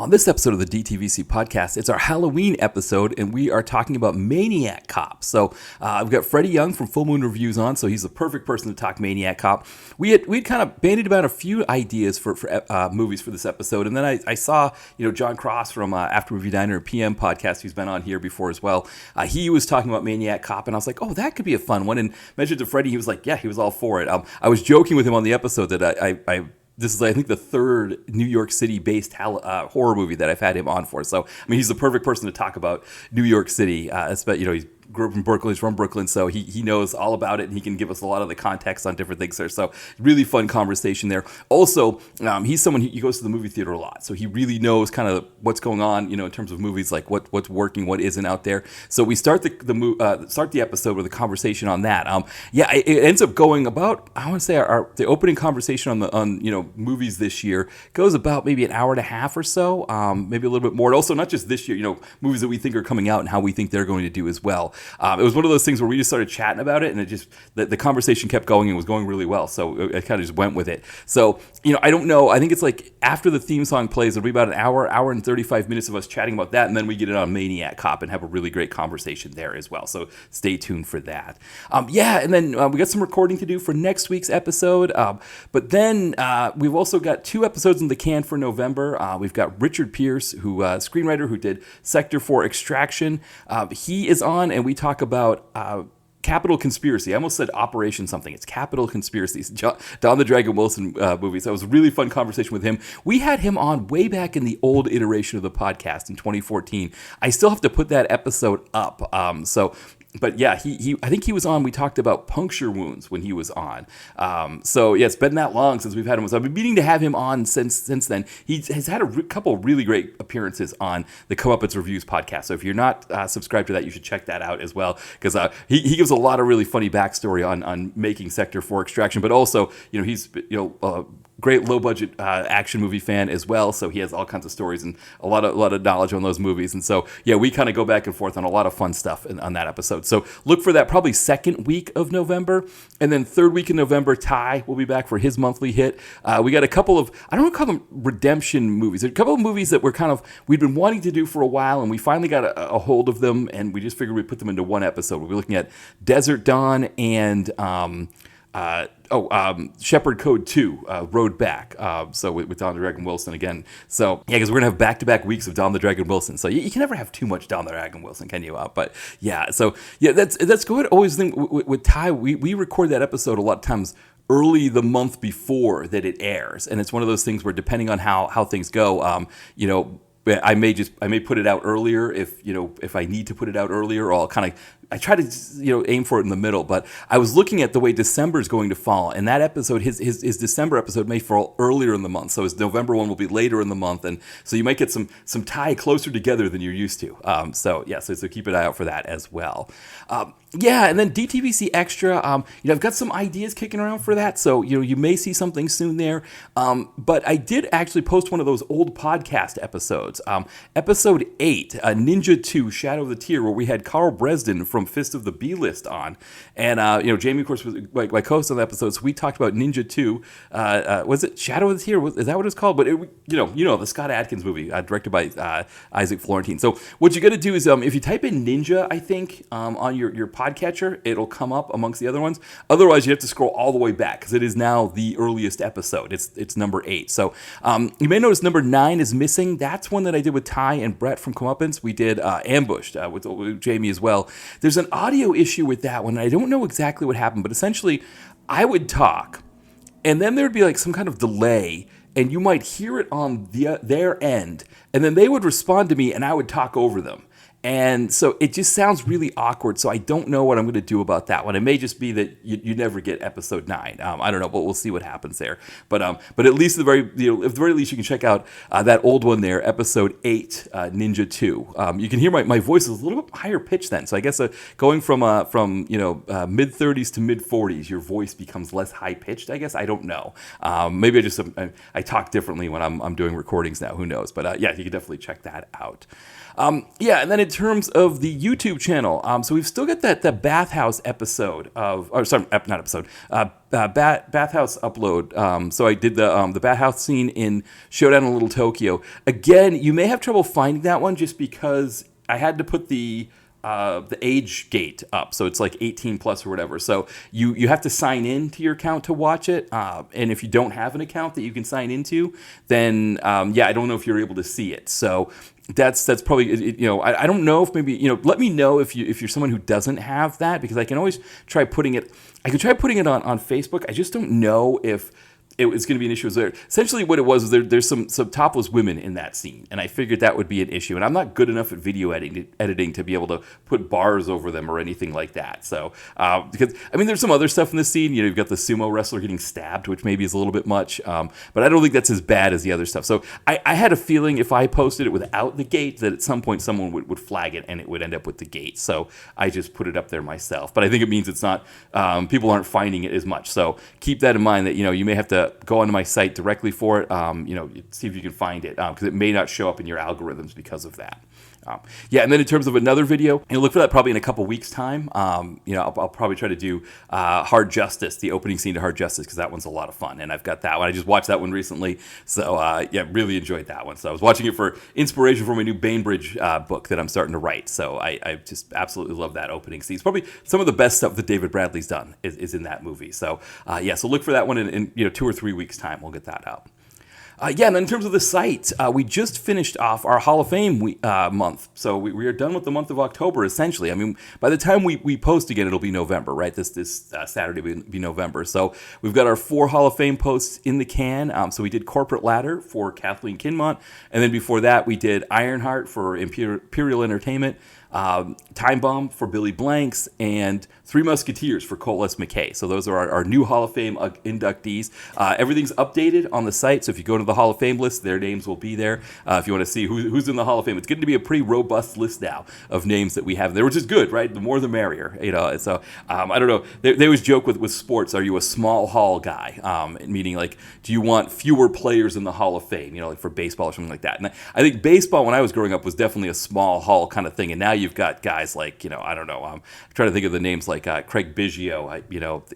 On this episode of the DTVC podcast, it's our Halloween episode, and we are talking about Maniac Cop. So we've got Freddie Young from Full Moon Reviews on, so he's the perfect person to talk Maniac Cop. We'd kind of bandied about a few ideas for movies for this episode, and then I saw John Cross from After Movie Diner and PM podcast, who's been on here before as well. He was talking about Maniac Cop, and I was like, oh, that could be a fun one. And mentioned to Freddie, he was like, yeah, he was all for it. I was joking with him on the episode that this is, I think, the third New York City-based horror movie that I've had him on for. So, I mean, he's the perfect person to talk about New York City. He grew up in Brooklyn. He's from Brooklyn, so he knows all about it, and he can give us a lot of the context on different things there. So, really fun conversation there. Also, he's someone, he goes to the movie theater a lot, so he really knows kind of what's going on, in terms of movies, like what's working, what isn't out there. So we start the episode with a conversation on that. It ends up going about, I want to say the opening conversation on movies this year goes about maybe an hour and a half or so, maybe a little bit more. And also, not just this year, movies that we think are coming out and how we think they're going to do as well. It was one of those things where we just started chatting about it, and it just the conversation kept going and was going really well. So I kind of just went with it. So I don't know. I think it's like after the theme song plays, it'll be about an hour and 35 minutes of us chatting about that, and then we get it on Maniac Cop and have a really great conversation there as well. So stay tuned for that. And then we got some recording to do for next week's episode. But then we've also got 2 episodes in the can for November. We've got Richard Pierce, screenwriter who did Sector 4 Extraction. He is on, and we talk about Capital Conspiracy. I almost said Operation something. It's Capital Conspiracy. Don the Dragon Wilson movies. That was a really fun conversation with him. We had him on way back in the old iteration of the podcast in 2014. I still have to put that episode up. But yeah, I think he was on. We talked about puncture wounds when he was on. It's been that long since we've had him. So I've been meaning to have him on since then. He has had a couple really great appearances on the Come Up It's Reviews podcast. So if you're not subscribed to that, you should check that out as well, because he gives a lot of really funny backstory on making Sector 4 Extraction. But also, he's great low budget action movie fan as well, so he has all kinds of stories and a lot of knowledge on those movies. And so we kind of go back and forth on a lot of fun stuff on that episode. So look for that probably second week of November, and then third week in November, Ty will be back for his monthly hit. We got a couple of, I don't want to call them redemption movies, a couple of movies that we'd been wanting to do for a while, and we finally got a hold of them, and we just figured we'd put them into one episode. We'll be looking at Desert Dawn and Shepherd Code 2, Road Back, with Don the Dragon Wilson again. So, because we're going to have back-to-back weeks of Don the Dragon Wilson. So, you can never have too much Don the Dragon Wilson, can you? That's good. Always think with Ty, we record that episode a lot of times early the month before that it airs. And it's one of those things where, depending on how things go, I may put it out earlier if I need to put it out earlier, or I try to aim for it in the middle. But I was looking at the way December is going to fall, and that episode, his December episode may fall earlier in the month, so his November one will be later in the month, and so you might get some tie closer together than you're used to. So keep an eye out for that as well. And then DTVC Extra, I've got some ideas kicking around for that, so you may see something soon there. But I did actually post one of those old podcast episodes, episode 8, Ninja 2, Shadow of the Tear, where we had Carl Bresden from Fist of the B-List on, and Jamie, of course, was my co-host on the episode. So we talked about Ninja 2. Was it Shadow of the Tear? Is that what it's called? But the Scott Adkins movie, directed by Isaac Florentine. So what you got to do is, if you type in Ninja, I think on your podcatcher, it'll come up amongst the other ones. Otherwise, you have to scroll all the way back, because it is now the earliest episode. It's number 8. So you may notice number 9 is missing. That's one that I did with Ty and Brett from Comeuppance. We did Ambushed with Jamie as well. There's an audio issue with that one. I don't know exactly what happened, but essentially I would talk, and then there would be like some kind of delay, and you might hear it on their end, and then they would respond to me, and I would talk over them. And so it just sounds really awkward, so I don't know what I'm going to do about that one. It may just be that you never get episode 9. I don't know, but we'll see what happens there. But at least at the very least, you can check out that old one there, episode 8, Ninja 2. You can hear my voice is a little bit higher pitched then. So I guess going from mid 30s to mid 40s, your voice becomes less high pitched. I guess, I don't know. Maybe I talk differently when I'm doing recordings now. Who knows? But you can definitely check that out. And then terms of the YouTube channel, so we've still got the bathhouse episode bathhouse upload. So I did the bathhouse scene in Showdown in Little Tokyo. Again, you may have trouble finding that one just because I had to put the age gate up, so it's like 18 plus or whatever. So you have to sign in to your account to watch it, and if you don't have an account that you can sign into, then I don't know if you're able to see it. So that's probably, I don't know if maybe, let me know if you're someone who doesn't have that, because I can always try putting it. I could try putting it on Facebook. I just don't know if it was going to be an issue. There, essentially, what it was there's some topless women in that scene, and I figured that would be an issue. And I'm not good enough at video editing to be able to put bars over them or anything like that. So, because there's some other stuff in the scene. You've got the sumo wrestler getting stabbed, which maybe is a little bit much, but I don't think that's as bad as the other stuff. So, I had a feeling if I posted it without the gate, that at some point someone would flag it and it would end up with the gate. So, I just put it up there myself. But I think it means it's not people aren't finding it as much. So, keep that in mind that you may have to go onto my site directly for it, see if you can find it, because it may not show up in your algorithms because of that. And then in terms of another video, look for that probably in a couple weeks' time. I'll probably try to do Hard Justice, the opening scene to Hard Justice, because that one's a lot of fun, and I've got that one. I just watched that one recently, so really enjoyed that one. So I was watching it for inspiration for my new Bainbridge book that I'm starting to write. So I just absolutely love that opening scene. It's probably some of the best stuff that David Bradley's done is in that movie. So so look for that one in 2 or 3 weeks' time. We'll get that out. And then in terms of the site, we just finished off our Hall of Fame month. So we are done with the month of October, essentially. By the time we post again, it'll be November, right? This Saturday will be November. So we've got our 4 Hall of Fame posts in the can. So we did Corporate Ladder for Kathleen Kinmont. And then before that, we did Ironheart for Imperial Entertainment, Time Bomb for Billy Blanks, and Three Musketeers for Cole S. McKay. So those are our new Hall of Fame inductees. Everything's updated on the site, so if you go to the Hall of Fame list, their names will be there. If you want to see who's in the Hall of Fame, it's getting to be a pretty robust list now of names that we have there, which is good, right? The more the merrier. So I don't know. They always joke with sports. Are you a small hall guy? Meaning, like, do you want fewer players in the Hall of Fame? Like for baseball or something like that. And I think baseball, when I was growing up, was definitely a small hall kind of thing. And now you've got guys like, I don't know. I'm trying to think of the names like Craig Biggio,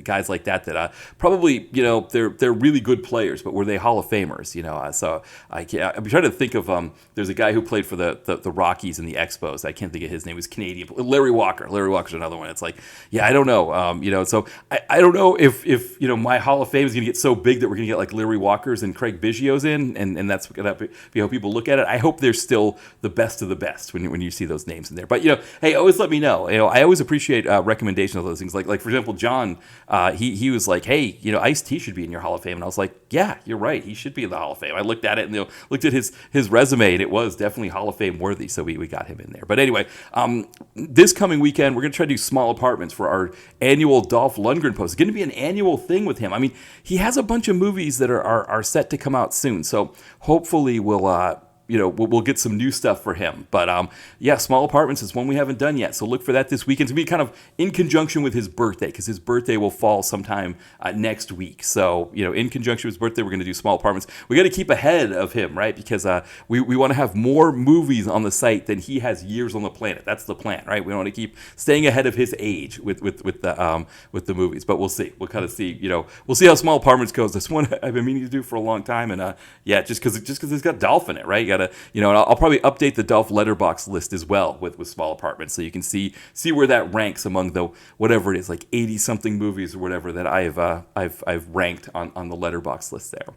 guys like that probably, they're really good players, but were they Hall of Famers? So I'm trying to think of, there's a guy who played for the Rockies and the Expos. I can't think of his name. He was Canadian. Larry Walker. Larry Walker's another one. It's like, I don't know. So I don't know if my Hall of Fame is going to get so big that we're going to get like Larry Walker's and Craig Biggio's in, and that's going to be how people look at it. I hope they're still the best of the best when you see those names in there. But, hey, always let me know. I always appreciate recommendations of those things. Like for example, John, he was like, hey, Ice-T should be in your Hall of Fame. And I was like, yeah, you're right. He should be in the Hall of Fame. I looked at it and looked at his resume, and it was definitely Hall of Fame worthy. So we got him in there. But anyway, this coming weekend, we're going to try to do Small Apartments for our annual Dolph Lundgren post. It's going to be an annual thing with him. He has a bunch of movies that are set to come out soon. So hopefully we'll get some new stuff for him. But Small Apartments is one we haven't done yet. So look for that this weekend to be kind of in conjunction with his birthday, because his birthday will fall sometime next week. So, in conjunction with his birthday, we're going to do Small Apartments. We got to keep ahead of him, right? Because we want to have more movies on the site than he has years on the planet. That's the plan, right? We want to keep staying ahead of his age with the movies. But we'll see. We'll kind of see, we'll see how Small Apartments goes. This one I've been meaning to do for a long time. And just because it's got Dolph in it, right? You got to, and I'll probably update the Dolph Letterboxd list as well with Small Apartments, so you can see where that ranks among the whatever it is, like 80 something movies or whatever that I've ranked on the Letterboxd list there.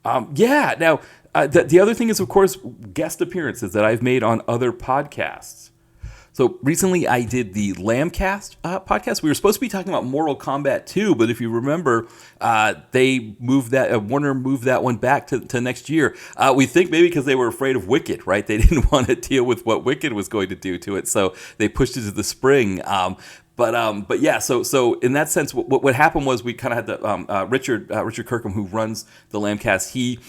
Now the other thing is, of course, guest appearances that I've made on other podcasts. So recently I did the Lambcast podcast. We were supposed to be talking about Mortal Kombat 2, but if you remember, they moved that, Warner moved that one back to next year. We think maybe because they were afraid of Wicked, right? They didn't want to deal with what Wicked was going to do to it, so they pushed it to the spring. But yeah, so in that sense, what happened was we kind of had the Richard Kirkham, who runs the Lambcast. He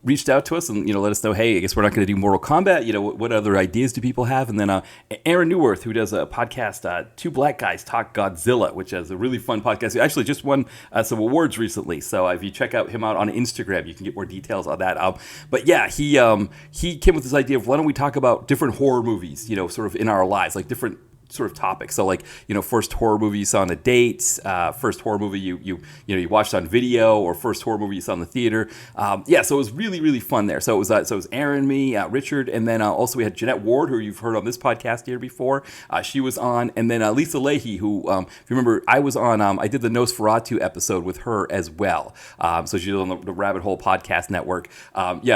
reached out to us and let us know, hey, I guess we're not going to do Mortal Kombat. What other ideas do people have? And then Aaron Newworth, who does a podcast, Two Black Guys Talk Godzilla, which is a really fun podcast. He actually just won some awards recently. So if you check him out on Instagram, you can get more details on that. But yeah, he came with this idea of why don't we talk about different horror movies, sort of in our lives, like different sort of topics. So like, first horror movie you saw on a date, first horror movie you watched on video, or first horror movie you saw in the theater. So it was really, really fun there. So it was Aaron, me, Richard, and then also we had Jeanette Ward, who you've heard on this podcast here before. She was on, and then Lisa Leahy, who, if you remember, I was on, I did the Nosferatu episode with her as well. So she's on the Rabbit Hole Podcast Network.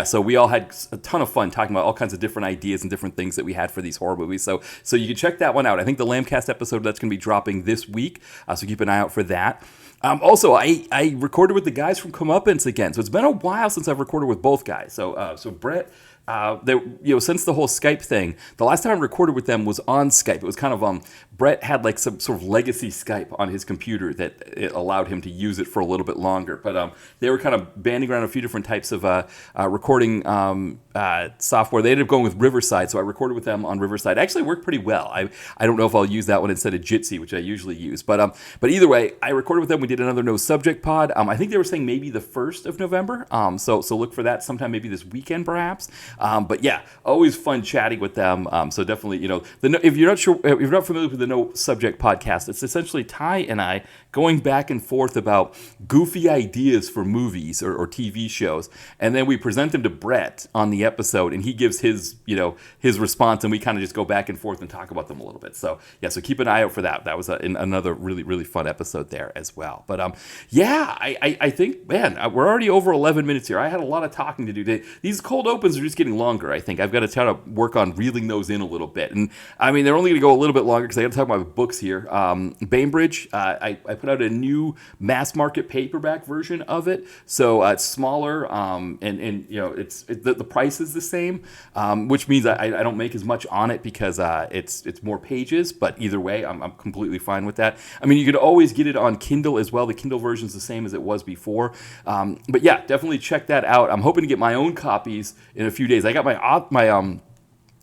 So we all had a ton of fun talking about all kinds of different ideas and different things that we had for these horror movies. So you can check that one out. I think the Lambcast episode, that's going to be dropping this week, so keep an eye out for that. Also, I recorded with the guys from Comeuppance again, so it's been a while since I've recorded with both guys. So Brett, since the whole Skype thing, the last time I recorded with them was on Skype. It was kind of Brett had like some sort of legacy Skype on his computer that it allowed him to use it for a little bit longer. But they were kind of banding around a few different types of recording software. They ended up going with Riverside, so I recorded with them on Riverside. It actually worked pretty well. I don't know if I'll use that one instead of Jitsi, which I usually use. But either way, I recorded with them. We did another No Subject pod. I think they were saying maybe the 1st of November. So look for that sometime, maybe this weekend perhaps. But yeah, always fun chatting with them. So definitely, if you're not familiar with the No Subject podcast, it's essentially Ty and I going back and forth about goofy ideas for movies or TV shows, and then we present them to Brett on the episode, and he gives his response, and we kind of just go back and forth and talk about them a little bit. So yeah, so keep an eye out for that. That was another really, really fun episode there as well. But I think, man, we're already over 11 minutes here. I had a lot of talking to do today. These cold opens are just getting longer. I think I've got to try to work on reeling those in a little bit, and I mean they're only going to go a little bit longer because I got to talk about my books here. Bainbridge, I put out a new mass market paperback version of it, so it's smaller, and the price is the same, which means I don't make as much on it because it's more pages. But either way, I'm completely fine with that. I mean, you could always get it on Kindle as well. The Kindle version is the same as it was before. But yeah, definitely check that out. I'm hoping to get my own copies in a few days. I got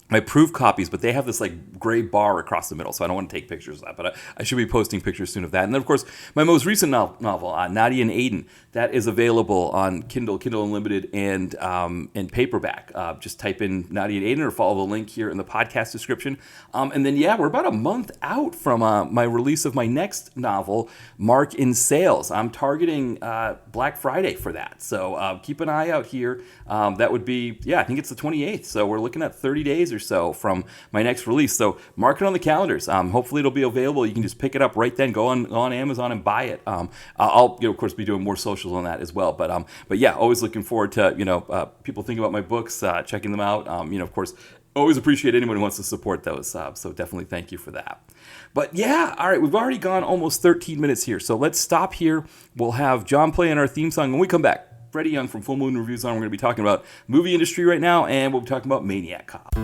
my proof copies, but they have this like gray bar across the middle, so I don't want to take pictures of that, but I should be posting pictures soon of that. And then, of course, my most recent novel, Nadia and Aiden, that is available on Kindle Unlimited, and paperback. Just type in Nadia and Aiden or follow the link here in the podcast description. And then, yeah, we're about a month out from my release of my next novel, Mark in Sales. I'm targeting Black Friday for that, so keep an eye out here. That would be, I think it's the 28th, so we're looking at 30 days or so from my next release. So mark it on the calendars. Hopefully it'll be available. You can just pick it up right then. Go on Amazon and buy it. I'll of course be doing more socials on that as well. But yeah, always looking forward to people thinking about my books, checking them out. Of course, always appreciate anyone who wants to support those. So definitely thank you for that. But yeah, all right, we've already gone almost 13 minutes here. So let's stop here. We'll have John play in our theme song when we come back. Freddie Young from Full Moon Reviews on. We're going to be talking about movie industry right now, and we'll be talking about Maniac Cop.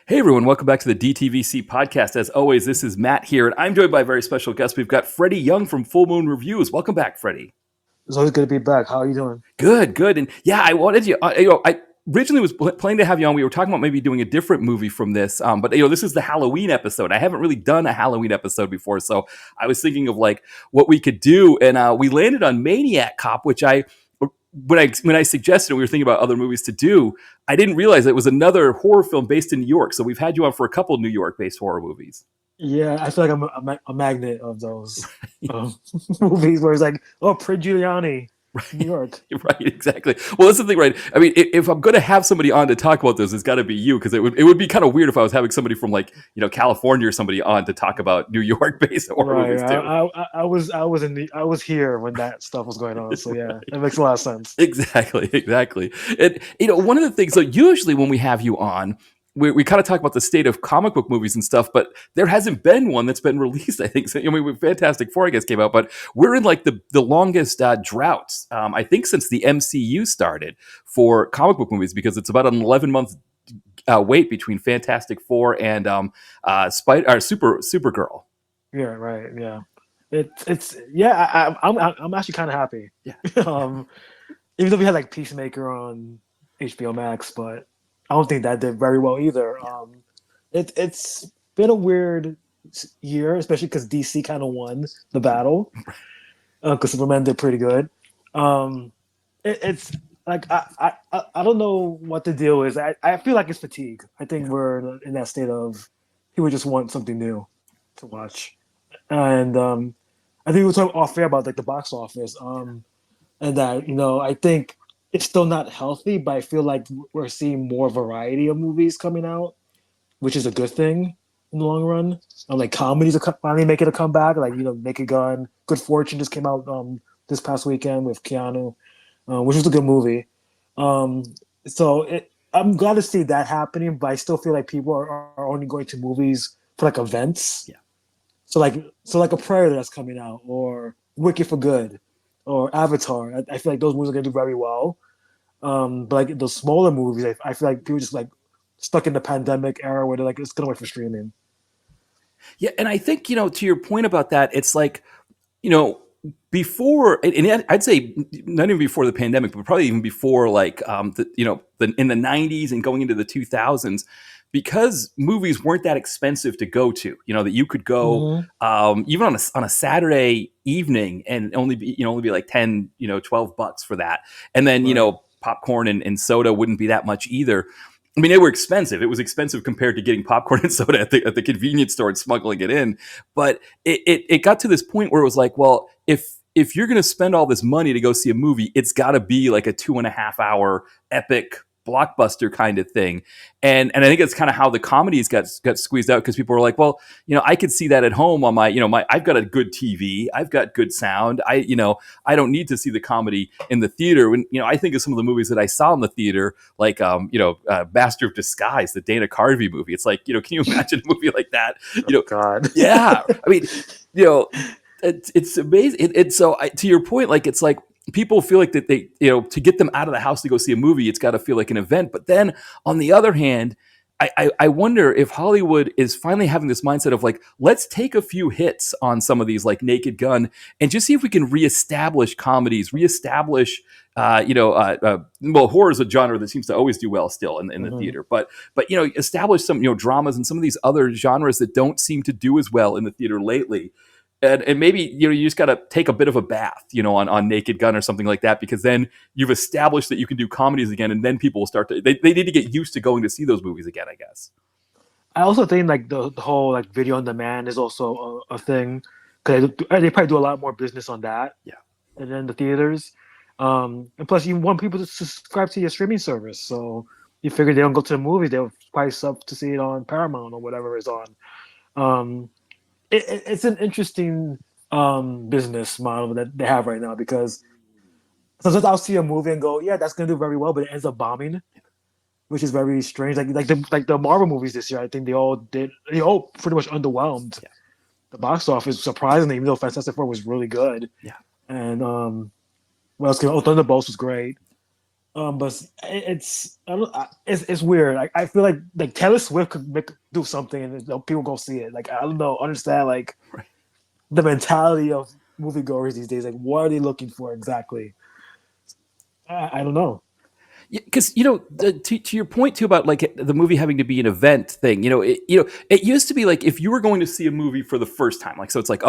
Hey everyone, welcome back to the DTVC podcast. As always, this is Matt here, and I'm joined by a very special guest. We've got Freddie Young from Full Moon Reviews. Welcome back, Freddie. It's always good to be back. How are you doing? Good. And yeah, I wanted you. I originally was planning to have you on. We were talking about maybe doing a different movie from this, but this is the Halloween episode. I haven't really done a Halloween episode before, so I was thinking of like what we could do, and we landed on Maniac Cop, which I when I suggested we were thinking about other movies to do, I didn't realize it was another horror film based in New York. So we've had you on for a couple New York based horror movies. Yeah, I feel like I'm a magnet of those um, movies where it's like, oh, Prince Giuliani, New York. Right, exactly. Well, that's the thing, right? I mean, if I'm going to have somebody on to talk about this, it's got to be you, because it would be kind of weird if I was having somebody from like California or somebody on to talk about New York based horror Right. movies too. I was here when that stuff was going on. So yeah, that makes a lot of sense. Exactly, exactly. And one of the things, so usually when we have you on, we kind of talk about the state of comic book movies and stuff, but there hasn't been one that's been released. I think. So, Fantastic Four, I guess, came out, but we're in like the longest droughts, I think, since the MCU started for comic book movies, because it's about an 11-month wait between Fantastic Four and Spider or Supergirl. Yeah. Right. Yeah. It's yeah. I'm actually kind of happy. Yeah. um, Even though we had like Peacemaker on HBO Max, but I don't think that did very well either. It's been a weird year, especially because DC kind of won the battle because Superman did pretty good. Um, it's like I don't know what the deal is. I feel like it's fatigue. I think we're in that state of people just want something new to watch, and I think we were talking off air about like the box office. And that I think it's still not healthy, but I feel like we're seeing more variety of movies coming out, which is a good thing in the long run. Like comedies are finally making a comeback, like Naked Gun, Good Fortune just came out this past weekend with Keanu, which was a good movie. um I'm glad to see that happening, but I still feel like people are only going to movies for like events. Yeah. So like a Predator that's coming out, or Wicked for Good, or Avatar. I feel like those movies are gonna do very well. But like those smaller movies, I feel like people just like stuck in the pandemic era where they're like, it's gonna wait for streaming. Yeah, and I think to your point about that, it's like you know before, and I'd say not even before the pandemic, but probably even before, like in the '90s and going into the 2000s, because movies weren't that expensive to go to. That you could go Mm-hmm. even on a Saturday evening and only be like 10, $12 for that, and then Right. popcorn and soda wouldn't be that much either. I mean, they were expensive. It was expensive compared to getting popcorn and soda at the convenience store and smuggling it in. But it got to this point where it was like, well, if you're going to spend all this money to go see a movie, it's got to be like a 2.5 hour epic blockbuster kind of thing. And I think it's kind of how the comedies got squeezed out, because people were like, well, I could see that at home on my I've got a good TV, I've got good sound. I don't need to see the comedy in the theater. When I think of some of the movies that I saw in the theater, like Master of Disguise, the Dana Carvey movie. It's like, can you imagine a movie like that? Oh God. Yeah. I mean, you know, it's amazing. To your point, like it's like people feel like that they, to get them out of the house to go see a movie, it's got to feel like an event. But then on the other hand, I wonder if Hollywood is finally having this mindset of like, let's take a few hits on some of these, like Naked Gun, and just see if we can reestablish comedies, well, horror is a genre that seems to always do well still in the Mhm. theater, but establish some dramas and some of these other genres that don't seem to do as well in the theater lately. And maybe you just got to take a bit of a bath, on Naked Gun or something like that, because then you've established that you can do comedies again, and then people will start to they need to get used to going to see those movies again, I guess. I also think like the whole like video on demand is also a thing, because they probably do a lot more business on that Yeah. than in the theaters. And plus, you want people to subscribe to your streaming service, so you figure they don't go to the movies; they'll probably sub to see it on Paramount or whatever is on. Um, it's an interesting business model that they have right now, because sometimes I'll see a movie and go, "Yeah, that's gonna do very well," but it ends up bombing, which is very strange. Like the Marvel movies this year, I think they all pretty much underwhelmed Yeah. the box office, surprisingly, even though Fantastic Four was really good. Yeah. And what else? Thunderbolts was great. But it's weird. I feel like Taylor Swift could do something, and people go see it. Like I don't know, understand like Right. the mentality of moviegoers these days. Like what are they looking for exactly? I don't know. Because to your point too about like the movie having to be an event thing, it used to be like if you were going to see a movie for the first time, like so it's like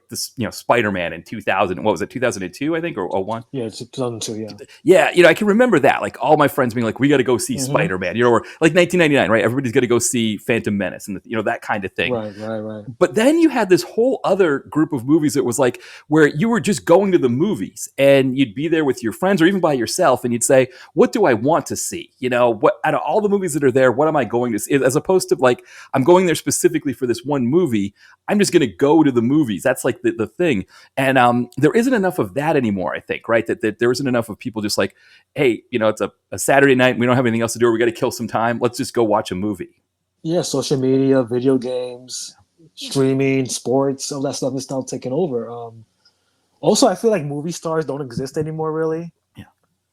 this Spider-Man in 2000, what was it, 2002 I think, or '01. Yeah, it's 2002. Yeah. Yeah, I can remember that. Like all my friends being like, "We got to go see Hmm. Spider-Man," or like 1999, right? Everybody's got to go see Phantom Menace, and that kind of thing. Right, right, right. But then you had this whole other group of movies that was like where you were just going to the movies and you'd be there with your friends or even by yourself, and you'd say, "What do I want to see? What out of all the movies that are there, what am I going to see?" As opposed to like, I'm going there specifically for this one movie. I'm just going to go to the movies. That's like the thing. And there isn't enough of that anymore, I think, right? That there isn't enough of people just like, hey, it's a Saturday night. We don't have anything else to do. Or we got to kill some time. Let's just go watch a movie. Yeah, social media, video games, streaming, sports, all that stuff is now taking over. Also, I feel like movie stars don't exist anymore, really. Yeah.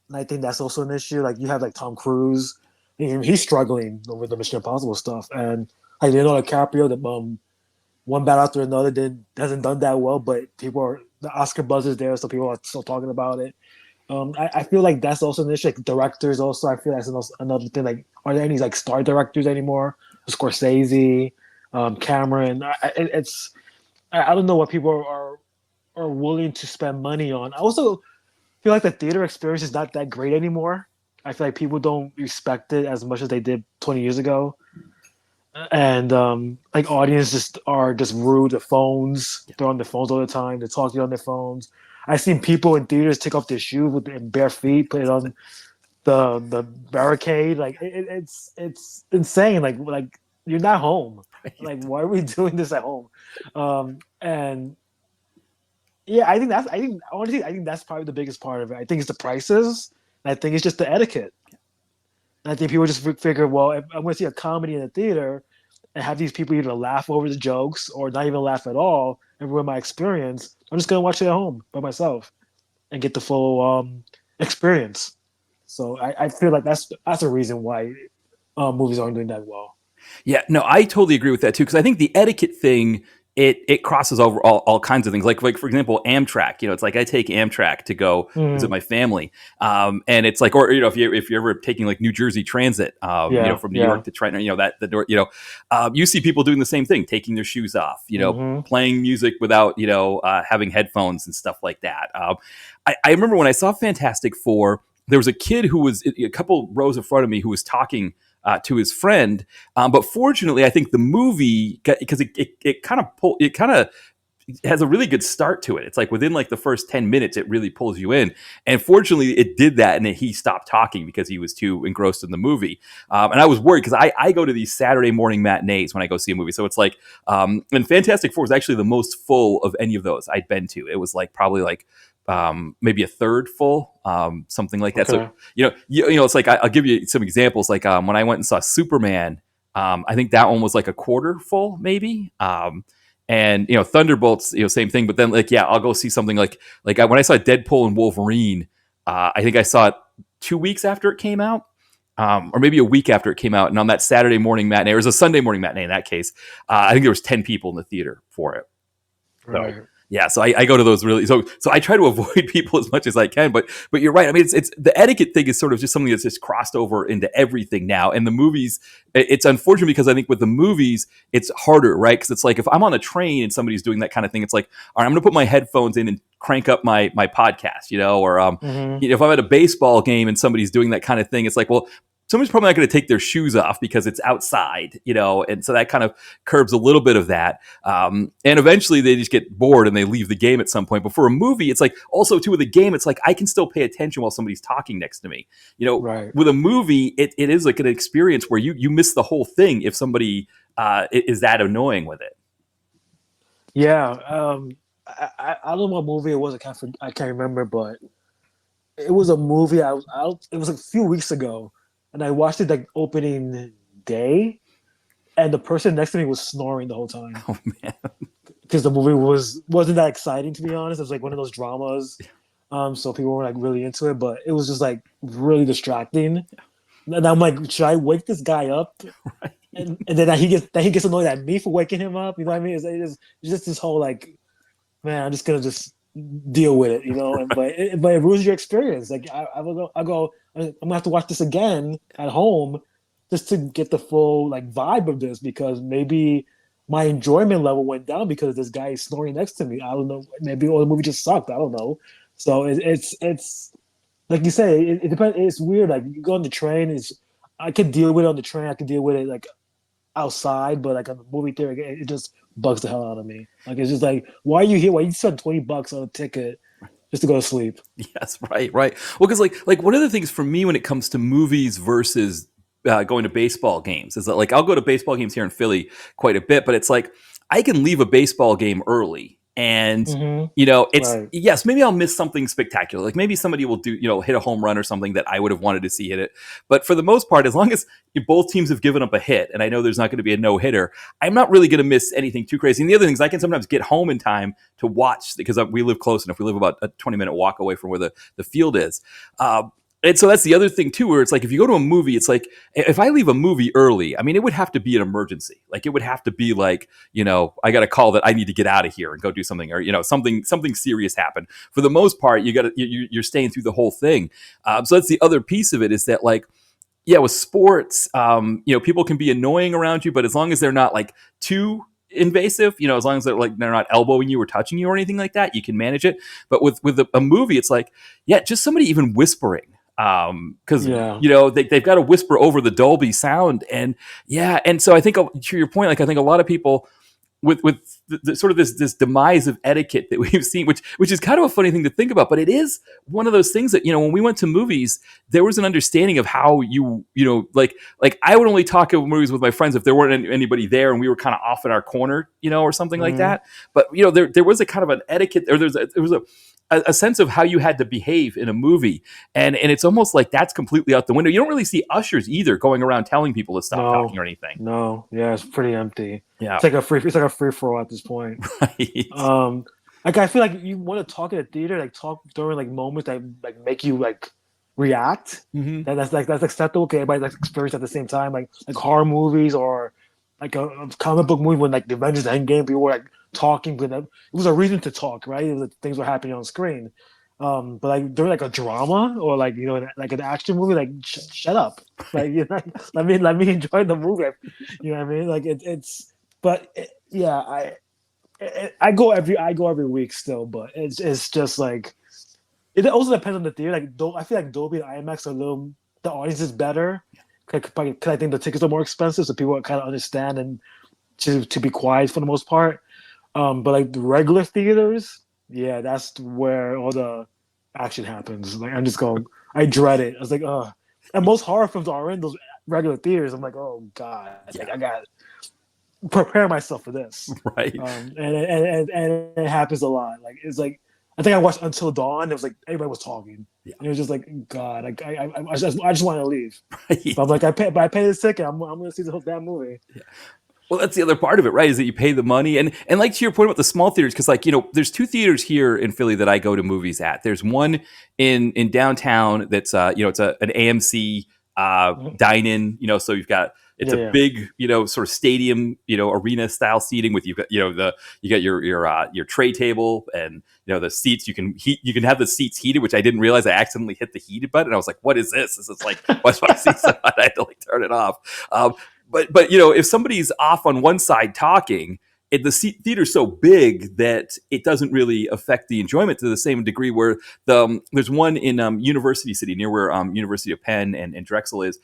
And I think that's also an issue. Like you have like Tom Cruise, he's struggling with the Mission Impossible stuff, and like Leonardo DiCaprio, one battle after another hasn't done that well, but the Oscar buzz is there, so people are still talking about it. I feel like that's also an issue. Like directors, also, I feel that's another thing. Like, are there any like star directors anymore? Scorsese, Cameron. I don't know what people are willing to spend money on. I also feel like the theater experience is not that great anymore. I feel like people don't respect it as much as they did 20 years ago, and like audience are just rude. The phones, they're on their phones all the time. They're talking on their phones. I've seen people in theaters take off their shoes with their bare feet, put it on the barricade. Like it's insane. Like you're not home. Like why are we doing this at home? And yeah, I think that's probably the biggest part of it. I think it's the prices. And I think it's just the etiquette. And I think people just figure, well, if I'm going to see a comedy in a theater and have these people either laugh over the jokes or not even laugh at all and ruin my experience, I'm just going to watch it at home by myself and get the full experience. So I feel like that's a reason why movies aren't doing that well. Yeah, no, I totally agree with that too because I think the etiquette thing it crosses over all kinds of things. Like for example, Amtrak. It's like I take Amtrak to go visit Mm, my family, and it's like, or if you're ever taking like New Jersey Transit, yeah, from New yeah. York to Trenton, that the door, you see people doing the same thing, taking their shoes off, Hmm. playing music without having headphones and stuff like that. I remember when I saw Fantastic Four, there was a kid who was a couple rows in front of me who was talking to his friend. But fortunately, I think the movie, because it kind of has a really good start to it. It's like within like the first 10 minutes, it really pulls you in. And fortunately, it did that. And then he stopped talking because he was too engrossed in the movie. And I was worried because I go to these Saturday morning matinees when I go see a movie. So it's like, and Fantastic Four was actually the most full of any of those I'd been to. It was like probably like, maybe a third full, something like that. So Okay. it's like I'll give you some examples. Like when I went and saw Superman, I think that one was like a quarter full, maybe. And Thunderbolts, same thing. But then like I'll go see something like when I saw Deadpool and Wolverine, I think I saw it 2 weeks after it came out. Or maybe a week after it came out, and on that Saturday morning matinee, or it was a Sunday morning matinee in that case, I think there was 10 people in the theater for it. So Right. yeah, so I go to those really so I try to avoid people as much as I can, but you're right. I mean, it's the etiquette thing is sort of just something that's just crossed over into everything now. And the movies, it's unfortunate because I think with the movies, it's harder, right? Because it's like if I'm on a train and somebody's doing that kind of thing, it's like, all right, I'm going to put my headphones in and crank up my podcast, or Hmm. if I'm at a baseball game and somebody's doing that kind of thing, it's like, well, somebody's probably not going to take their shoes off because it's outside, and so that kind of curbs a little bit of that. And eventually they just get bored and they leave the game at some point. But for a movie, it's like also too with a game, it's like I can still pay attention while somebody's talking next to me. Right. With a movie, it is like an experience where you miss the whole thing if somebody is that annoying with it. Yeah. I don't know what movie it was. I can't remember, but it was a movie. It was a few weeks ago, and I watched it like opening day, and the person next to me was snoring the whole time Oh man, because the movie wasn't that exciting, to be honest. It was like one of those dramas, so people weren't like really into it, but it was just like really distracting. And I'm like, should I wake this guy up? right? And then he gets annoyed at me for waking him up. You know what I mean? It's just this whole like, man, I'm just gonna just deal with it, you know. And but it ruins your experience. Like I'm gonna have to watch this again at home just to get the full like vibe of this because maybe my enjoyment level went down because this guy is snoring next to me. I don't know. Maybe or the movie just sucked. I don't know. So it's like you say. It depends. It's weird. Like you go on the train. I can deal with it on the train. I can deal with it like outside, but like on the movie theater, it just bugs the hell out of me. Like it's just like, why are you here? Why you spend $20 on a ticket just to go to sleep? Yes, right, right. Well, because like one of the things for me when it comes to movies versus going to baseball games is that like I'll go to baseball games here in Philly quite a bit, but it's like I can leave a baseball game early, and it's Right. yes, maybe I'll miss something spectacular. Like maybe somebody will do hit a home run or something that I would have wanted to see hit it. But for the most part, as long as both teams have given up a hit, and I know there's not going to be a no hitter, I'm not really going to miss anything too crazy. And the other things, I can sometimes get home in time to watch because we live close enough. We live about a 20-minute walk away from where the field is. And so that's the other thing too, where it's like if you go to a movie, it's like if I leave a movie early, I mean, it would have to be an emergency. Like it would have to be like I got a call that I need to get out of here and go do something, or something serious happened. For the most part, you're staying through the whole thing. So that's the other piece of it is that like yeah, with sports, people can be annoying around you, but as long as they're not like too invasive, as long as they're not elbowing you or touching you or anything like that, you can manage it. But with a movie, it's like yeah, just somebody even whispering because Yeah. they've got to whisper over the Dolby sound, and yeah, and so I think to your point, like I think a lot of people with the sort of this demise of etiquette that we've seen, which is kind of a funny thing to think about, but it is one of those things that when we went to movies, there was an understanding of how like I would only talk about movies with my friends if there weren't anybody there and we were kind of off in our corner, or something like that. But there was a kind of an etiquette, or there was a sense of how you had to behave in a movie, and it's almost like that's completely out the window. You don't really see ushers either going around telling people to stop talking No. or anything. No. Yeah, it's pretty empty. Yeah. It's like a free for all at this point. Right. Like I feel like you want to talk in a theater, like talk during like moments that like make you like react. Mm-hmm. That's acceptable. Okay, everybody like experience at the same time, like horror movies or like a comic book movie when like the Avengers Endgame, people were like talking, but it was a reason to talk, right? Things were happening on screen. But like during like a drama or like like an action movie, like shut up, like let me enjoy the movie. You know what I mean? Like but yeah, I go every week still, but it's just like it also depends on the theater. Like I feel like Dolby and IMAX are the audience is better because I think the tickets are more expensive, so people kind of understand and to be quiet for the most part. But like the regular theaters, yeah, that's where all the action happens. Like I dread it. I was like, oh, and most horror films are in those regular theaters. I'm like, oh god, Yeah. like I got prepare myself for this. Right. And it happens a lot. Like it's like I think I watched Until Dawn. It was like everybody was talking. Yeah. And it was just like God. I just want to leave. Right. But I'm like I pay this ticket. I'm going to see the whole damn movie. Yeah. Well, that's the other part of it, right? Is that you pay the money, and like to your point about the small theaters, because like there's two theaters here in Philly that I go to movies at. There's one in downtown that's it's an AMC dine-in, so you've got it's a big sort of stadium arena style seating with you got your tray table and the seats you can have the seats heated, which I didn't realize I accidentally hit the heated button. I was like, what is this? This is like what's my seats? I had to like turn it off. But if somebody's off on one side talking, the theater's so big that it doesn't really affect the enjoyment to the same degree. Where there's one in University City near where University of Penn and Drexel is.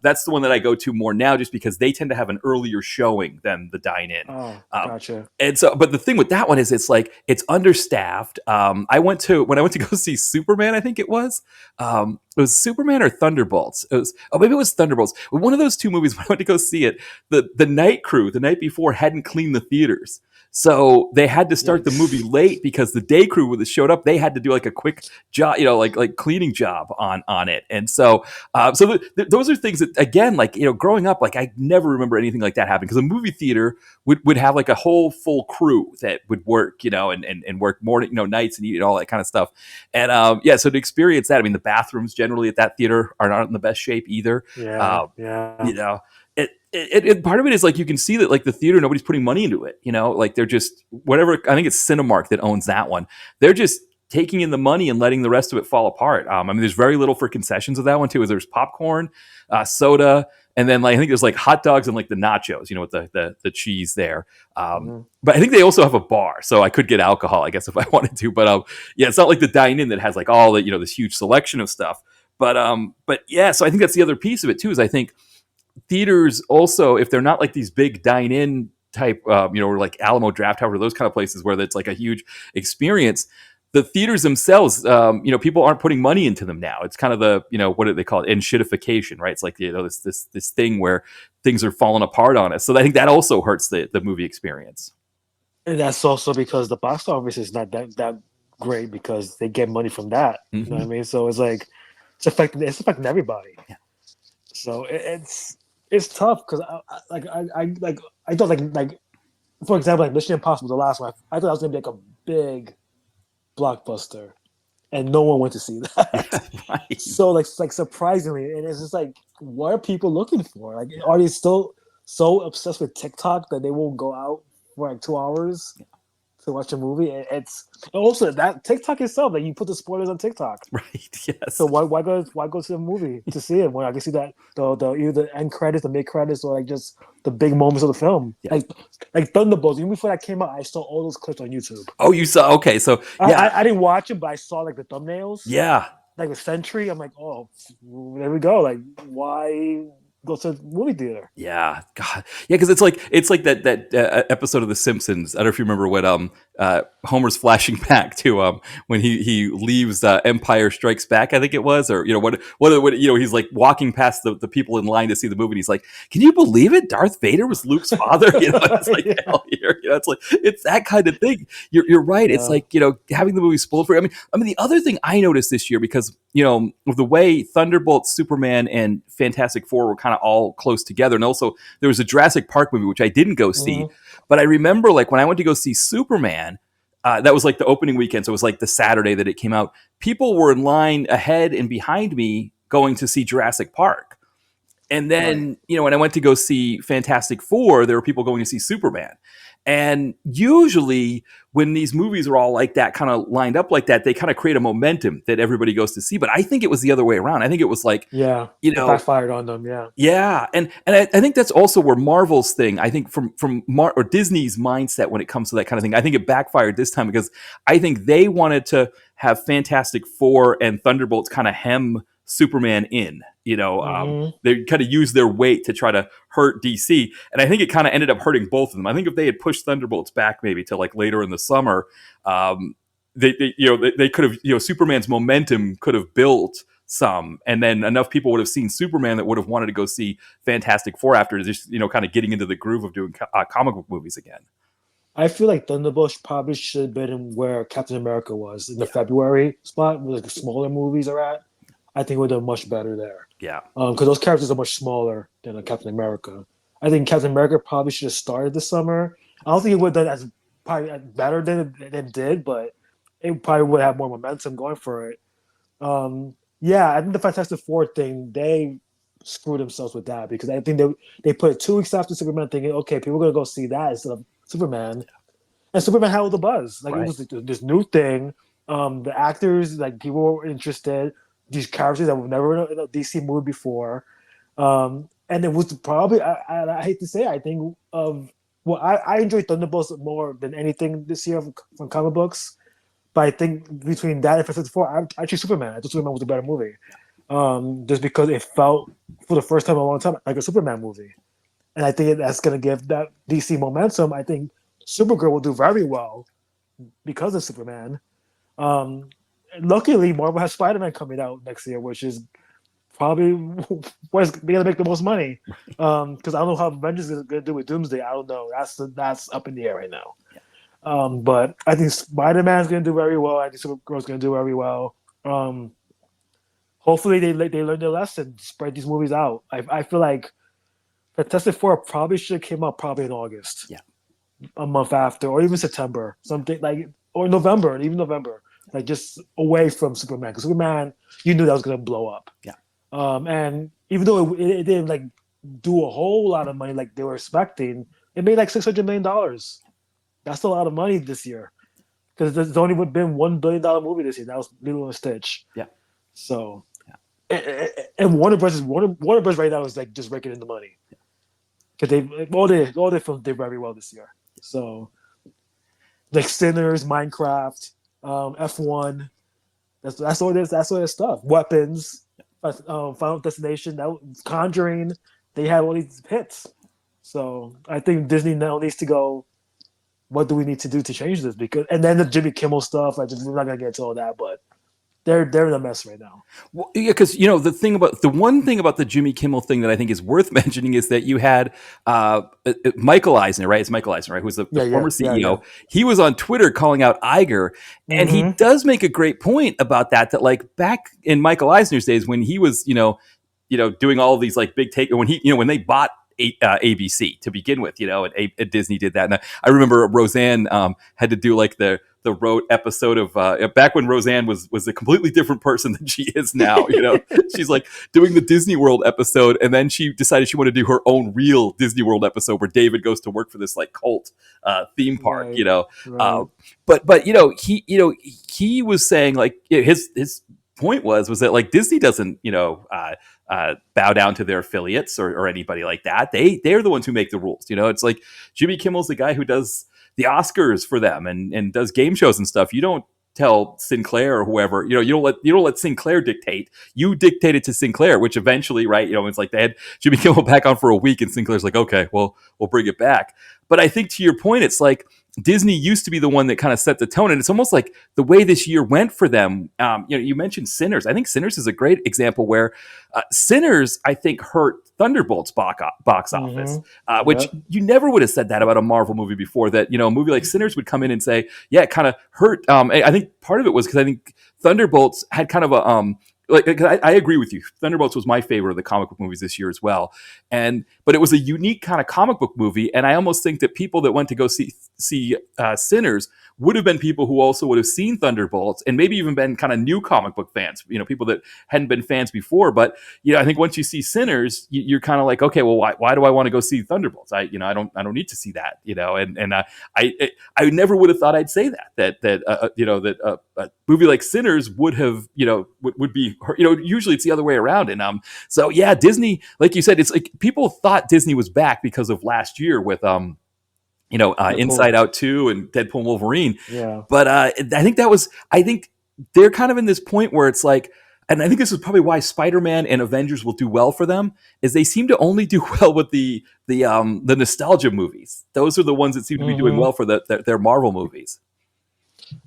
That's the one that I go to more now, just because they tend to have an earlier showing than the dine-in. Oh, gotcha. And so, but the thing with that one is it's understaffed. When I went to go see Superman, I think it was Superman or Thunderbolts. Maybe it was Thunderbolts. One of those two movies. When I went to go see it, the night crew the night before hadn't cleaned the theaters. So they had to start the movie late because the day crew when they showed up, they had to do like a quick job, like cleaning job on it. And so, those are things that, again, like, growing up, like I never remember anything like that happening, because a movie theater would have like a whole full crew that would work, and work morning, nights and eat all that kind of stuff. And so to experience that, I mean, the bathrooms generally at that theater are not in the best shape either. Yeah. It, part of it is like you can see that like the theater, nobody's putting money into it. Like they're just whatever. I think it's Cinemark that owns that one. They're just taking in the money and letting the rest of it fall apart. I mean, there's very little for concessions of that one too. Is there's popcorn, soda, and then like I think there's like hot dogs and like the nachos, with the cheese there. But I think they also have a bar, so I could get alcohol, I guess, if I wanted to. But yeah, it's not like the dine-in that has like all the this huge selection of stuff. But yeah, so I think that's the other piece of it too. Is I think theaters also, if they're not like these big dine-in type, or like Alamo Drafthouse or those kind of places where it's like a huge experience, the theaters themselves, people aren't putting money into them now. It's kind of the, what do they call it? Enshittification, right? It's like, this thing where things are falling apart on us. So I think that also hurts the movie experience. And that's also because the box office is not that great because they get money from that. You know what I mean? So it's like, it's affecting everybody. Yeah. So it's tough because I thought like for example, like Mission Impossible, the last one, I thought that was gonna be like a big blockbuster, and no one went to see that. Right. So like surprisingly, and it's just like, what are people looking for? Like, are they still so obsessed with TikTok that they won't go out for like 2 hours to watch a movie? It's also that TikTok itself, like you put the spoilers on TikTok, right? Yes. So why go to the movie to see it when I can see that the either the end credits, the mid credits, or like just the big moments of the film? Yeah. Like Thunderbolts. Even before that came out, I saw all those clips on YouTube. Oh, you saw? Okay, so yeah, I didn't watch it, but I saw like the thumbnails. Yeah, like the Sentry. I'm like, oh, there we go. Like, why go to the movie theater? Yeah, God, yeah, because it's like that episode of The Simpsons. I don't know if you remember when Homer's flashing back to when he leaves Empire Strikes Back, I think it was, or what he's like walking past the people in line to see the movie, and he's like, "Can you believe it? Darth Vader was Luke's father." It's like hell here. It's like it's that kind of thing. You're right. Yeah. It's like having the movie spoiled for you. I mean the other thing I noticed this year, because of the way Thunderbolts, Superman, and Fantastic Four were kind of all close together, and also there was a Jurassic Park movie which I didn't go see, but I remember like when I went to go see Superman. That was like the opening weekend, so it was like the Saturday that it came out. People were in line ahead and behind me going to see Jurassic Park. And then, when I went to go see Fantastic Four, there were people going to see Superman. And usually when these movies are all like that, kind of lined up like that, they kind of create a momentum that everybody goes to see. But I think it was the other way around. I think it was like, it backfired on them. Yeah. Yeah. And I think that's also where Marvel's thing, I think from or Disney's mindset when it comes to that kind of thing, I think it backfired this time because I think they wanted to have Fantastic Four and Thunderbolts kind of hem Superman in. They kind of use their weight to try to hurt DC, and I think it kind of ended up hurting both of them. I think if they had pushed Thunderbolts back maybe to like later in the summer, they could have Superman's momentum could have built some, and then enough people would have seen Superman that would have wanted to go see Fantastic Four after just kind of getting into the groove of doing comic book movies again. I feel like Thunderbolts probably should have been where Captain America was in the February spot, where like the smaller movies are at. I think we'd have done much better there. Yeah. Because those characters are much smaller than Captain America. I think Captain America probably should have started this summer. I don't think it would have done as probably better than it did, but it probably would have more momentum going for it. I think the Fantastic Four thing, they screwed themselves with that because I think they put it 2 weeks after Superman thinking, okay, people are going to go see that instead of Superman. And Superman had all the buzz. Like, It was this new thing. The actors, like, people were interested. These characters that we've never in a DC movie before, and it was probably I hate to say it, I think I enjoyed Thunderbolts more than anything this year from comic books, but I think between that and Fantastic Four, I choose Superman. I thought Superman was a better movie, just because it felt for the first time in a long time like a Superman movie, and I think that's going to give that DC momentum. I think Supergirl will do very well because of Superman. Luckily, Marvel has Spider-Man coming out next year, which is probably what's going to make the most money. Because I don't know how Avengers is going to do with Doomsday. I don't know. That's up in the air right now. Yeah. But I think Spider-Man is going to do very well. I think Supergirl is going to do very well. Hopefully, they learn their lesson. Spread these movies out. I feel like Fantastic Four probably should have came out probably in August. Yeah. A month after, or even September, something like, or November, like just away from Superman. Because Superman, you knew that was going to blow up. Yeah. And even though it didn't like do a whole lot of money like they were expecting. It made like $600 million. That's a lot of money this year because there's only been $1 billion movie this year. That was Lilo and Stitch. Yeah. So, and Warner Bros. Right now is like just raking in the money because they all their films did very well this year. So, like Sinners, Minecraft, F1. That's all this. That's all this stuff. Weapons, Final Destination, Conjuring. They had all these hits. So I think Disney now needs to go. What do we need to do to change this? Because and then the Jimmy Kimmel stuff. We're not gonna get into all that, but they're in a mess right now. Well, yeah, because the one thing about the Jimmy Kimmel thing that I think is worth mentioning is that you had Michael Eisner, right? It's Michael Eisner, right? Who's the former CEO. Yeah. He was on Twitter calling out Iger, and he does make a great point about that. That like back in Michael Eisner's days when he was doing all of these like big take when they bought ABC to begin with, and Disney did that. And I remember Roseanne had to do like the road episode of back when Roseanne was a completely different person than she is now. She's like doing the Disney World episode, and then she decided she wanted to do her own real Disney World episode where David goes to work for this like cult theme park. Right. But he was saying like his point was that like Disney doesn't bow down to their affiliates or anybody like that. They're the ones who make the rules. It's like Jimmy Kimmel's the guy who does the Oscars for them and does game shows and stuff. You don't tell Sinclair or whoever, you don't let Sinclair dictate. You dictate it to Sinclair, which eventually, right, it's like they had Jimmy Kimmel back on for a week and Sinclair's like, okay, well, we'll bring it back. But I think to your point, it's like Disney used to be the one that kind of set the tone. And it's almost like the way this year went for them. You mentioned Sinners. I think Sinners is a great example where Sinners, I think, hurt Thunderbolt's box office, which you never would have said that about a Marvel movie before, that, a movie like Sinners would come in and say, yeah, it kind of hurt. I think part of it was because I think Thunderbolts had kind of a, I agree with you. Thunderbolts was my favorite of the comic book movies this year as well. But it was a unique kind of comic book movie. And I almost think that people that went to go see Sinners would have been people who also would have seen Thunderbolts and maybe even been kind of new comic book fans, people that hadn't been fans before. But, I think once you see Sinners, you're kind of like, okay, well, why do I want to go see Thunderbolts? I don't need to see that, I never would have thought I'd say that a movie like Sinners would have, would be, usually it's the other way around. And so yeah, Disney, like you said, it's like people thought Disney was back because of last year with Inside Out 2 and Deadpool and Wolverine. Yeah. But I think they're kind of in this point where it's like, and I think this is probably why Spider-Man and Avengers will do well for them, is they seem to only do well with the nostalgia movies. Those are the ones that seem to be doing well for their Marvel movies.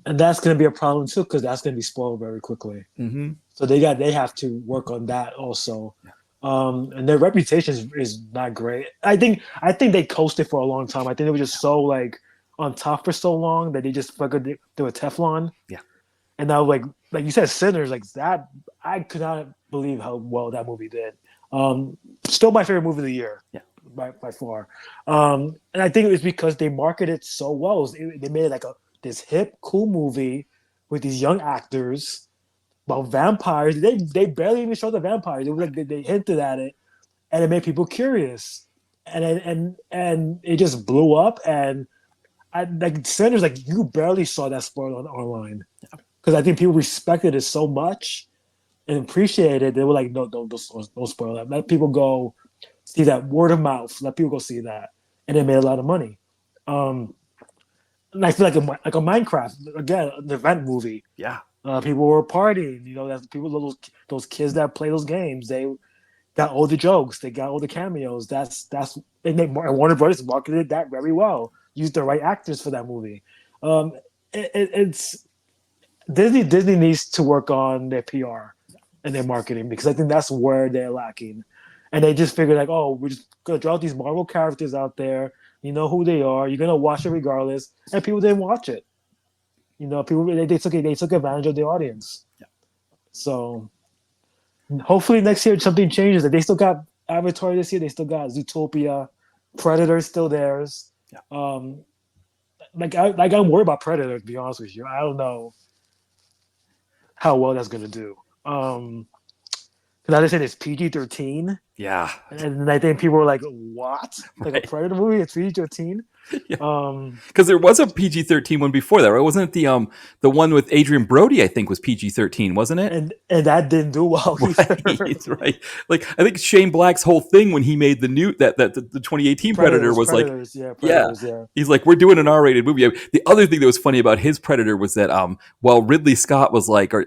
And that's going to be a problem too, because that's going to be spoiled very quickly. Mm-hmm. So they have to work on that also. And their reputation is not great. I think they coasted for a long time. I think they were just so like on top for so long that they just figured they were Teflon. Yeah. And now like you said, Sinners, like that, I could not believe how well that movie did. Still my favorite movie of the year. Yeah. By far. And I think it was because they marketed it so well. They made it like this hip, cool movie with these young actors about vampires. They barely even showed the vampires. It was like they hinted at it, and it made people curious, and it just blew up. And like Sinners, like you barely saw that spoiled online because I think people respected it so much and appreciated it. They were like, no, don't spoil that. Let people go see that, word of mouth. Let people go see that, and it made a lot of money. And I feel like a Minecraft, again, an event movie. Yeah. People were partying. That's people, those kids that play those games. They got all the jokes. They got all the cameos. And Warner Brothers marketed that very well. Used the right actors for that movie. It's Disney needs to work on their PR and their marketing, because I think that's where they're lacking. And they just figured like, oh, we're just gonna draw these Marvel characters out there. You know who they are. You're gonna watch it regardless, and people didn't watch it. People they took advantage of the audience. Yeah. So hopefully next year something changes. They still got Avatar this year. They still got Zootopia, Predator still theirs. Yeah. I'm worried about Predator, to be honest with you. I don't know how well that's gonna do. Because I just said it's PG-13. Yeah. And I think people were like, "What? Like a Right. Predator movie? It's PG-13?" Yeah. Um, Because there was a PG-13 one before that, right? Wasn't it the one with Adrian Brody? I think was PG-13, wasn't it? and that didn't do well either. Right, right. Like I think Shane Black's whole thing when he made the new that the 2018 Predator was like, yeah, Predators, yeah. he's like, we're doing an R-rated movie. I mean, the other thing that was funny about his Predator was that while Ridley Scott was like, or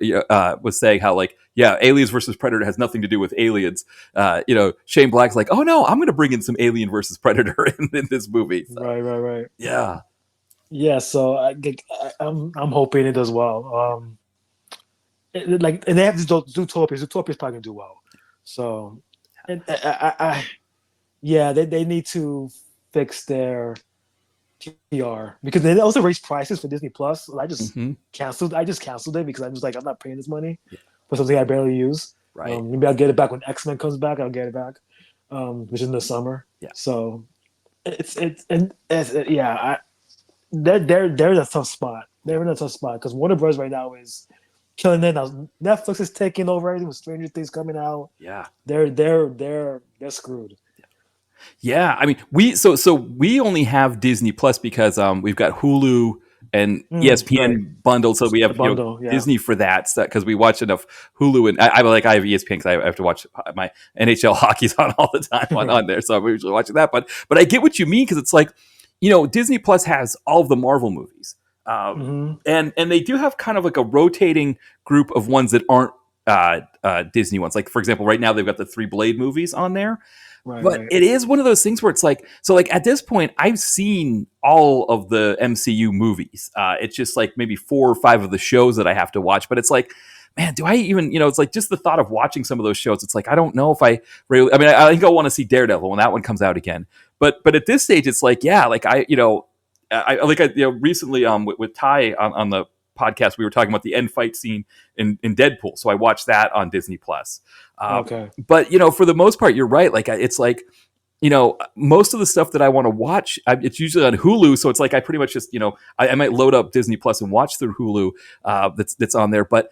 was saying how like, yeah, Aliens versus Predator has nothing to do with aliens. Shane Black's like, oh no, I'm going to bring in some Alien versus Predator in this movie. So, Right. yeah, Yeah, so I'm hoping it does well. And they have this Zootopia. Zootopia's probably gonna do well. So, and yeah, they need to fix their PR because they also raised prices for Disney Plus. And hmm I just canceled it because I'm just like I'm not paying this money yeah, for something I barely use. right, Maybe I'll get it back when X-Men comes back. I'll get it back, which is in the summer. yeah. So yeah. They're in a tough spot. They're in a tough spot because Warner Bros. Right now is killing it. Now Netflix is taking over everything with Stranger Things coming out. Yeah. They're screwed. Yeah, I mean, we only have Disney Plus because we've got Hulu and Right. ESPN bundled, so we The have bundle, yeah. Disney for that because we watch enough Hulu and I have ESPN because I have to watch my NHL hockey's on all the time on there, so I'm usually watching that. But I get what you mean because it's like Disney Plus has all of the Marvel movies, hmm and they do have kind of like a rotating group of ones that aren't Disney ones. Like for example, right now they've got the three Blade movies on there. But Right. it is one of those things where it's like, so like at this point, I've seen all of the MCU movies. It's just like maybe 4 or 5 of the shows that I have to watch. But it's like, man, do I even, it's like just the thought of watching some of those shows. It's like, I don't know if I really, I mean, I think I'll want to see Daredevil when that one comes out again. But at this stage, it's like, yeah, like recently with Ty on the podcast, we were talking about the end fight scene in Deadpool. So I watched that on Disney Plus. Okay. But for the most part, you're right. Like it's like most of the stuff that I want to watch, it's usually on Hulu. So it's like I pretty much just I might load up Disney Plus and watch through Hulu that's on there. But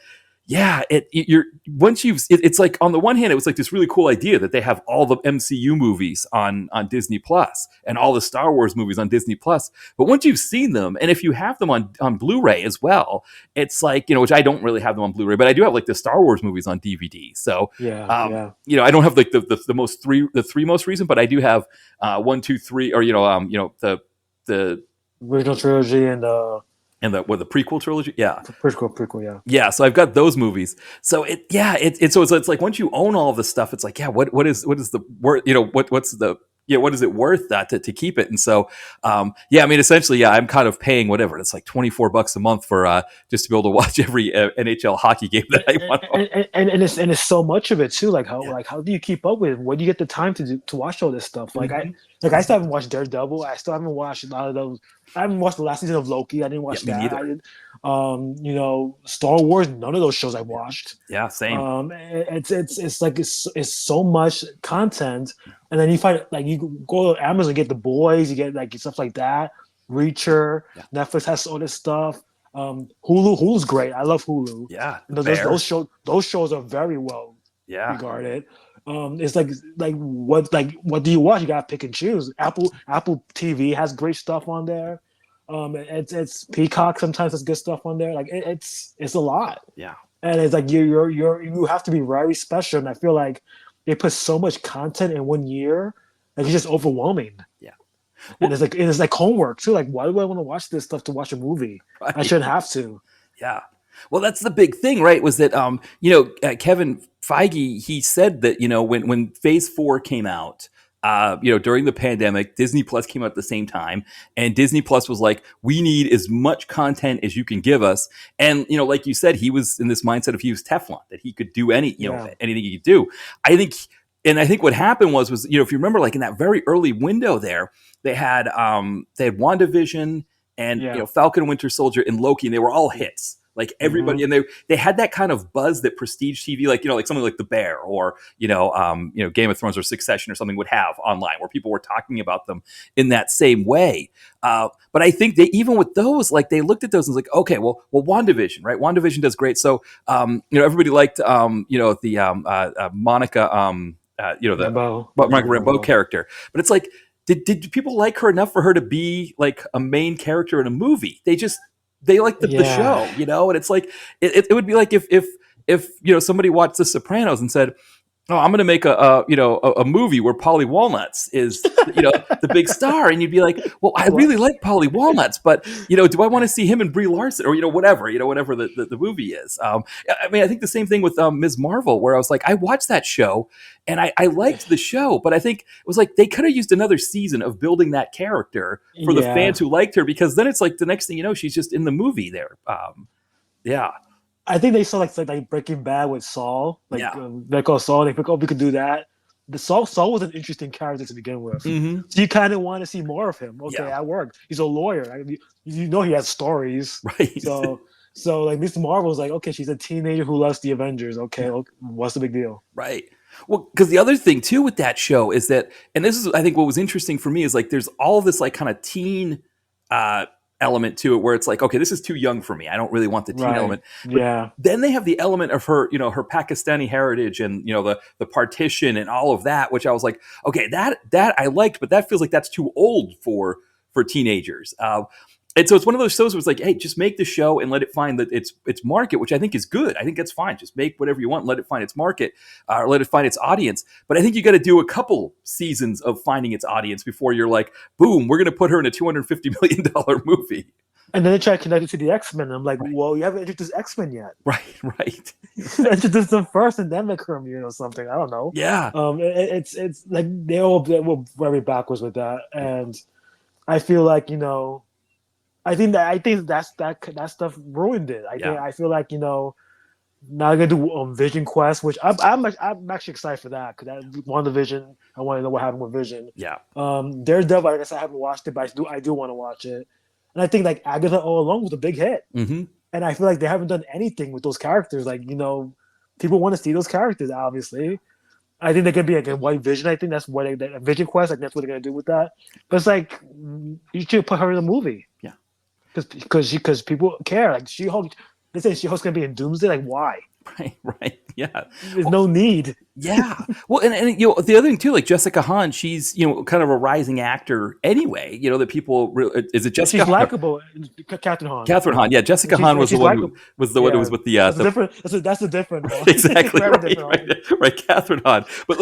yeah, you're once it's like on the one hand, it was like this really cool idea that they have all the MCU movies on Disney Plus and all the Star Wars movies on Disney Plus. But once you've seen them, and if you have them on Blu-ray as well, it's like which I don't really have them on Blu-ray, but I do have like the Star Wars movies on DVD. So Yeah. I don't have like the three most recent, but I do have 1, 2, 3, or the Original trilogy and the prequel trilogy, yeah. prequel, yeah. Yeah, so I've got those movies. So it's like once you own all of this stuff, it's like, yeah, what is the worth? What's the what is it worth that to keep it? And so I mean, essentially, yeah, I'm kind of paying whatever. It's like $24 a month for just to be able to watch every NHL hockey game that I want. And it's so much of it too. Yeah. Like how do you keep up with it? Where do you get the time to watch all this stuff? Mhm. I still haven't watched Daredevil. I still haven't watched a lot of those. I haven't watched the last season of Loki. I didn't Yeah, watch me that. I neither. did, Star Wars. None of those shows I watched. Yeah, same. It's so much content, and then you find like you go to Amazon, get The Boys, you get like stuff like that. Reacher, Yeah. Netflix has all this stuff. Hulu's great. I love Hulu. Yeah, And the Bear. those shows are very well Yeah, regarded. It's what do you watch? You gotta pick and choose. Apple TV has great stuff on there. It's Peacock sometimes has good stuff on there. Like it's a lot, yeah. and it's like you have to be very special. And I feel like they put so much content in one year, like it's just overwhelming. Yeah. And it's like homework too. Like, why do I want to watch this stuff to watch a movie? I Right. shouldn't have to. Yeah. Well, that's the big thing, right? Was that Kevin Feige, he said that when Phase 4 came out, during the pandemic, Disney Plus came out at the same time, and Disney Plus was like, we need as much content as you can give us. And like you said, he was in this mindset of he was Teflon, that he could do Yeah. anything he could do. I think what happened was if you remember, like in that very early window there, they had WandaVision and Yeah. Falcon and Winter Soldier and Loki, and they were all hits. Like everybody, and they had that kind of buzz that prestige TV, like like something like The Bear or Game of Thrones or Succession or something would have online, where people were talking about them in that same way. But I think they even with those, like they looked at those and was like, okay, well, WandaVision, right? WandaVision does great. So everybody liked the Monica. the Monica Monica Rambeau Rambeau. character. But it's like, did people like her enough for her to be like a main character in a movie? They like the Yeah, show, and it's like it would be like if somebody watched The Sopranos and said, oh, I'm going to make a movie where Polly Walnuts is the big star, and you'd be like, well, I well, really like Polly Walnuts, but do I want to see him and Brie Larson or whatever the movie is? I mean, I think the same thing with Ms. Marvel, where I was like, I watched that show and I liked the show, but I think it was like they could have used another season of building that character for the yeah. fans who liked her, because then it's like the next thing you know, she's just in the movie there. Yeah, I think they saw like Breaking Bad with Saul, yeah. Better Saul. They think, oh, we could do that. The Saul was an interesting character to begin with. Mm-hmm. So you kind of want to see more of him. Okay, Yeah. that worked. He's a lawyer. I mean, he has stories. Right. So like Miss Marvel's like, okay, she's a teenager who loves the Avengers. Okay, what's the big deal? Right. Well, because the other thing too with that show is that, and this is, I think, what was interesting for me is like, there's all this like kind of teen uh, element to it, where it's like, okay, this is too young for me. I don't really want the teen Right. element. But Yeah. then they have the element of her, her Pakistani heritage and the partition and all of that, which I was like, okay, that I liked, but that feels like that's too old for teenagers. And so it's one of those shows where it's like, hey, just make the show and let it find that its market, which I think is good. I think that's fine. Just make whatever you want, and let it find its market, or let it find its audience. But I think you got to do a couple seasons of finding its audience before you're like, boom, we're going to put her in a $250 million movie. And then they try to connect it to the X-Men. I'm like, Right. well, you haven't introduced X-Men yet. Right. Introduce them first and then make her immune or something. I don't know. Yeah. It's like they were very backwards with that, and I feel like I think that stuff ruined it. I feel like now they're gonna do Vision Quest, which I'm actually excited for that, because that WandaVision. I want to know what happened with Vision. Yeah. Daredevil, I guess I haven't watched it, but I do want to watch it. And I think like Agatha all along was a big hit, Mm-hmm. and I feel like they haven't done anything with those characters. Like people want to see those characters. Obviously, I think they could be like a White Vision. I think that's what a Vision Quest. Like that's what they're gonna do with that. But it's like you should put her in a movie. Yeah. Because people care. Like She-Hulk, they say She-Hulk's gonna be in Doomsday. Like why? Right. Yeah. There's no need. Yeah. Well, and the other thing too, like Jessica Hahn, she's kind of a rising actor anyway. That people is it Jessica? She's likable. Catherine Hahn. Catherine Hahn. Yeah, Jessica Hahn was the one who was the one who was with the That's a different one. exactly right. Catherine Hahn. But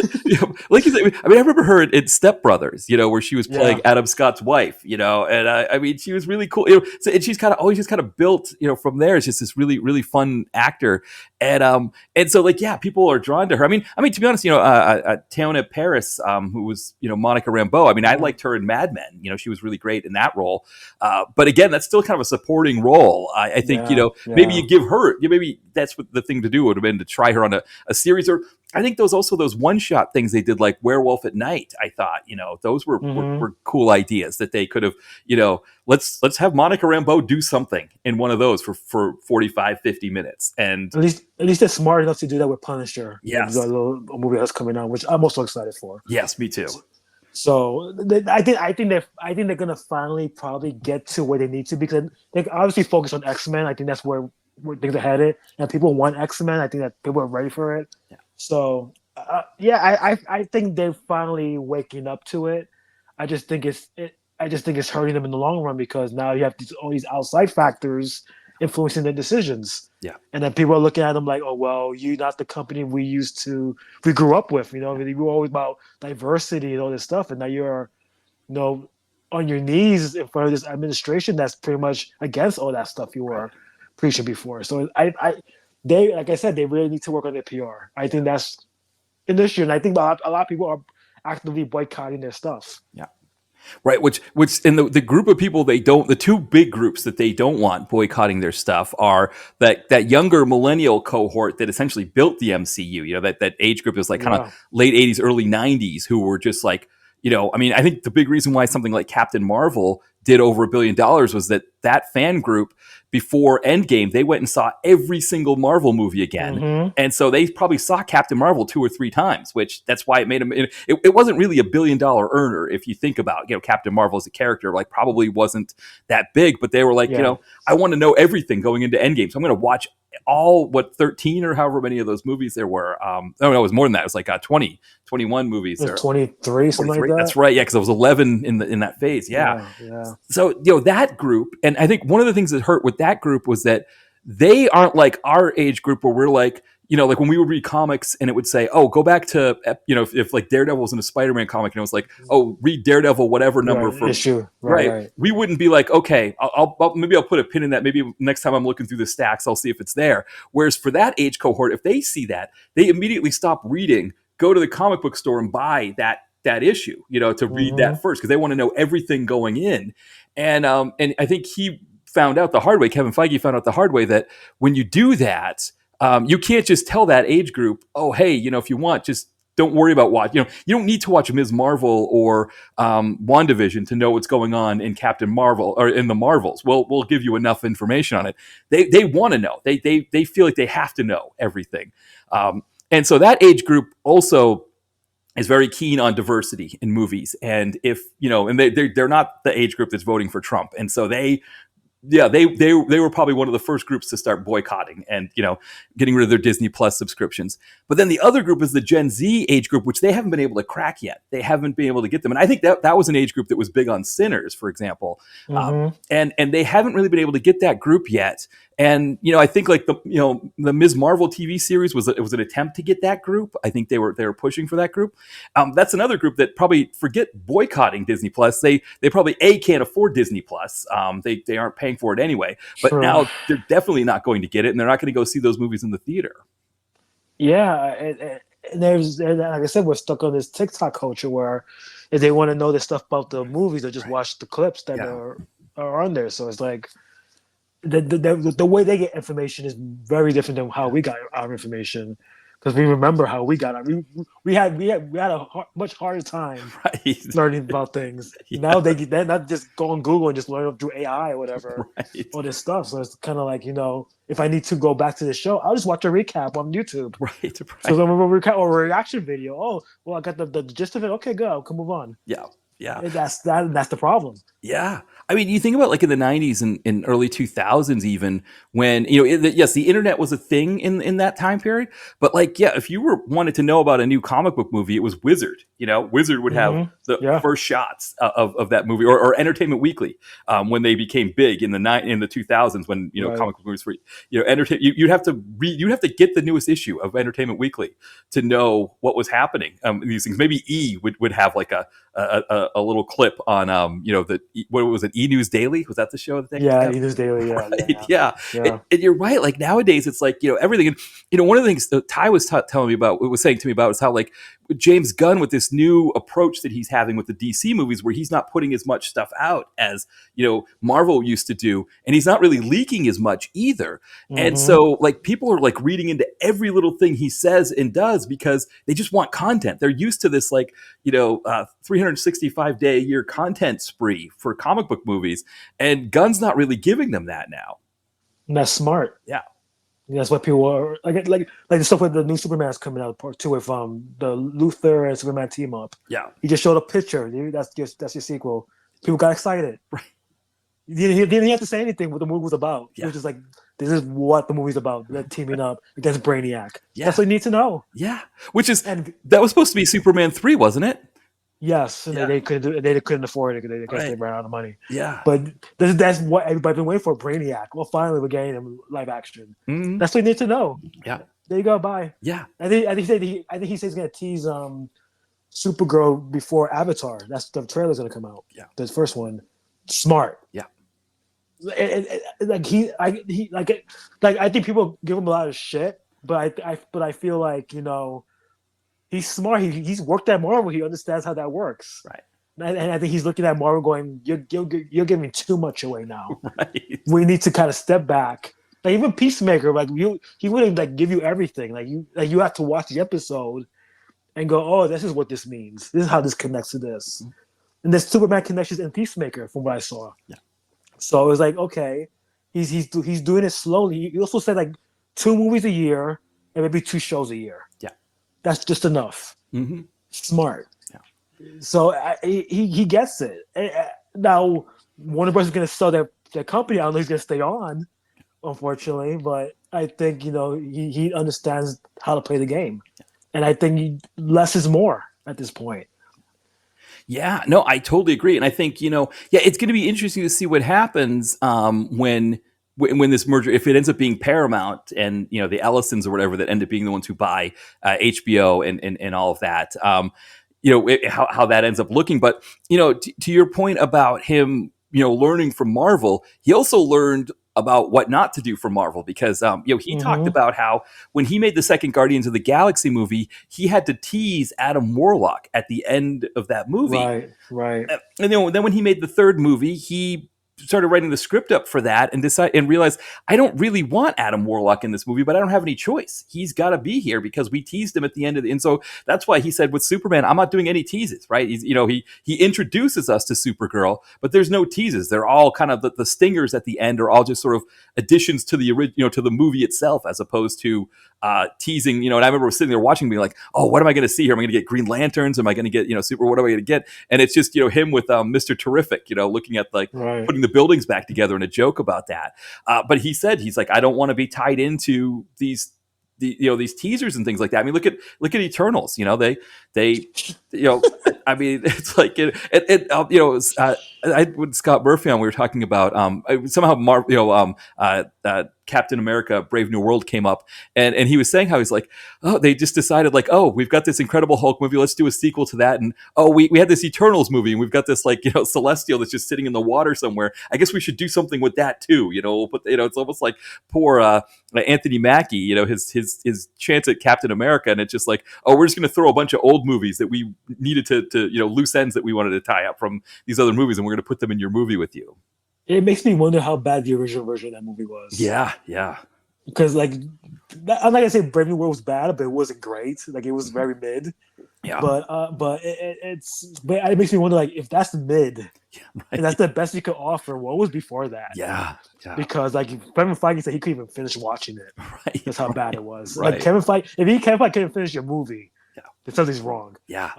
like you said, I mean, I remember her in Step Brothers, where she was playing Adam Scott's wife, and I mean, she was really cool. So, and she's always just kind of built, from there. It's just this really, really fun actor. And so like, yeah, people are drawn to her. I mean, to be honest, Teyonah Parris, who was, Monica Rambeau. I mean, I liked her in Mad Men. She was really great in that role. But again, that's still kind of a supporting role. I think, maybe you give her, maybe that's what the thing to do would have been, to try her on a series. Or I think those one-shot things they did, like Werewolf at Night. I thought, those were cool ideas that they could have, let's have Monica Rambeau do something in one of those for 45, 50 minutes. And at least they're smart enough to do that with Punisher. Yes. The little movie that's coming out, which I'm also excited for. Yes, me too. So I think they're gonna finally probably get to where they need to, because they obviously focus on X-Men. I think that's where things are headed, and people want X-Men. I think that people are ready for it. Yeah. So I think they're finally waking up to it. I just think it's hurting them in the long run, because now you have all these outside factors influencing their decisions. Yeah. And then people are looking at them like, oh, well, you're not the company we grew up with. We were always about diversity and all this stuff. And now you're, on your knees in front of this administration that's pretty much against all that stuff you were preaching before. So they, like I said, they really need to work on their PR. I think that's an issue. And I think a lot of people are actively boycotting their stuff. Yeah. Right, which in the group of people the two big groups that they don't want boycotting their stuff are that younger millennial cohort that essentially built the MCU. That age group is like kind of late 80s, early 90s, who were just like, I mean, I think the big reason why something like Captain Marvel did over $1 billion was that fan group before Endgame, they went and saw every single Marvel movie again. Mm-hmm. And so they probably saw Captain Marvel 2 or 3 times, which that's why it made him. It wasn't really $1 billion earner if you think about, Captain Marvel as a character, like probably wasn't that big, but they were like, Yeah. I want to know everything going into Endgame, so I'm going to watch all 13 or however many of those movies there were. No, it was more than that. It was like 20, 21 movies. It was 23, something like that. That's right. Yeah, because it was 11 in that phase. Yeah. So that group, and I think one of the things that hurt with that group was that they aren't like our age group where we're like, like when we would read comics and it would say, oh, go back to, if like Daredevil was in a Spider-Man comic and it was like, oh, read Daredevil, whatever number for issue. Right. We wouldn't be like, okay, maybe I'll put a pin in that. Maybe next time I'm looking through the stacks, I'll see if it's there. Whereas for that age cohort, if they see that, they immediately stop reading, go to the comic book store and buy that issue, to read that first, because they want to know everything going in. And I think he found out the hard way. Kevin Feige found out the hard way that when you do that, you can't just tell that age group, oh, hey, if you want, just don't worry about what, you don't need to watch Ms. Marvel or WandaVision to know what's going on in Captain Marvel or in the Marvels. We'll give you enough information on it. They want to know. They feel like they have to know everything. And so that age group also is very keen on diversity in movies. And if, and they're not the age group that's voting for Trump. And so they were probably one of the first groups to start boycotting and, getting rid of their Disney Plus subscriptions. But then the other group is the Gen Z age group, which they haven't been able to crack yet. They haven't been able to get them. And I think that was an age group that was big on Sinners, for example. And they haven't really been able to get that group yet. And, I think like the Ms. Marvel TV series was an attempt to get that group. I think they were pushing for that group. That's another group that probably forget boycotting Disney Plus. They probably can't afford Disney Plus. They aren't paying for it anyway, but now they're definitely not going to get it. And they're not going to go see those movies in the theater. Yeah. And like I said, we're stuck on this TikTok culture where if they want to know the stuff about the movies, they just watch the clips that are on there. So it's like, the way they get information is very different than how we got our information, because we remember how we got it. We had a much harder time learning about things. Now they're not just go on Google and just learn through AI or whatever, all this stuff. So it's kind of like, if I need to go back to the show, I'll just watch a recap on YouTube. Right. So then we'll recap or a reaction video. Oh, well, I got the gist of it. Okay, good. I can move on. Yeah. And that's the problem. Yeah. I mean, you think about like in the 90s and early 2000s, even when, yes, the internet was a thing in that time period. But like, if you wanted to know about a new comic book movie, it was Wizard. Wizard would have the first shots of that movie, or Entertainment Weekly when they became big in the 2000s when, comic book movies were, you'd have to get the newest issue of Entertainment Weekly to know what was happening in these things. Maybe E would have like a little clip on what was it, E News Daily? Was that the show that they E News Daily? Yeah. And you're right. Like nowadays, it's like everything. And one of the things that Ty was telling me about, was saying to me about, is how like James Gunn with this new approach that he's having with the DC movies, where he's not putting as much stuff out as Marvel used to do, and he's not really leaking as much either. And so like people are like reading into every little thing he says and does because they just want content. They're used to this like 365-day a year content spree for comic book movies, and Gunn's not really giving them that now. And that's smart. Yeah. That's what people are like the stuff with the new Superman's coming out, part 2 with the Luthor and Superman team up. Yeah. He just showed a picture. Dude, that's your sequel. People got excited. Right. He didn't have to say anything what the movie was about. Yeah. It was just like, this is what the movie's about. They're teaming up against Brainiac. Yeah. That's what you need to know. Yeah. That was supposed to be Superman 3, wasn't it? Yes, and they couldn't afford it because they ran out of money. Yeah, but that's what everybody's been waiting for. Brainiac. Well, finally we're getting him live action. Mm-hmm. That's what you need to know. Yeah, there you go. Bye. Yeah, I think he said he's going to tease Supergirl before Avatar. That's the trailer's going to come out. Yeah, the first one. Smart. Yeah, I think people give him a lot of shit, but I feel like he's smart. He's worked at Marvel. He understands how that works. Right. And I think he's looking at Marvel going, you're giving too much away now. Right. We need to kind of step back. Like even Peacemaker, like he wouldn't like give you everything. Like you have to watch the episode and go, oh, this is what this means. This is how this connects to this. and there's Superman connections in Peacemaker from what I saw. Yeah. So it was like, okay, he's doing it slowly. He also said like 2 movies a year and maybe 2 shows a year. Yeah. That's just enough. Mm-hmm. Smart. Yeah. So he gets it. Now Warner Bros. Is going to sell their company. I don't know if he's going to stay on, unfortunately, but I think he understands how to play the game, and I think less is more at this point. Yeah, no, I totally agree, and I think it's going to be interesting to see what happens when this merger, if it ends up being Paramount and the Ellisons or whatever that end up being the ones who buy HBO and all of that. How that ends up looking, but to your point about him, learning from Marvel, he also learned about what not to do for Marvel because he talked about how when he made the second Guardians of the Galaxy movie, he had to tease Adam Warlock at the end of that movie. Right. And then when he made the third movie, he started writing the script up for that and realized I don't really want Adam Warlock in this movie, but I don't have any choice. He's got to be here because we teased him at the end of and so that's why he said with Superman, I'm not doing any teases, right? He introduces us to Supergirl, but there's no teases. They're all kind of the stingers at the end are all just sort of additions to the original, to the movie itself, as opposed to teasing. And I remember sitting there watching, being like, "Oh, what am I going to see here? Am I going to get Green Lanterns? Am I going to get Super? What am I going to get?" And it's just him with Mr. Terrific, looking at like putting the buildings back together and a joke about that. But he's like, I don't want to be tied into these teasers and things like that. I mean, look at Eternals. They I mean, it's like I with Scott Murphy on, we were talking about somehow Captain America Brave New World came up, and he was saying how he's like, oh, they just decided like, oh, we've got this Incredible Hulk movie, let's do a sequel to that, and oh, we had this Eternals movie, and we've got this like Celestial that's just sitting in the water somewhere. I guess we should do something with that too. We'll put it's almost like poor Anthony Mackie, his chance at Captain America, and it's just like, oh, we're just going to throw a bunch of old movies that we needed to loose ends that we wanted to tie up from these other movies, and we're going to put them in your movie with you. It makes me wonder how bad the original version of that movie was. Yeah. Because like, I'm not gonna say Brave New World was bad, but it wasn't great. Like it was very mid. Yeah. But it makes me wonder like if that's mid, and that's the best you could offer. What was before that? Yeah. Because like Kevin Feige said he couldn't even finish watching it. Right. That's how bad it was. Right. Like Kevin Feige couldn't finish your movie, then something's wrong. Yeah.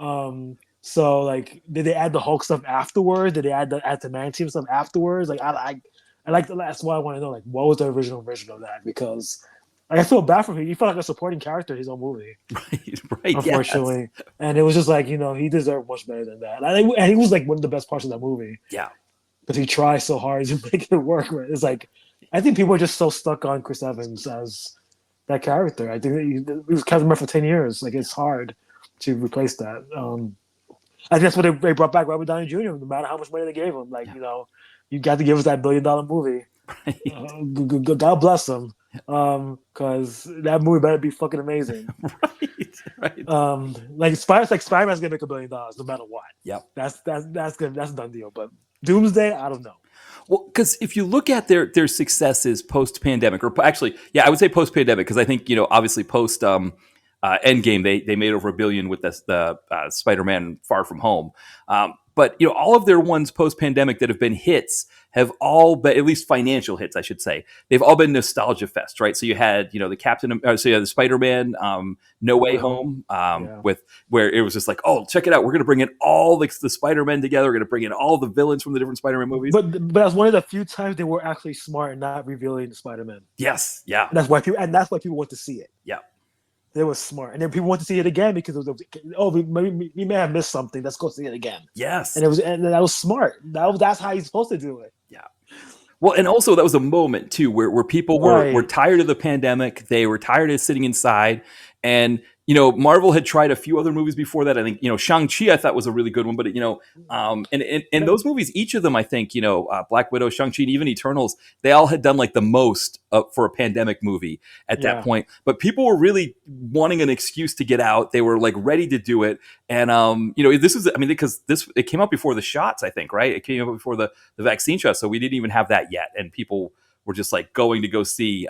So like, did they add the Hulk stuff afterwards? Did they add the Man Team stuff afterwards? Like I like that's why I want to know like what was the original version of that, because like, I feel bad for him. He felt like a supporting character in his own movie, right. Unfortunately, yes. And it was just like he deserved much better than that. And he was like one of the best parts of that movie. Yeah, because he tries so hard to make it work. Right? It's like I think people are just so stuck on Chris Evans as that character. I think he was Captain America for 10 years. Like it's hard to replace that. I think that's what they brought back Robert Downey Jr. No matter how much money they gave him, like you got to give us that $1 billion movie. Right. God bless him, because that movie better be fucking amazing. Right. Like Spider-Man's gonna make $1 billion no matter what. Yep. That's good. That's a done deal. But Doomsday, I don't know. Well, because if you look at their successes post-pandemic, or actually, I would say post-pandemic, because I think obviously post Endgame, they made over $1 billion with the Spider-Man Far From Home. But all of their ones post-pandemic that have been hits have all been, at least financial hits, I should say. They've all been nostalgia fest, right? So you had the Spider-Man No Way Home, with where it was just like, oh, check it out, we're going to bring in all the Spider-Men together. We're going to bring in all the villains from the different Spider-Man movies. But that's one of the few times they were actually smart and not revealing the Spider-Man. Yes, yeah. And that's why people want to see it. Yeah. It was smart, and then people want to see it again because it was, we may have missed something. Let's go see it again. Yes, and that was smart. That's how you're supposed to do it. Yeah. Well, and also that was a moment too where people were tired of the pandemic. They were tired of sitting inside, and Marvel had tried a few other movies before that. I think Shang-Chi I thought was a really good one, but and those movies, each of them, I think Black Widow, Shang-Chi, and even Eternals, they all had done like the most for a pandemic movie at that point. But people were really wanting an excuse to get out. They were like ready to do it, and this was because it came out before the shots, I think, right? It came out before the vaccine shots, so we didn't even have that yet, and people were just like going to go see,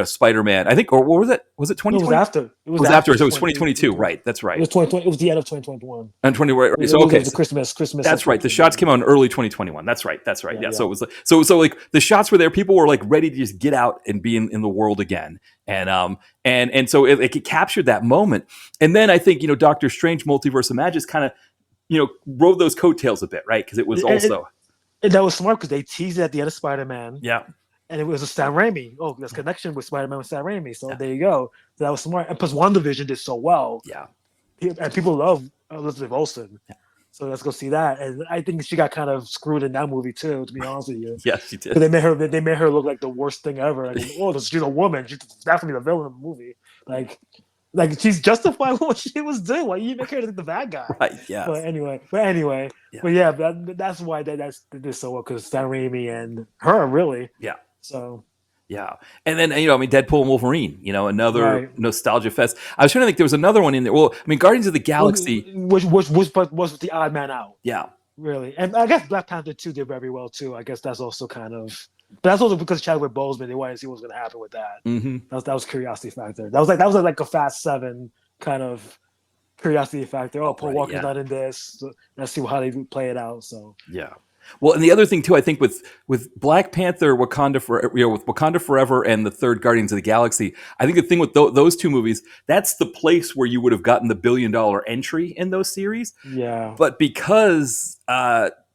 Spider-Man. I think, or what was it? Was it No, it was 2020? after. It It was was after. after So it was 2022. Right. That's It right. was 2020. It was the end of 2021. And 20, right, right. It So was, it okay, was the Christmas. that's of right. The shots came 2021. out in early 2021. That's right. That's right. Yeah, Yeah. yeah. So it was like, so like the shots were there. People were like ready to just get out and be in the world again. And so it captured that moment. And then I think, Doctor Strange Multiverse of Madness kind of, rode those coattails a bit, right? Because it was also, And that was smart because they teased it at the end of Spider-Man, yeah, and it was a Sam Raimi. Oh, there's connection with Spider-Man with Sam Raimi. So yeah, there you go. So that was smart. And plus, WandaVision did so well, yeah, and people love Elizabeth Olsen. yeah. So let's go see that. And I think she got kind of screwed in that movie too, to be honest with you. Yes, she did. Because they made her look like the worst thing ever. Like, oh, she's a woman. She's definitely the villain of the movie. Like she's justified what she was doing. Why you make her the bad guy? Right. Yeah. But anyway, Yeah. but yeah, that's why that's did so well because Sam Raimi and her really. Yeah. So Yeah. And then, Deadpool and Wolverine, another right. nostalgia fest. I was trying to think there was another one in there. Well, Guardians of the Galaxy. Which was the odd man out. Yeah. Really, and I guess Black Panther 2 did very well too. I guess that's also kind of, but that's also because Chadwick Boseman, they wanted to see what was going to happen with that. Mm-hmm. That was curiosity factor. That was like a Fast 7 kind of curiosity factor. Oh, Paul Walker's not in this. So let's see how they play it out. So yeah. Well, and the other thing too, I think with Black Panther, with Wakanda Forever, and the third Guardians of the Galaxy, I think the thing with those two movies, that's the place where you would have gotten the $1 billion entry in those series. Yeah. But because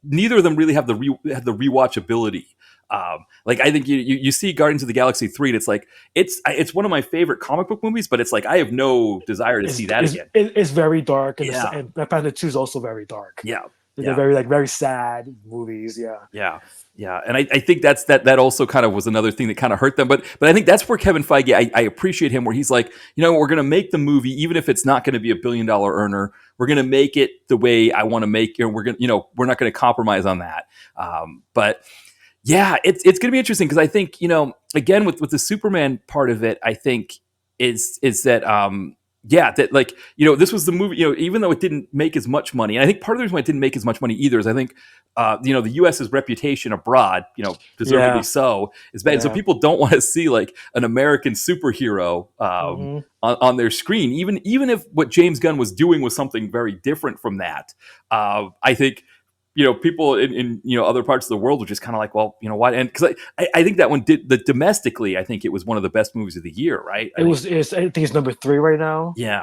neither of them really have the rewatchability. Like I think you see Guardians of the Galaxy 3, and it's like it's one of my favorite comic book movies, but it's like I have no desire to see that again. It's very dark, and, Yeah. and Black Panther 2 is also very dark. Yeah. They're very sad movies. Yeah. Yeah. Yeah. And I think that also kind of was another thing that kind of hurt them. But I think that's where Kevin Feige, I appreciate him, where he's like, we're going to make the movie, even if it's not going to be $1 billion earner, we're going to make it the way I want to make it. We're going to, we're not going to compromise on that. But yeah, it's going to be interesting because I think, again, with the Superman part of it, I think is that, that like, this was the movie, even though it didn't make as much money. And I think part of the reason why it didn't make as much money either is I think, the US's reputation abroad, deservedly so, is bad. Yeah. So people don't want to see like an American superhero on their screen, even if what James Gunn was doing was something very different from that. I think, people in other parts of the world were just kind of like, well, what? And because I think that one did domestically, I think it was one of the best movies of the year, right? I think it's number 3 right now. Yeah.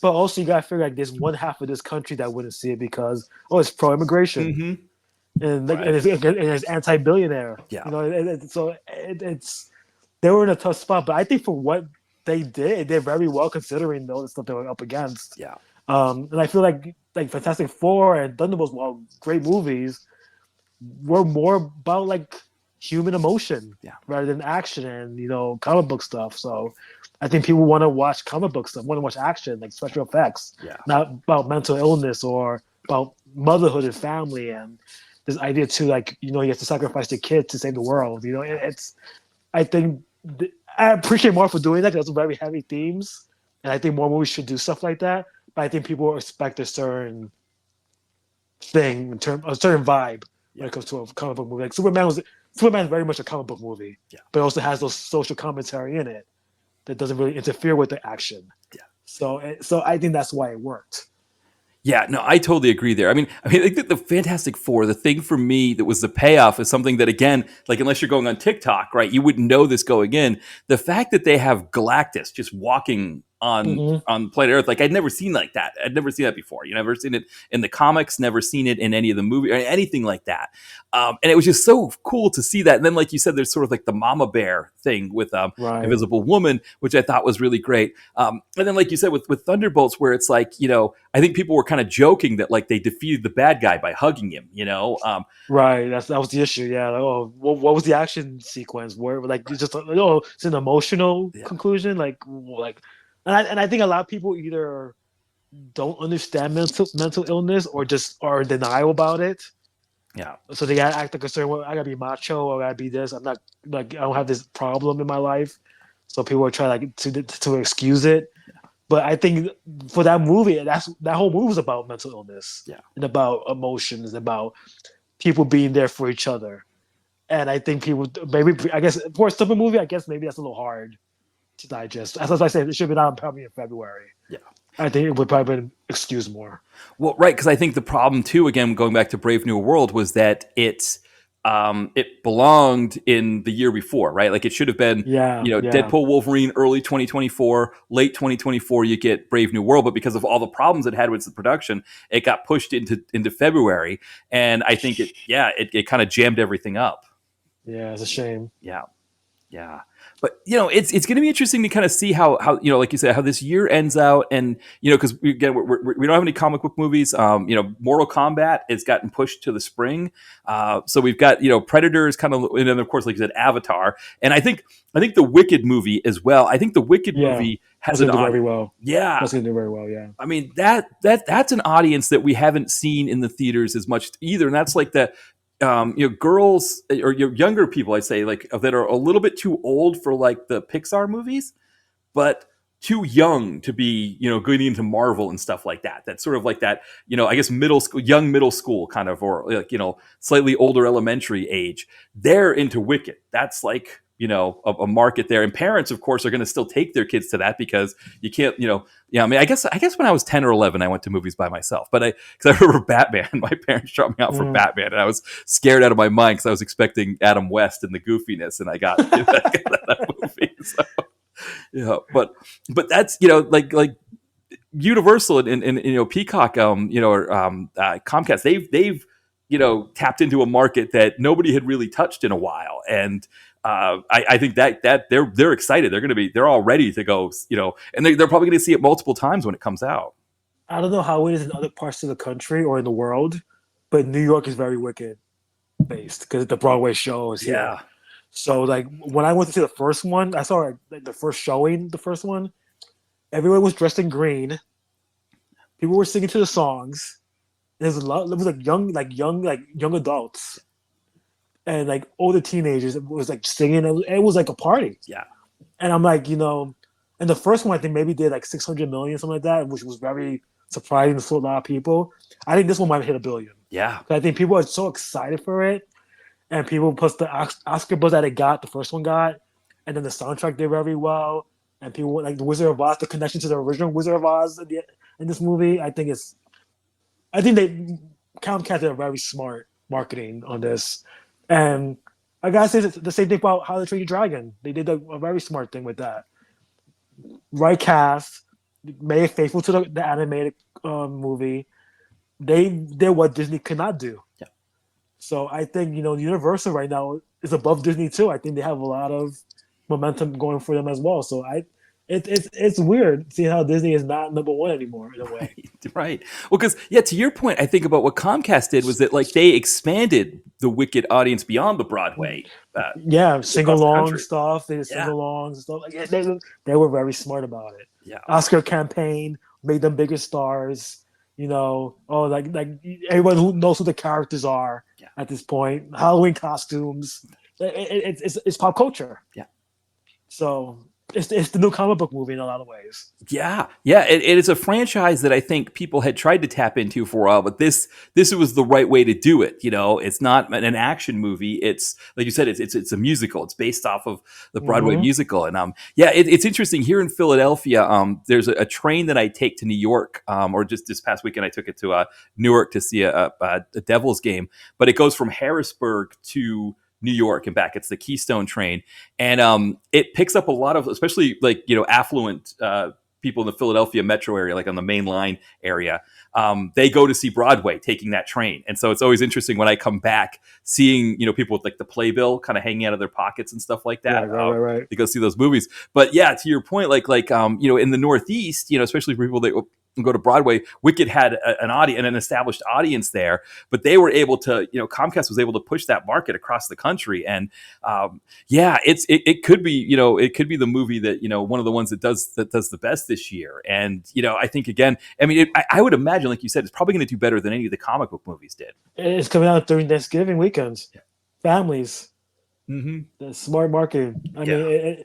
But also you gotta figure like there's one half of this country that wouldn't see it because it's pro-immigration. Mm-hmm. And it's anti-billionaire. Yeah. So it's they were in a tough spot, but I think for what they did very well considering all the stuff they were up against. Yeah. And I feel like Fantastic Four and Thunderbolts, while great movies, were more about like human emotion rather than action and comic book stuff. So I think people want to watch comic book stuff, want to watch action, like special effects, not about mental illness or about motherhood and family and this idea too, like you have to sacrifice your kid to save the world. I think I appreciate more for doing that because those are very heavy themes, and I think more movies should do stuff like that. But I think people expect a certain thing a certain vibe when it comes to a comic book movie. Like Superman is very much a comic book movie, but it also has those social commentary in it that doesn't really interfere with the action. Yeah. So I think that's why it worked. Yeah, no, I totally agree there. I mean, I think the Fantastic Four, the thing for me that was the payoff is something that, again, like unless you're going on TikTok, right, you wouldn't know this going in. The fact that they have Galactus just walking on planet Earth, like I'd never seen like that. I'd never seen that before. Never seen it in the comics, never seen it in any of the movies or anything like that. And it was just so cool to see that. And then, like you said, there's sort of like the Mama Bear thing with Invisible Woman, which I thought was really great. And then, like you said, with Thunderbolts, where it's like, I think people were kind of joking that like they defeated the bad guy by hugging him, Right. That was the issue. Yeah. Like, what was the action sequence? Where just it's an emotional conclusion. And I think a lot of people either don't understand mental illness or just are in denial about it. Yeah. So they gotta act like a certain way. I gotta be macho or I gotta be this. I'm not I don't have this problem in my life. So people are trying to excuse it. But I think for that movie, that whole movie was about mental illness and about emotions, about people being there for each other. And I think people maybe I guess for a stupid movie, I guess maybe that's a little hard to digest. As I said, it should be out probably in February. Yeah. I think it would probably be excused more. Well, right, because I think the problem too, again, going back to Brave New World, was that it belonged in the year before, right? Like it should have been, Yeah, yeah, Deadpool, Wolverine, early 2024, late 2024, you get Brave New World, but because of all the problems it had with the production, it got pushed into February, and I think it kind of jammed everything up. yeah. It's a shame. Yeah. Yeah. But it's going to be interesting to kind of see how like you said, how this year ends out, and because we don't have any comic book movies. Mortal Kombat has gotten pushed to the spring, so we've got Predators kind of, and then of course, like you said, Avatar, and I think the Wicked movie as well. I think the Wicked Yeah, movie has that's an gonna do very well. yeah. That's gonna do very well. Yeah. I mean that's an audience that we haven't seen in the theaters as much either, and that's like the girls or younger people, I'd say, like that are a little bit too old for like the Pixar movies, but too young to be, getting into Marvel and stuff like that. That's sort of like that, I guess middle school kind of, or like, slightly older elementary age. They're into Wicked. That's like, a market there. And parents, of course, are going to still take their kids to that because you can't, I mean, I guess when I was 10 or 11, I went to movies by myself, because I remember Batman, my parents dropped me out for Batman, and I was scared out of my mind because I was expecting Adam West and the goofiness, and I got, I got that movie. So, but that's, like Universal and Peacock, or Comcast, they've tapped into a market that nobody had really touched in a while, and I think that they're excited. They're all ready to go, and they're probably going to see it multiple times when it comes out. I don't know how it is in other parts of the country or in the world, but New York is very Wicked based because the Broadway show is here. Yeah, So like when I went to see the first one, I saw like, the first showing, the first one. Everyone was dressed in green. People were singing to the songs. There's a lot. It was like young adults and like older teenagers. It was like singing. It was like a party. yeah, And I'm like, and the first one I think maybe did like 600 million, something like that, which was very surprising to a lot of people. I think this one might hit $1 billion. yeah. I think people are so excited for it, and people plus the Oscar buzz that it got, the first one got, and then the soundtrack did very well, and people like the Wizard of Oz, the connection to the original Wizard of Oz in this movie. I think they Comcast did a very smart marketing on this, and I gotta say the same thing about How to Train Your Dragon. They did a very smart thing with that. Right cast, made it faithful to the animated movie. They did what Disney could not do. Yeah. So I think Universal right now is above Disney too. I think they have a lot of momentum going for them as well. So it's weird seeing how Disney is not number one anymore in a way. Right. Well, because to your point, I think about what Comcast did was that like they expanded the Wicked audience beyond the Broadway. Yeah, sing along country. stuff. They did sing alongs and stuff. Like, they were very smart about it. Yeah. Oscar campaign made them bigger stars. Like everyone who knows who the characters are at this point. Halloween costumes. It's pop culture. Yeah. So it's the new comic book movie in a lot of ways. Yeah. It is a franchise that I think people had tried to tap into for a while, but this was the right way to do it. It's not an action movie. It's like you said, it's a musical. It's based off of the Broadway musical, and it's interesting here in Philadelphia. There's a train that I take to New York, or just this past weekend I took it to Newark to see a Devils game, but it goes from Harrisburg to New York and back. It's the Keystone train, and it picks up a lot of, especially like affluent people in the Philadelphia metro area, like on the main line area. They go to see Broadway taking that train, and so it's always interesting when I come back seeing people with like the playbill kind of hanging out of their pockets and stuff like that. Right. To go see those movies. But yeah, to your point, like in the Northeast, especially for people that go to Broadway, Wicked had an established audience there, but they were able to, Comcast was able to push that market across the country. And it could be, it could be the movie that, one of the ones that does the best this year. And, I think again, I mean, I would imagine, like you said, it's probably going to do better than any of the comic book movies did. It's coming out during Thanksgiving weekends. Yeah. Families. Mm-hmm. The smart marketing. I mean,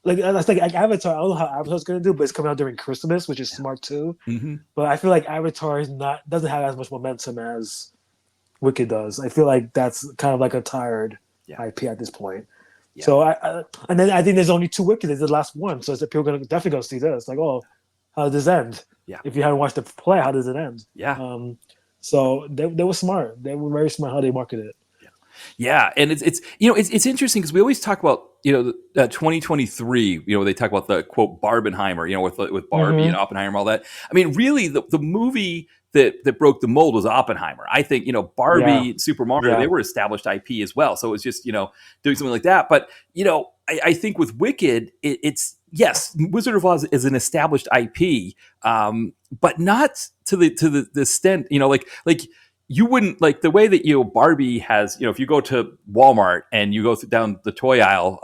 like Avatar, I don't know how Avatar's going to do, but it's coming out during Christmas, which is smart too. Mm-hmm. But I feel like Avatar doesn't have as much momentum as Wicked does. I feel like that's kind of like a tired Yeah. IP at this point. Yeah. So and then I think there's only two Wicked. It's the last one, so it's people are gonna definitely gonna see this. Like, oh, how does this end? Yeah. If you haven't watched the play, how does it end? Yeah. So they were smart. They were very smart how they marketed it. Yeah, and it's interesting because we always talk about 2023. They talk about the quote Barbenheimer. With Barbie and Mm-hmm. Oppenheimer and all that. I mean, really, the movie that broke the mold was Oppenheimer. I think Yeah, Barbie, Super Mario, they yeah, were established IP as well. So it was just doing something like that. But I think with Wicked, it's yes, Wizard of Oz is an established IP, but not to the extent like you wouldn't like the way that Barbie has if you go to Walmart and you go down the toy aisle,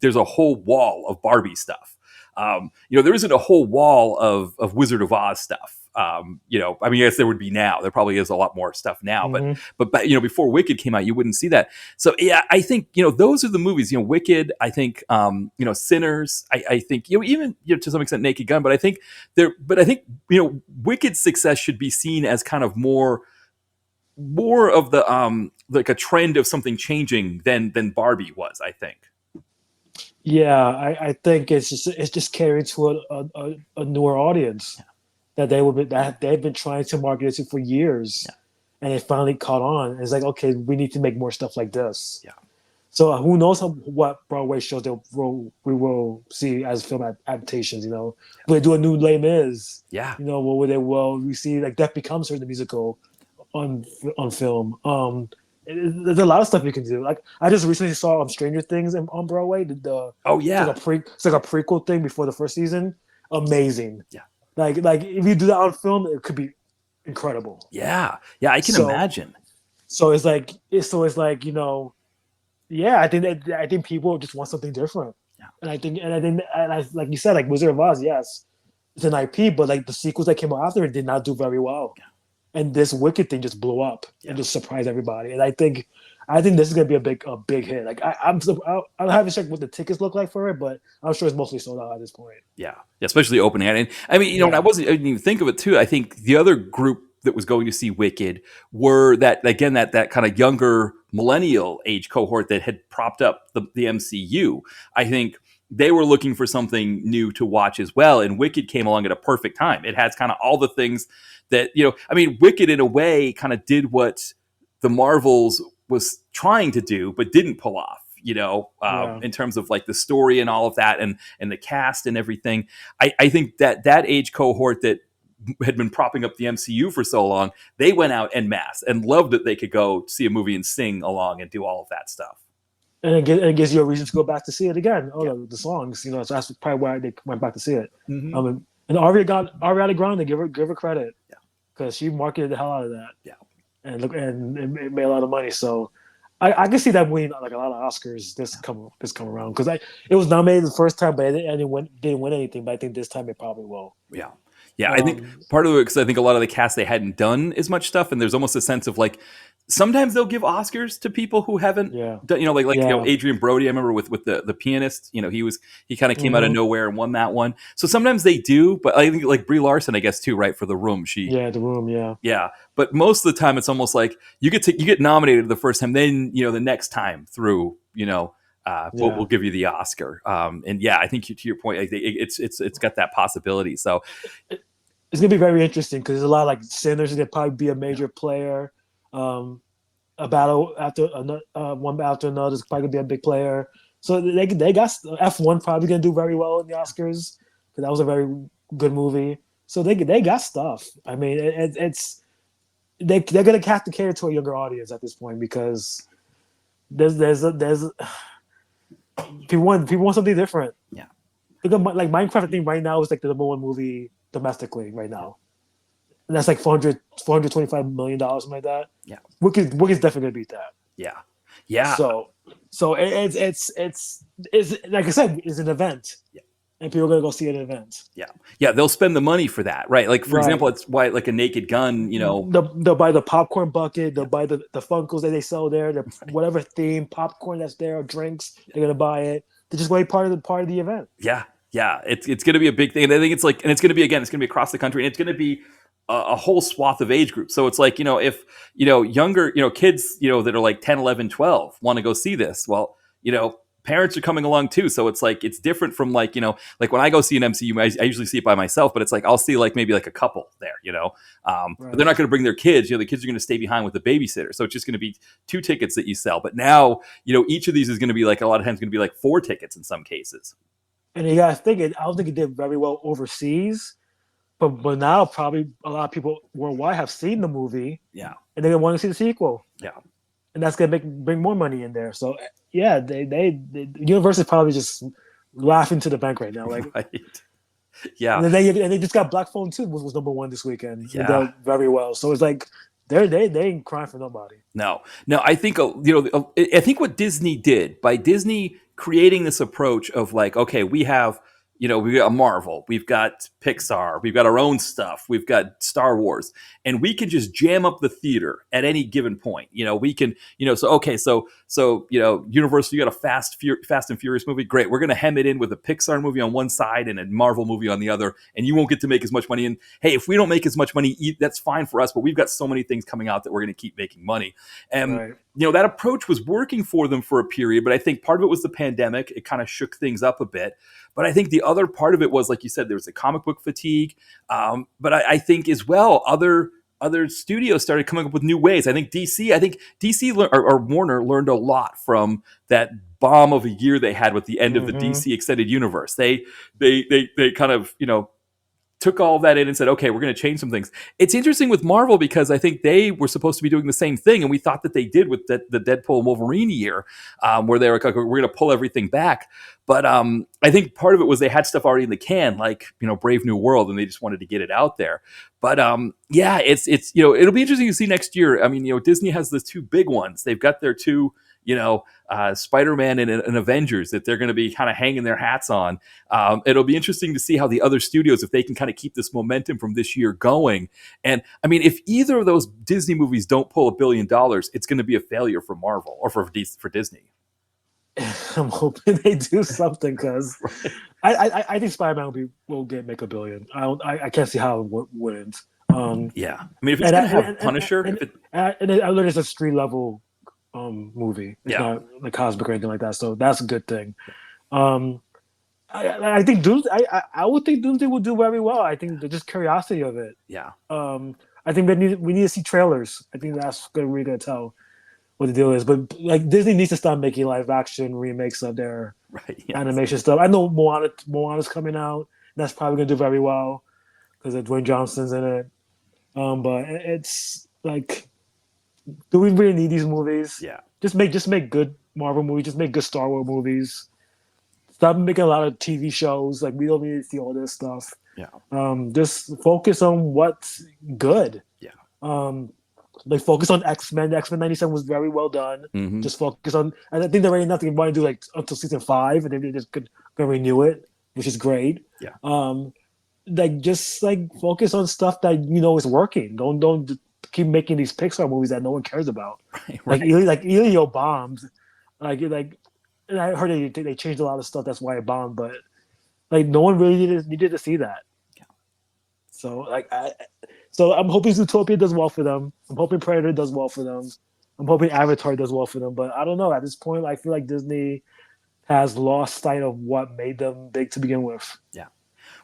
there's a whole wall of Barbie stuff. There isn't a whole wall of Wizard of Oz stuff. I mean, yes, there would be now. There probably is a lot more stuff now, but mm-hmm. before Wicked came out, you wouldn't see that. So yeah, I think those are the movies. Wicked. I think Sinners. I think even to some extent Naked Gun. But I think Wicked's success should be seen as kind of more of the like a trend of something changing than Barbie was, I think. Yeah. I think it's just carried to a newer audience that they've been trying to market it to for years, Yeah. and it finally caught on. It's like, okay, we need to make more stuff like this. Yeah. So who knows what Broadway shows we will see as film adaptations? Will they do a new Les Mis? Yeah. Will we see like Death Becomes Her the musical on film? There's a lot of stuff you can do. Like I just recently saw Stranger Things on Broadway. Oh yeah. It's like a prequel thing before the first season. Amazing. Yeah. Like if you do that on film, it could be incredible. Yeah. Yeah. I can imagine. So it's like yeah, I think people just want something different. Yeah. And I like you said, like Wizard of Oz, yes, it's an IP, but like the sequels that came out after it did not do very well. Yeah. And this Wicked thing just blew up Yeah. and just surprised everybody. And I think this is gonna be a big hit. Like I haven't checked what the tickets look like for it, but I'm sure it's mostly sold out at this point. Yeah. Especially opening it. And I mean, I didn't even think of it too. I think the other group that was going to see Wicked were that kind of younger millennial age cohort that had propped up the MCU. I think they were looking for something new to watch as well, and Wicked came along at a perfect time. It has kind of all the things that I mean, Wicked in a way kind of did what the Marvels was trying to do but didn't pull off. In terms of like the story and all of that, and the cast and everything. I think that age cohort that had been propping up the MCU for so long, they went out en masse and loved that they could go see a movie and sing along and do all of that stuff. And it gives you a reason to go back to see it again. Oh, the songs, so that's probably why they went back to see it. Mm-hmm. And Ariana Grande, give her credit, because she marketed the hell out of that. Yeah, and it made a lot of money. So I can see that winning like a lot of Oscars this come around, because it was nominated the first time, but it didn't win anything. But I think this time it probably will. Yeah. Yeah, I think part of it because I think a lot of the cast they hadn't done as much stuff, and there's almost a sense of like sometimes they'll give Oscars to people who haven't done, Adrian Brody. I remember with the pianist, he kind of came out of nowhere and won that one. So sometimes they do, but I think like Brie Larson, I guess too, right, for The Room. The Room, yeah. But most of the time, it's almost like you get nominated the first time, then the next time through, we'll give you the Oscar. And yeah, I think to your point, I think it's got that possibility. So it's gonna be very interesting because there's a lot of like Sinners gonna probably be a major player. A battle after one after another is probably gonna be a big player. So they got F1 probably gonna do very well in the Oscars because that was a very good movie. So they got stuff. I mean, they're gonna have to cater to a younger audience at this point because there's people want something different. Yeah, like Minecraft, I think right now is like the number one movie domestically right now. And that's like $425 million, something like that. Yeah, Wicked's definitely gonna beat that. Yeah. So it's like I said, it's an event. Yeah. And people are gonna go see an event. Yeah. They'll spend the money for that, right? Like for example, it's why like a Naked Gun, They'll buy the popcorn bucket. They'll buy the Funkos that they sell there. Whatever theme popcorn that's there or drinks, they're gonna buy it. They're just going to be part of the event. Yeah. It's going to be a big thing, and I think it's going to be across the country, and it's going to be a whole swath of age groups. So it's like, if, younger, kids, that are like 10, 11, 12 want to go see this. Well, parents are coming along too. So it's like, it's different from like, like when I go see an MCU, I usually see it by myself, but it's like, I'll see like maybe like a couple there, but they're not going to bring their kids, the kids are going to stay behind with the babysitter. So it's just going to be 2 tickets that you sell. But now, each of these is going to be like, a lot of times going to be like 4 tickets in some cases. And you guys think I don't think it did very well overseas, but now probably a lot of people worldwide have seen the movie, Yeah, and they want to see the sequel. yeah, And that's gonna bring more money in there. So yeah, they Universal is probably just laughing to the bank right now. Like, right. Yeah, and they just got Black Phone 2 was number 1 this weekend. Yeah. They did very well. So it's like they ain't crying for nobody. No. I think I think what Disney did by Disney creating this approach of like, okay, we have we've got Marvel, we've got Pixar, we've got our own stuff, we've got Star Wars, and we can just jam up the theater at any given point. We can, so okay, so Universal, you got a Fast and Furious movie, great. We're gonna hem it in with a Pixar movie on one side and a Marvel movie on the other, and you won't get to make as much money. And hey, if we don't make as much money, that's fine for us, but we've got so many things coming out that we're gonna keep making money. And Right. that approach was working for them for a period, but I think part of it was the pandemic. It kind of shook things up a bit. But I think the other part of it was, like you said, there was a comic book fatigue. But I think as well, other studios started coming up with new ways. I think DC or Warner learned a lot from that bomb of a year they had with the end of the DC extended universe. They kind of, took all of that in and said, okay, we're going to change some things. It's interesting with Marvel because I think they were supposed to be doing the same thing, and we thought that they did with the Deadpool and Wolverine year, where they were like, we're going to pull everything back. But I think part of it was they had stuff already in the can, like Brave New World, and they just wanted to get it out there. But yeah, it's it'll be interesting to see next year. I mean, Disney has the 2 big ones. They've got their 2. Spider-Man and Avengers that they're going to be kind of hanging their hats on. It'll be interesting to see how the other studios, if they can kind of keep this momentum from this year going. And I mean, if either of those Disney movies don't pull $1 billion, it's going to be a failure for Marvel or for Disney. I'm hoping they do something because I think Spider-Man will make $1 billion. I can't see how it wouldn't. Yeah, I mean, if it's going to have Punisher, and I learned it's a street level movie. It's not like cosmic or anything like that, so that's a good thing. I think Doomsday. I would think Doomsday will do very well. I think the just curiosity of it. Yeah. I think we need to see trailers. I think that's really gonna tell what the deal is. But like Disney needs to start making live action remakes of their animation stuff. I know Moana's coming out. That's probably gonna do very well because Dwayne Johnson's in it. But it's like, do we really need these movies? Yeah. Just make good Marvel movies. Just make good Star Wars movies. Stop making a lot of TV shows. Like, we don't need to see all this stuff. Yeah. Just focus on what's good. Yeah. Like, focus on X-Men. X-Men 97 was very well done. Mm-hmm. Just focus on. And I think they're already nothing want to do like until season 5, and then they just gonna renew it, which is great. Yeah. Just focus on stuff that is working. Don't keep making these Pixar movies that no one cares about. Right. Like Elio bombed. And I heard they changed a lot of stuff. That's why it bombed. But like, no one really needed to see that. Yeah. So I'm hoping Zootopia does well for them. I'm hoping Predator does well for them. I'm hoping Avatar does well for them. But I don't know. At this point, I feel like Disney has lost sight of what made them big to begin with. Yeah.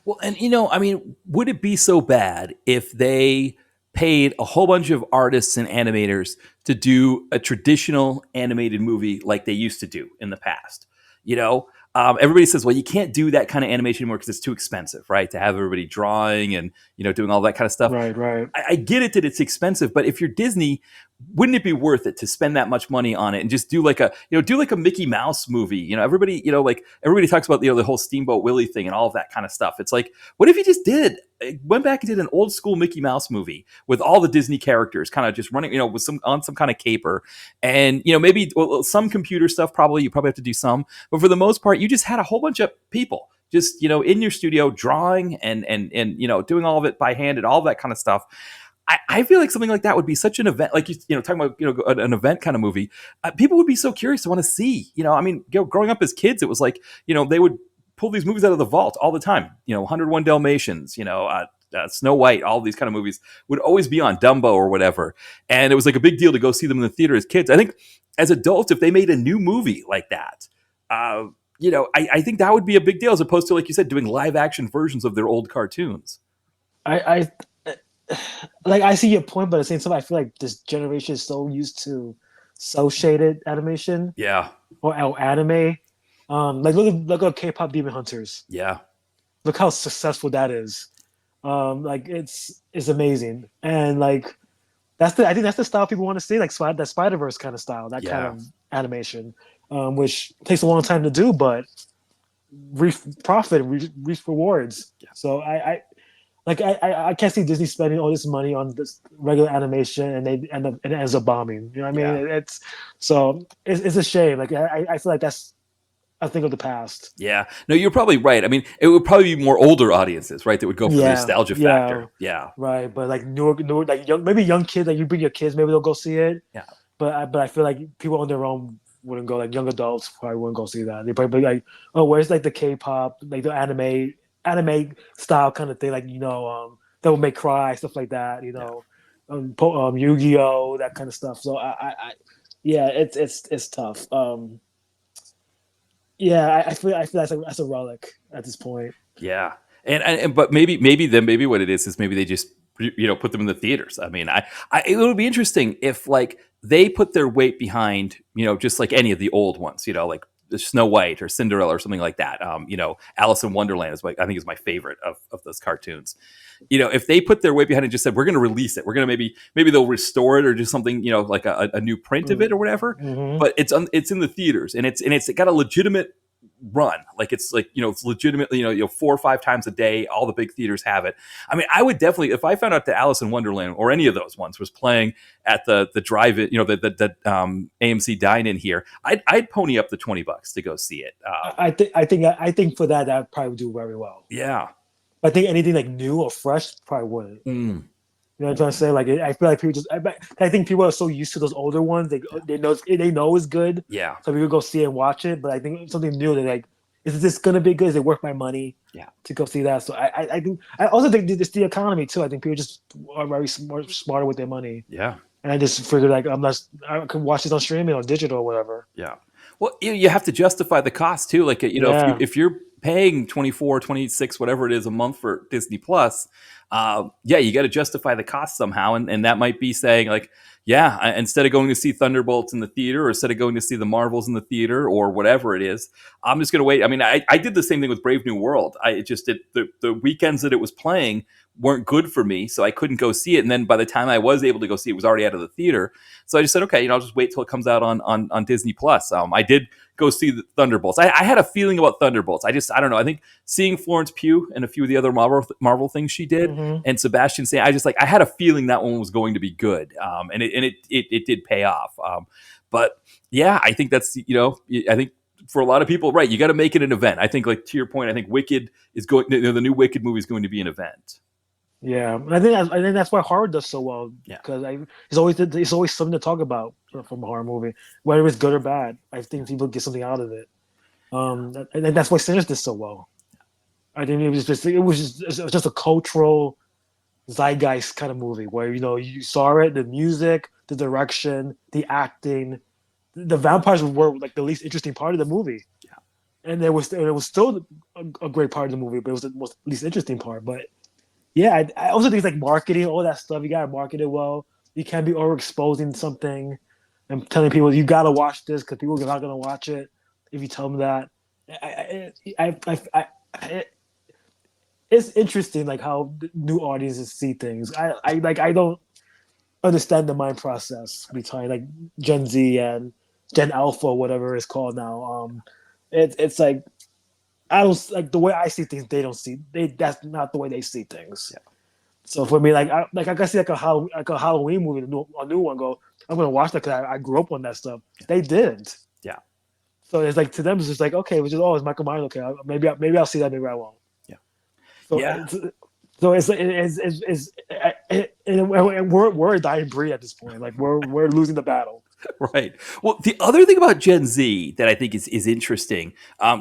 Well, and I mean, would it be so bad if they paid a whole bunch of artists and animators to do a traditional animated movie like they used to do in the past? Everybody says, well, you can't do that kind of animation anymore because it's too expensive, right? To have everybody drawing and, doing all that kind of stuff. Right. I get it that it's expensive, but if you're Disney, wouldn't it be worth it to spend that much money on it and just do like a Mickey Mouse movie? Everybody, everybody talks about, the whole Steamboat Willie thing and all of that kind of stuff. It's like, what if you just went back and did an old school Mickey Mouse movie with all the Disney characters kind of just running, with some kind of caper, and, maybe some computer stuff, you probably have to do some, but for the most part, you just had a whole bunch of people just, in your studio drawing and doing all of it by hand and all that kind of stuff. I feel like something like that would be such an event, like talking about an event kind of movie. People would be so curious to want to see. I mean, growing up as kids, it was like they would pull these movies out of the vault all the time. 101 Dalmatians, Snow White, all these kind of movies would always be on, Dumbo or whatever. And it was like a big deal to go see them in the theater as kids. I think as adults, if they made a new movie like that, I think that would be a big deal as opposed to, like you said, doing live action versions of their old cartoons. I like I see your point, but at the same time, I feel like this generation is so used to cel shaded animation Yeah. or anime. Like look at K-pop Demon Hunters. Yeah. Look how successful that is. Like it's amazing, and like I think that's the style people want to see, like that Spider-Verse kind of style, that kind Yeah. of animation, which takes a long time to do, but reap rewards. Yeah. So I can't see Disney spending all this money on this regular animation and it ends up bombing. You know what I mean? Yeah. It's a shame. Like I feel like that's a thing of the past. Yeah. No, you're probably right. I mean, it would probably be more older audiences, right? That would go for the nostalgia Yeah, factor. Yeah. right. But like newer, like young kids, like you bring your kids, maybe they'll go see it. Yeah. But I feel like people on their own wouldn't go. Like young adults probably wouldn't go see that. They probably be like, oh, where's like the K-pop, like the anime style kind of thing, like that would make cry, stuff like that. Yu-Gi-Oh, that kind of stuff. So yeah, it's tough. Yeah, I feel that's a relic at this point. Yeah. And but maybe what it is maybe they just put them in the theaters. I mean, it would be interesting if like they put their weight behind just like any of the old ones, like the Snow White or Cinderella or something like that. Alice in Wonderland is I think is my favorite of those cartoons. If they put their weight behind it and just said we're going to release it, we're going to maybe they'll restore it or do something like a new print of it or whatever. Mm-hmm. But it's in the theaters and it's got a legitimate run, like it's legitimately 4 or 5 times a day. All the big theaters have it. I mean, I would definitely, if I found out that Alice in Wonderland or any of those ones was playing at the drive-in, the AMC dine-in here, I'd pony up the $20 to go see it. I think for that probably do very well. Yeah, I think anything like new or fresh probably wouldn't. Mm. You know what I'm trying to say? Like, I feel like people I think people are so used to those older ones. They know it's good. Yeah. So people go see it and watch it. But I think something new, they're like, is this gonna be good? Is it worth my money? Yeah. To go see that. So I think I also think it's the economy too. I think people just are very smarter with their money. Yeah. And I just figured like I can watch this on streaming or digital or whatever. Yeah. Well, you have to justify the cost too. Like, if you're paying 24, 26, whatever it is a month for Disney Plus, you got to justify the cost somehow. And that might be saying like, instead of going to see Thunderbolts in the theater or instead of going to see the Marvels in the theater or whatever it is, I'm just going to wait. I mean, I did the same thing with Brave New World. I just did the weekends that it was playing weren't good for me, so I couldn't go see it. And then by the time I was able to go see it, it was already out of the theater. So I just said, okay, I'll just wait till it comes out on Disney Plus. I did go see the Thunderbolts. I had a feeling about Thunderbolts. I don't know. I think seeing Florence Pugh and a few of the other Marvel things she did, and Sebastian Stan, I had a feeling that one was going to be good, and it did pay off. But yeah, I think that's I think for a lot of people, right, you got to make it an event. I think, like to your point, I think Wicked is going. The new Wicked movie is going to be an event. Yeah, I think that's why horror does so well. Yeah, because it's always something to talk about from a horror movie, whether it's good or bad. I think people get something out of it. And that's why Sinners did so well. I think it was just a cultural zeitgeist kind of movie where you saw it, the music, the direction, the acting, the vampires were like the least interesting part of the movie. Yeah, and it was still a great part of the movie, but it was the least interesting part. But yeah, I also think it's like marketing, all that stuff. You gotta market it well. You can't be overexposing something and telling people you gotta watch this because people are not gonna watch it if you tell them that. It's interesting, like how new audiences see things. I don't understand the mind process between like Gen Z and Gen Alpha, whatever it's called now. It's like I don't like the way I see things. That's not the way they see things. Yeah. So for me, I can see like a Halloween movie, a new one. I'm gonna watch that because I grew up on that stuff. Yeah. They didn't. Yeah. So it's like to them, it's just like okay, it's Michael Myers. Okay, maybe I'll see that. Maybe I won't. Yeah. So yeah. So we're a dying breed at this point. Like we're losing the battle. Right. Well, the other thing about Gen Z that I think is interesting,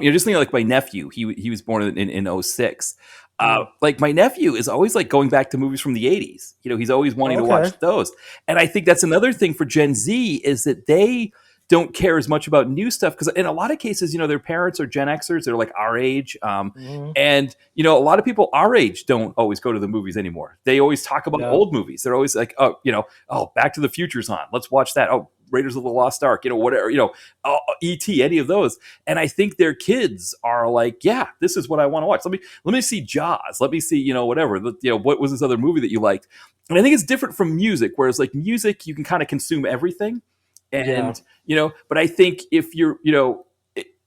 just thinking like my nephew, he was born in '06. Mm. Like my nephew is always like going back to movies from the '80s. He's always wanting Oh, to okay. watch those, and I think that's another thing for Gen Z is that they don't care as much about new stuff because in a lot of cases, their parents are Gen Xers, they're like our age, Hmm. and a lot of people our age don't always go to the movies anymore. They always talk about Yeah. old movies. They're always like, oh, Back to the Future's on. Let's watch that. Oh, Raiders of the Lost Ark, whatever, E.T., any of those. And I think their kids are like, yeah, this is what I want to watch. Let me see Jaws. Let me see, whatever. What was this other movie that you liked? And I think it's different from music, whereas like music, you can kind of consume everything. Yeah. And, but I think if you're,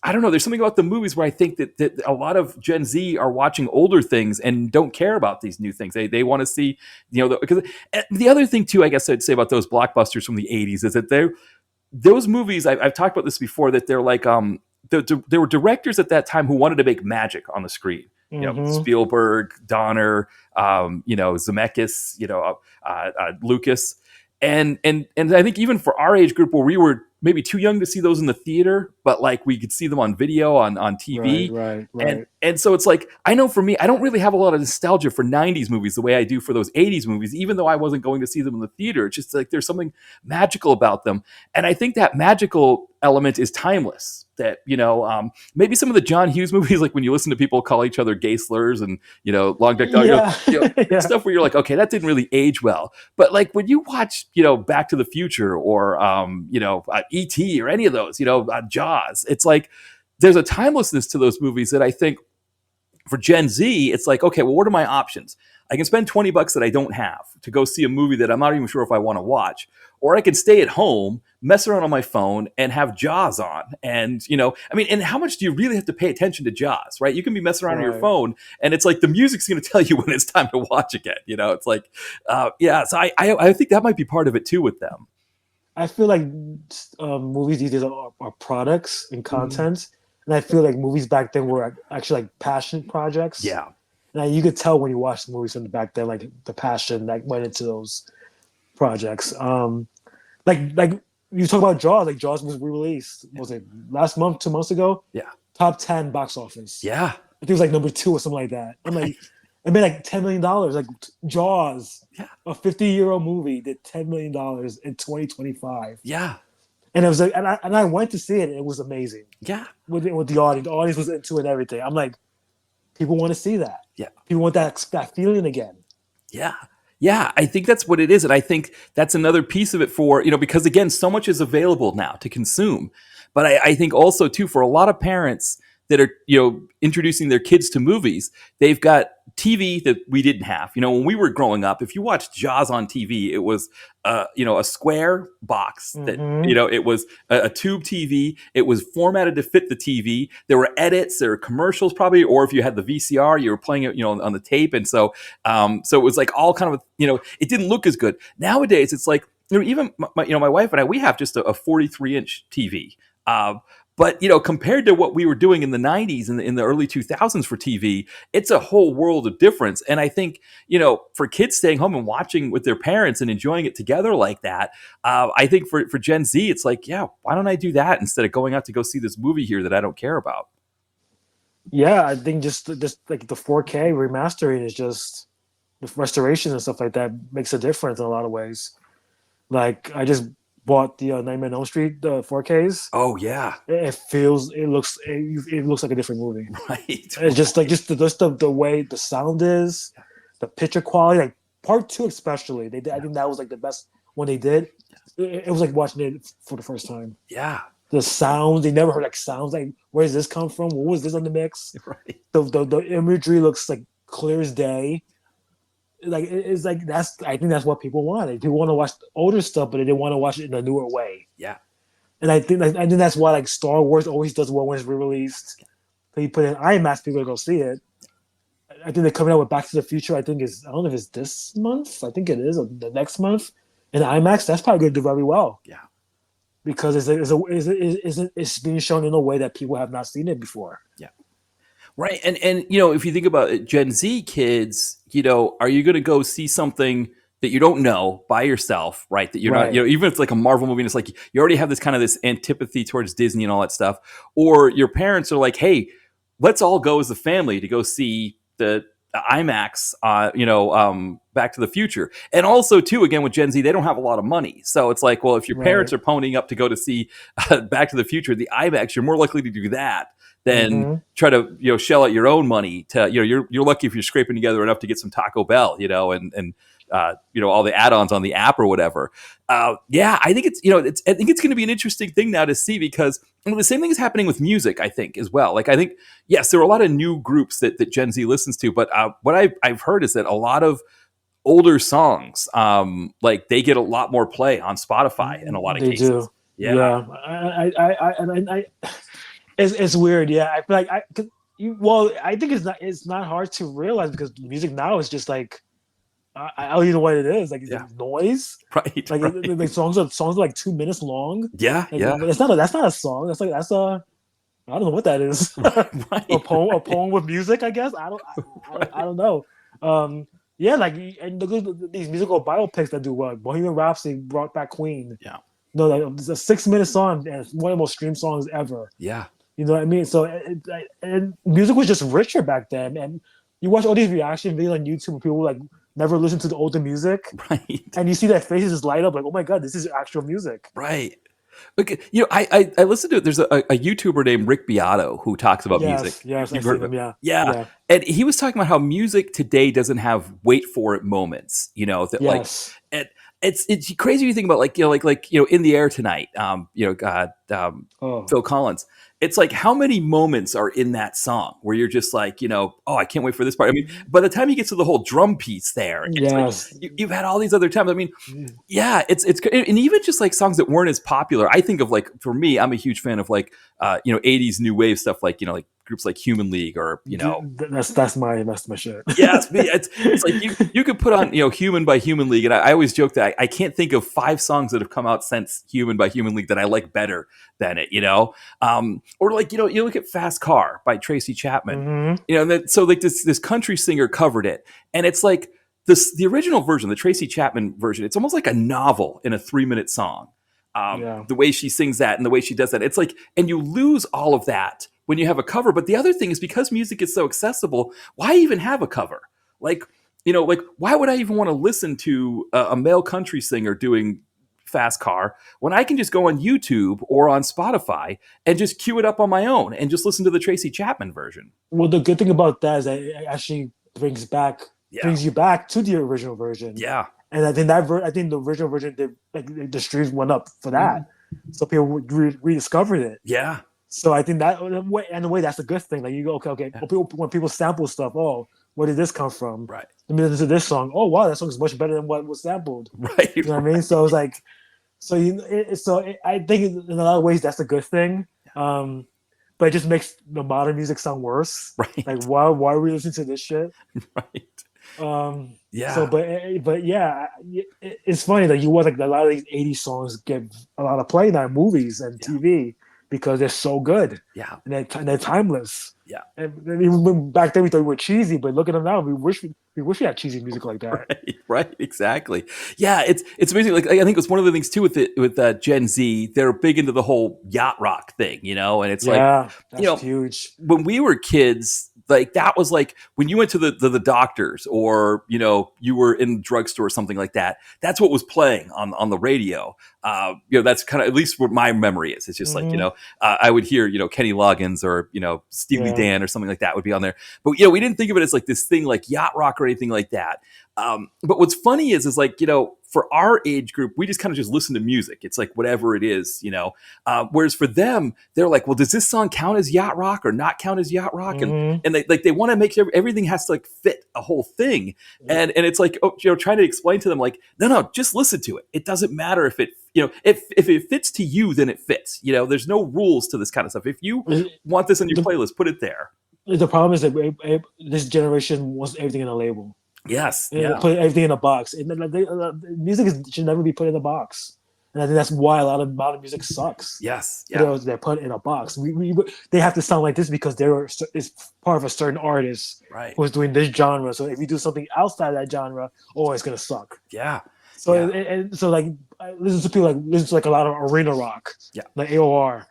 I don't know. There's something about the movies where I think that a lot of Gen Z are watching older things and don't care about these new things. They want to see, because the other thing too, I guess I'd say about those blockbusters from the '80s is that those movies. I've talked about this before. That they're like there were directors at that time who wanted to make magic on the screen. Hmm. Spielberg, Donner, Zemeckis, Lucas, and I think even for our age group where we were maybe too young to see those in the theater, but like we could see them on video on Right. TV. Right. And Right. and so it's like I know for me, I don't really have a lot of nostalgia for '90s movies the way I do for those '80s movies, even though I wasn't going to see them in the theater. It's just like there's something magical about them, and I think that magical element is timeless. That maybe some of the John Hughes movies, like when you listen to people call each other gay slurs and long deck dog, Yeah. Yeah. stuff where you're like, okay, that didn't really age well. But like when you watch, Back to the Future or E.T. or any of those, Jaws, it's like there's a timelessness to those movies that I think for Gen Z, it's like, okay, well, what are my options? I can spend $20 that I don't have to go see a movie that I'm not even sure if I want to watch, or I can stay at home, mess around on my phone, and have Jaws on. And and how much do you really have to pay attention to Jaws, right? You can be messing around on your Right. phone, and it's like the music's going to tell you when it's time to watch again. It's like, yeah. So I think that might be part of it too with them. I feel like movies these days are products and Mhm. content, and I feel like movies back then were actually like passion projects. Yeah, And you could tell when you watch the movies from back then, like the passion that went into those projects. Like you talk about Jaws. Like Jaws was re-released. Was it last month, 2 months ago? yeah, Top 10 box office. yeah, I think it was like number two or something like that. I'm like, right, it made like $10 million. Like Jaws, yeah, a 50-year-old movie, did $10 million in 2025, yeah, and it was like, and I went to see it. And it was amazing yeah, with the audience. The audience was into it and everything. I'm like, people want to see that. yeah. People want that feeling again. Yeah. Yeah, I think that's what it is. And I think that's another piece of it for, because again, so much is available now to consume. But I think also, too, for a lot of parents that are, introducing their kids to movies, they've got TV that we didn't have. When we were growing up, if you watched Jaws on TV, it was, a square box that, Hmm. it was a tube TV. It was formatted to fit the TV. There were edits, there were commercials probably, or if you had the VCR, you were playing it, on the tape. And so it was like all kind of, it didn't look as good. Nowadays, it's like, even my wife and I, we have just a 43-inch TV. But compared to what we were doing in the '90s and in the early 2000s for TV, it's a whole world of difference. And I think for kids staying home and watching with their parents and enjoying it together like that, I think for Gen Z, it's like, yeah, why don't I do that instead of going out to go see this movie here that I don't care about? Yeah, I think just like the 4K remastering is just the restoration and stuff like that makes a difference in a lot of ways. Like I just bought the Nightmare on Elm Street 4Ks. Oh yeah, It looks like a different movie. right, It's just like just the way the sound is, the picture quality. Like part two especially, they did, I think that was like the best one they did. It was like watching it for the first time. yeah, The sounds they never heard like sounds like where does this come from? What was this on the mix? right. The imagery looks like clear as day. Like it's like I think that's what people want. People want to watch older stuff, but they didn't want to watch it in a newer way. Yeah, And I think that's why like Star Wars always does well when it's re-released. So you put it in IMAX, people go see it. I think they're coming out with Back to the Future. I think I don't know if it's this month. I think it is or the next month. In IMAX, that's probably going to do very well yeah. because it's being shown in a way that people have not seen it before. Yeah. Right. And if you think about it, Gen Z kids, are you going to go see something that you don't know by yourself, right? That you're not, Right. even if it's like a Marvel movie and it's like you already have this kind of this antipathy towards Disney and all that stuff, or your parents are like, hey, let's all go as a family to go see the IMAX, Back to the Future. And also, too, again, with Gen Z, they don't have a lot of money. So it's like, well, if your parents Right. are ponying up to go to see Back to the Future, the IMAX, you're more likely to do that than Hmm. try to, shell out your own money to, you're lucky if you're scraping together enough to get some Taco Bell, all the add-ons on the app or whatever. Yeah, I think I think it's going to be an interesting thing now to see because the same thing is happening with music, I think, as well. Like, I think, yes, there are a lot of new groups that Gen Z listens to, but what I've heard is that a lot of older songs, like they get a lot more play on Spotify in a lot of They do. cases. Yeah, Yeah. It's weird. Yeah. I feel like I think it's not hard to realize because music now is just like I don't even know what it is. Like, is it yeah, noise? right, Like, right. like songs are like 2 minutes long. Yeah, Like, yeah, that's not a song. That's a I don't know what that is. right, A poem with music, I guess. I right. don't know. Um, yeah, like and these musical biopics that do what Bohemian Rhapsody brought back Queen. Yeah, No, like it's a 6 minute song and it's one of the most streamed songs ever. yeah, You know what I mean? So and music was just richer back then. And you watch all these reaction videos on YouTube where people like never listen to the older music, right, and you see their faces just light up like, oh my god, this is actual music. right. Okay, I listened to it. There's a YouTuber named Rick Beato who talks about Yes, music. yes, You've I've heard seen of it, them. Yeah, yeah. yeah, And he was talking about how music today doesn't have wait for it moments. That like yes. it, it's crazy when you think about like In the Air Tonight. God, Oh, Phil Collins. It's like how many moments are in that song where you're just like, oh, I can't wait for this part. I mean, by the time you get to the whole drum piece there, it's like yes. you've had all these other times. I mean, yeah, it's and even just like songs that weren't as popular. I think of like for me, I'm a huge fan of like 80s new wave stuff like like groups like Human League or That's my shit. yes, it's like you could put on Human by Human League, and I always joke that I can't think of 5 songs that have come out since Human by Human League that I like better than it, or like you look at Fast Car by Tracy Chapman, Hmm. and that so like this country singer covered it, and it's like the original version, the Tracy Chapman version, it's almost like a novel in a 3-minute song. Yeah. The way she sings that and the way she does that, it's like, and you lose all of that when you have a cover. But the other thing is because music is so accessible, why even have a cover? Like, like why would I even want to listen to a male country singer doing Fast Car when I can just go on YouTube or on Spotify and just cue it up on my own and just listen to the Tracy Chapman version? Well, the good thing about that is that it actually Yeah, brings you back to the original version. yeah, And I think the original version did like the streams went up for mhm, that, so people rediscovered it. yeah, So I think that in a way that's a good thing. Like you go, okay. yeah, When people sample stuff, oh, where did this come from? right, Let me listen to this song. Oh wow, that song is much better than what was sampled. right, You know what I mean? So it's like, I think in a lot of ways that's a good thing. Um, but it just makes the modern music sound worse. Like right, why are we listening to this shit? right, So, yeah, but yeah, it's funny that you watch like a lot of these '80s songs get a lot of play now in movies and yeah, TV because they're so good yeah, and they're timeless. yeah. And even back then we thought we were cheesy, but look at them now. We wish we had cheesy music like that. Right, right, exactly. Yeah, it's amazing. Like I think it's one of the things too with Gen Z. They're big into the whole yacht rock thing, and it's like Yeah, you that's know huge. when we were kids, like that was like when you went to the doctors or you were in drugstore or something like that. That's what was playing on the radio. That's kind of at least what my memory is. It's just like Hmm. I would hear Kenny Loggins or Steely Yeah. Dan or something like that would be on there. But we didn't think of it as like this thing like yacht rock or anything like that. But what's funny is like for our age group, we just kind of just listen to music. It's like whatever it is. Whereas for them, they're like, well, does this song count as yacht rock or not count as yacht rock? Hmm. And they want to make sure everything has to like fit a whole thing. And it's like trying to explain to them like, no, just listen to it. It doesn't matter if it if it fits to you, then it fits. There's no rules to this kind of stuff. If you want this on your The, playlist, put it there. the problem is that this generation wants everything in a label. Yes, yeah, Put everything in a box. Music should never be put in a box. and I think that's why a lot of modern music sucks. Yes. Yeah. They're put in a box. They have to sound like this because it's part of a certain artist Right. who is doing this genre. So if you do something outside of that genre, oh, it's gonna suck. Yeah. So Yeah. and so like I listen to people like listen to like a lot of arena rock, Yeah. like AOR.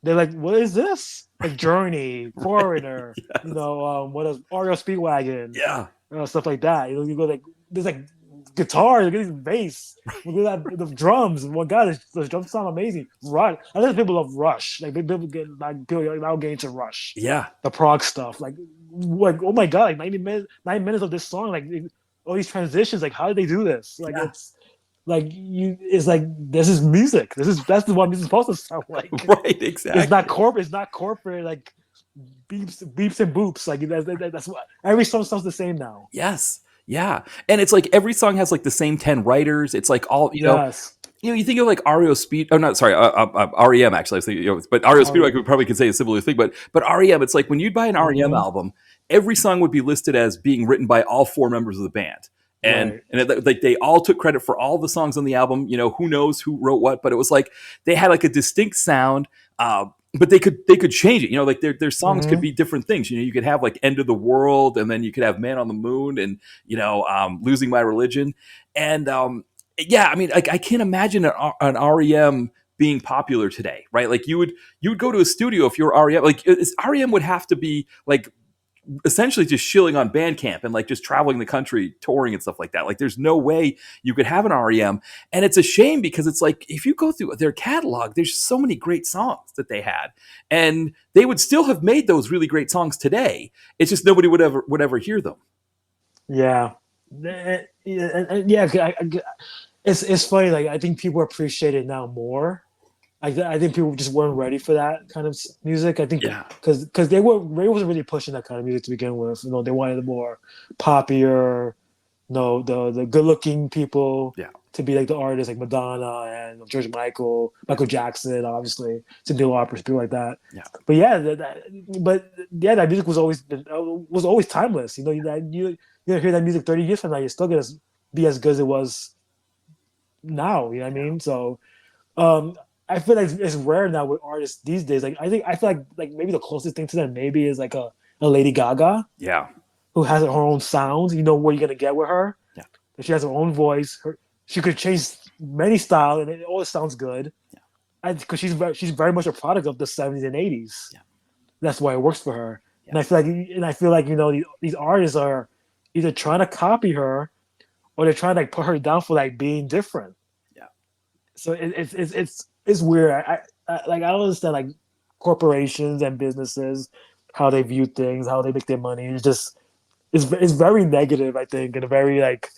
They're like, what is this? Like Journey, Foreigner, Yes. what else? REO Speedwagon, Yeah. stuff like that. You go like there's like guitars, there's bass, look at that, the drums. Oh my god, those drums sound amazing. Rush. I think people love Rush. Like people get now get into Rush. Yeah. The prog stuff. Like oh my god, like 90 minutes, 9 minutes of this song, like all these transitions. Like how did they do this? Like it's like it's like this is music. That's what music is supposed to sound like. Right. Exactly. It's not corporate like beeps and boops. Like that's what every song sounds the same now. Yes. Yeah. And it's like every song has like the same 10 writers. It's like all, Yes. you think of like REO Speed. Oh, not sorry, REM actually. So, but REO Speed, we probably could say a similar thing. But REM, it's like when you'd buy an REM album, every song would be listed as being written by all four members of the band, and like they all took credit for all the songs on the album. Who knows who wrote what, but it was like they had like a distinct sound. But they could change it. Like their songs could be different things. You could have like End of the World, and then you could have Man on the Moon, and Losing My Religion, and yeah, I mean, like I can't imagine an REM being popular today, right? Like you would go to a studio if you're REM. Like REM would have to be like essentially just shilling on Bandcamp and like just traveling the country, touring and stuff like that. Like there's no way you could have an REM, and it's a shame because it's like if you go through their catalog, there's so many great songs that they had, and they would still have made those really great songs today. It's just nobody would ever hear them. Yeah, yeah. It's funny. Like I think people appreciate it now more. I think people just weren't ready for that kind of music. I think because Ray wasn't really pushing that kind of music to begin with. They wanted the more poppier, the good looking people to be like the artists like Madonna and George Michael Jackson, obviously, Cyndi Lauper, people like that. Yeah. But that music was always timeless. You hear that music 30 years from now, you're still gonna be as good as it was now. You know what I mean? So I feel like it's rare now with artists these days. Like I feel like maybe the closest thing to them maybe is like a Lady Gaga. Yeah. Who has her own sound. You know what you're gonna get with her. Yeah. She has her own voice. She could change many styles and it always sounds good. Yeah. Because she's very much a product of the 70s and 80s. Yeah. That's why it works for her. Yeah. And I feel like these artists are either trying to copy her or they're trying to like put her down for like being different. Yeah. So it's weird. I don't understand like corporations and businesses, how they view things, how they make their money. It's very negative, I think, and a very like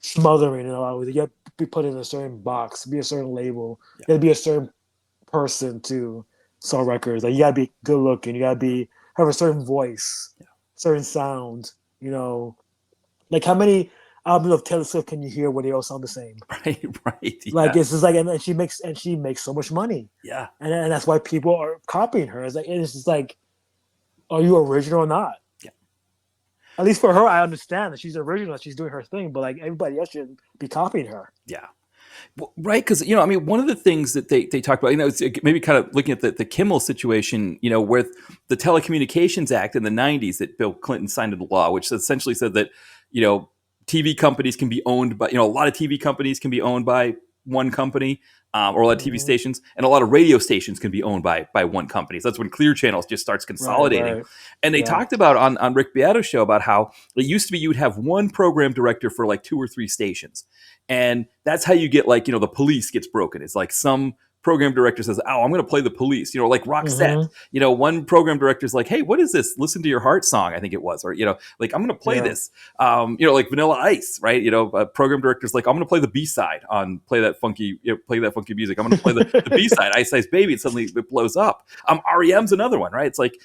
smothering in a lot of ways. You have to be put in a certain box, be a certain label. You got to be a certain person to sell records. Like you got to be good looking. You got to have a certain voice, certain sound. Like how many albums of Taylor Swift can you hear where they all sound the same? Right. Yeah. Like it's just like, and she makes so much money. Yeah. And that's why people are copying her. It's just like, are you original or not? Yeah. At least for her, I understand that she's original, she's doing her thing, but like everybody else should be copying her. Yeah. Well, right, because I mean, one of the things that they talk about, it's maybe kind of looking at the Kimmel situation, with the Telecommunications Act in the '90s that Bill Clinton signed into law, which essentially said that TV companies can be owned by a lot of TV companies can be owned by one company, or a lot of TV stations, and a lot of radio stations can be owned by one company. So that's when Clear Channel just starts consolidating. Right. And they talked about on Rick Beato's show about how it used to be you'd have one program director for like 2 or 3 stations. And that's how you get like, the Police gets broken. It's like some program director says, "Oh, I'm going to play the Police," like Roxette. One program director is like, "Hey, what is this? Listen to Your Heart song," I think it was, or like I'm going to play this. Like Vanilla Ice, right? Program director's like, "I'm going to play the B-side on play that funky music. I'm going to play the B-side, Ice Ice Baby," and suddenly it blows up. REM's another one, right? It's like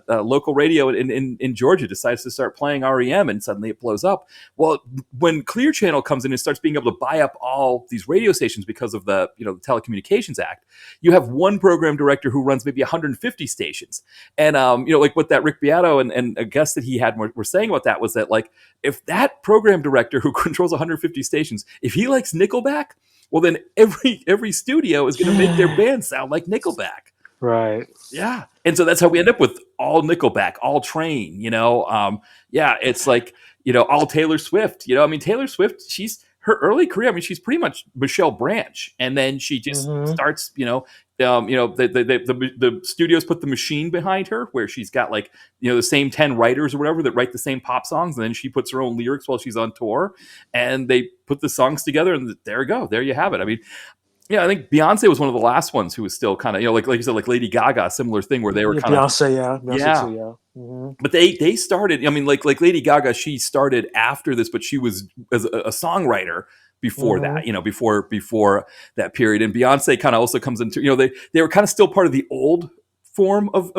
local radio in Georgia decides to start playing REM, and suddenly it blows up. Well, when Clear Channel comes in and starts being able to buy up all these radio stations because of the the Telecommunications Act, you have one program director who runs maybe 150 stations. And, like what that Rick Beato and a guest that he had were saying about that was that like, if that program director who controls 150 stations, if he likes Nickelback, Well, then every studio is going to make their band sound like Nickelback. Right. Yeah. And so that's how we end up with all Nickelback, all Train, yeah, it's like, all Taylor Swift, I mean, Taylor Swift, she's her early career. I mean, she's pretty much Michelle Branch. And then she just Mm-hmm. starts, the studios put the machine behind her where she's got like, the same 10 writers or whatever that write the same pop songs. And then she puts her own lyrics while she's on tour and they put the songs together and there you go. There you have it. I mean, yeah, I think Beyonce was one of the last ones who was still kind of, like you said, like Lady Gaga, similar thing where they were Yeah, kind of, Beyonce, yeah, Beyonce yeah. too, yeah. Mm-hmm. But they started. I mean, like Lady Gaga, she started after this, but she was as a songwriter before that. Mm-hmm. Before that period. And Beyonce kind of also comes into. They were kind of still part of the old form of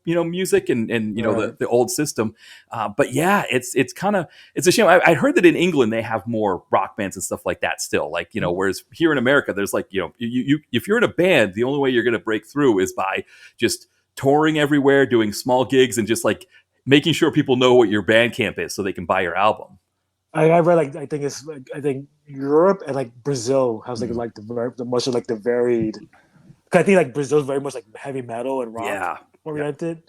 music and Right. the old system. But yeah, it's kind of it's a shame. I heard that in England they have more rock bands and stuff like that still. Like whereas here in America, there's like you if you're in a band, the only way you're going to break through is by just touring everywhere, doing small gigs, and just like making sure people know what your Bandcamp is so they can buy your album. I read like I think Europe and like Brazil has Mhm. like the much of like the varied. 'Cause I think like Brazil's very much like heavy metal and rock Yeah. Yeah. oriented,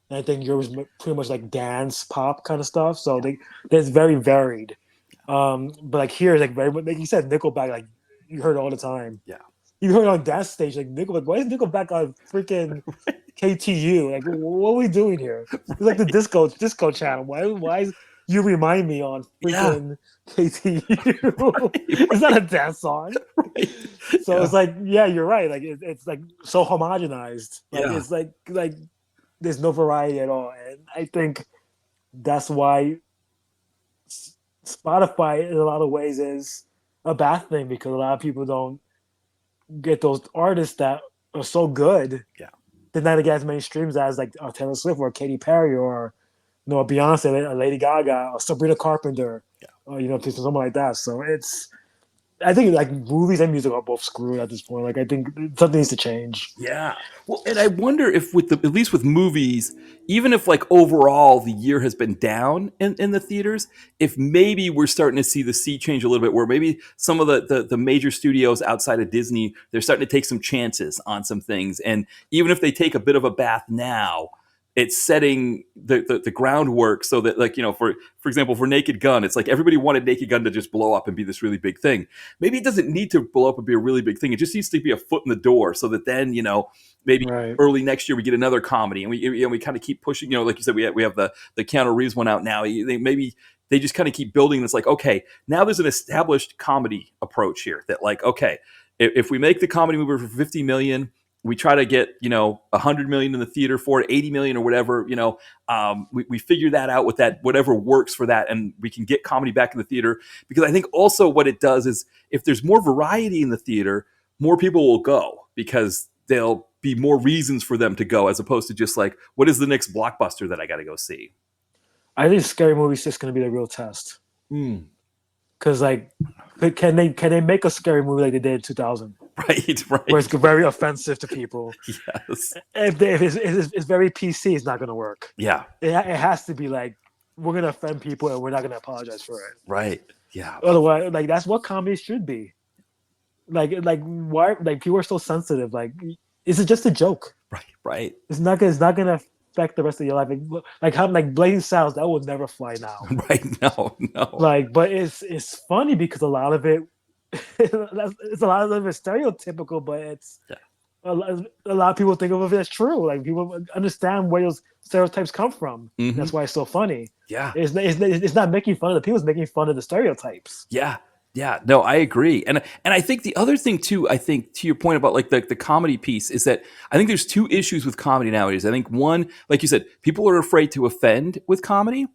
and I think Europe's pretty much like dance pop kind of stuff. So there's very varied. But like here, like very like you said, Nickelback, like you heard it all the time. Yeah. You heard it on dance stage, like Nickelback. Why is Nickelback on freaking KTU? Like, what are we doing here? It's like the disco channel. Why is you remind me on Yeah. freaking KTU? It's not a dance song. Right. So Yeah. it's like, yeah, you're right. Like it's like so homogenized. Like Yeah. it's like there's no variety at all. And I think that's why Spotify in a lot of ways is a bad thing because a lot of people don't get those artists that are so good. Yeah. They're not get as many streams as like Taylor Swift or Katy Perry or Beyonce, or Lady Gaga or Sabrina Carpenter, Yeah. or someone like that. So I think like movies and music are both screwed at this point. Like I think something needs to change. Yeah. Well, and I wonder if at least with movies, even if like overall the year has been down in the theaters, if maybe we're starting to see the sea change a little bit, where maybe some of the major studios outside of Disney, they're starting to take some chances on some things. And even if they take a bit of a bath now, it's setting the groundwork so that like, for example, for Naked Gun, it's like everybody wanted Naked Gun to just blow up and be this really big thing. Maybe it doesn't need to blow up and be a really big thing. It just needs to be a foot in the door so that then, maybe Right. early next year we get another comedy and we kind of keep pushing, like you said, we have the Keanu Reeves one out now. Maybe they just kind of keep building this like, okay, now there's an established comedy approach here that like, okay, if we make the comedy movie for 50 million, we try to get 100 million in the theater for it, 80 million or whatever. We figure that out with that whatever works for that, and we can get comedy back in the theater. Because I think also what it does is if there's more variety in the theater, more people will go because there'll be more reasons for them to go as opposed to just like, what is the next blockbuster that I got to go see? I think scary movies just going to be the real test. Mm. Because like, can they make a scary movie like they did in 2000? Right. Where it's very offensive to people. Yes. If it's very PC, it's not going to work. Yeah. It has to be like, we're going to offend people and we're not going to apologize for it. Right. Yeah. Otherwise, like that's what comedy should be. Like why? Like people are so sensitive. Like, is it just a joke? Right. Right. It's not gonna affect the rest of your life. Like how like Blazing Saddles, that would never fly now. Right. No. Like, but it's funny because a lot of it, it's a lot of it is stereotypical, but it's Yeah. a lot of people think of it as true. Like people understand where those stereotypes come from. Mhm. That's why it's so funny. Yeah. It's not making fun of the people. It's making fun of the stereotypes. Yeah. Yeah, no, I agree. And I think the other thing too, I think to your point about like the comedy piece is that I think there's two issues with comedy nowadays. I think one, like you said, people are afraid to offend with comedy.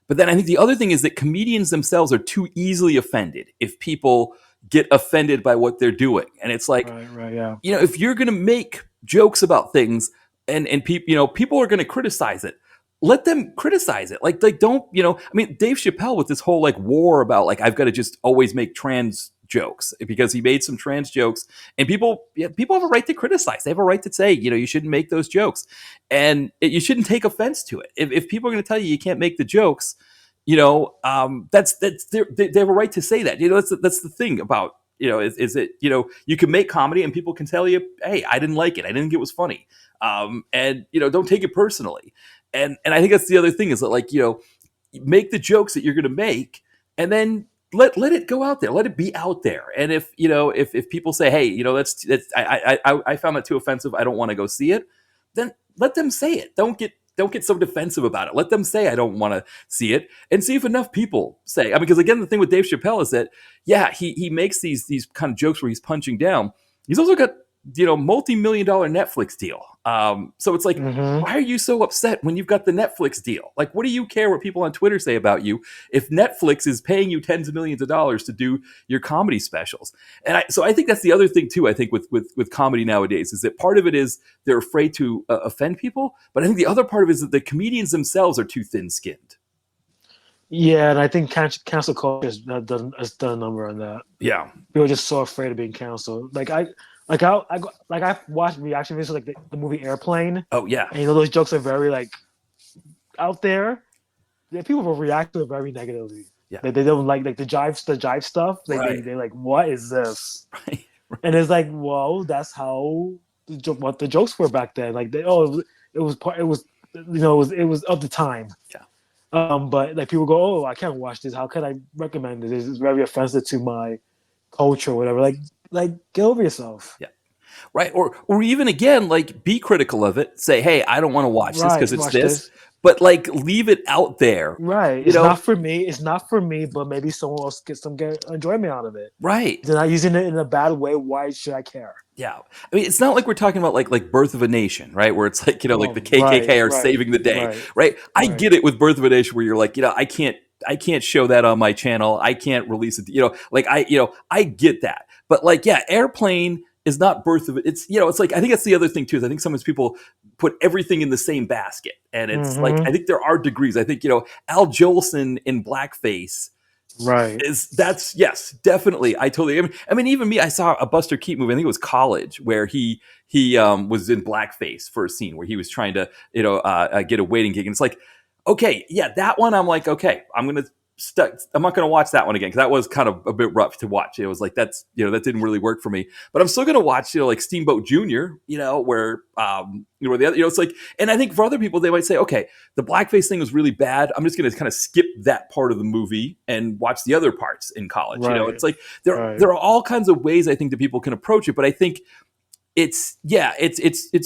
But then I think the other thing is that comedians themselves are too easily offended if people get offended by what they're doing. And it's like, Right, yeah. if you're going to make jokes about things and people, people are going to criticize it, let them criticize it. Like don't, I mean, Dave Chappelle with this whole like war about like, I've got to just always make trans jokes because he made some trans jokes and people have a right to criticize. They have a right to say, you shouldn't make those jokes and you shouldn't take offense to it. If people are going to tell you can't make the jokes, that's they have a right to say that. That's the thing about is it, you can make comedy and people can tell you, hey, I didn't like it, I didn't think it was funny, and don't take it personally. And I think that's the other thing, is that, like, make the jokes that you're going to make, and then let it go out there, let it be out there. And if people say, hey, that's I found that too offensive, I don't want to go see it, then let them say it. Don't get so defensive about it. Let them say, I don't want to see it, and see if enough people say. I mean, because again, the thing with Dave Chappelle is that, yeah, he makes these kind of jokes where he's punching down. He's also got, multi-million-dollar Netflix deal. So it's like, why are you so upset when you've got the Netflix deal? Like, what do you care what people on Twitter say about you if Netflix is paying you tens of millions of dollars to do your comedy specials? And so I think that's the other thing too. I think with comedy nowadays, is that part of it is they're afraid to offend people, but I think the other part of it is that the comedians themselves are too thin-skinned. Yeah, and I think cancel culture has done a number on that. Yeah, People are just so afraid of being canceled. I watched reaction videos like the movie Airplane. Oh yeah, and those jokes are very like out there. Yeah, people will react to it very negatively. Yeah, they don't like the jive stuff. Right. They like, what is this? Right. And it's like, well, that's how what the jokes were back then. Like it was of the time. Yeah. But like people go, oh, I can't watch this. How can I recommend this? It's very offensive to my culture or whatever. Like get over yourself. Yeah. Right. Or even again, like, be critical of it. Say, hey, I don't want to watch this because it's this. But like, leave it out there. Right. It's not for me. It's not for me, but maybe someone else gets some enjoyment out of it. Right. They're not using it in a bad way. Why should I care? Yeah. I mean, it's not like we're talking about like Birth of a Nation, right? Where it's like, like the KKK are saving the day, right? I get it with Birth of a Nation, where you're like, I can't show that on my channel. I can't release it. I get that. But like, yeah, Airplane is not Birth of it. It's, it's like, I think that's the other thing too, is I think sometimes people put everything in the same basket. And it's like, I think there are degrees. I think, Al Jolson in blackface, right, yes, definitely. I mean, even me, I saw a Buster Keaton movie, I think it was College, where he was in blackface for a scene where he was trying to, get a waiting gig. And it's like, okay, yeah, that one, I'm like, okay, I'm not going to watch that one again, because that was kind of a bit rough to watch. It was like, that didn't really work for me. But I'm still going to watch, like Steamboat Jr., where where the other, it's like, and I think for other people, they might say, okay, the blackface thing was really bad, I'm just going to kind of skip that part of the movie and watch the other parts in college. Right. It's like there are all kinds of ways I think that people can approach it, but I think it's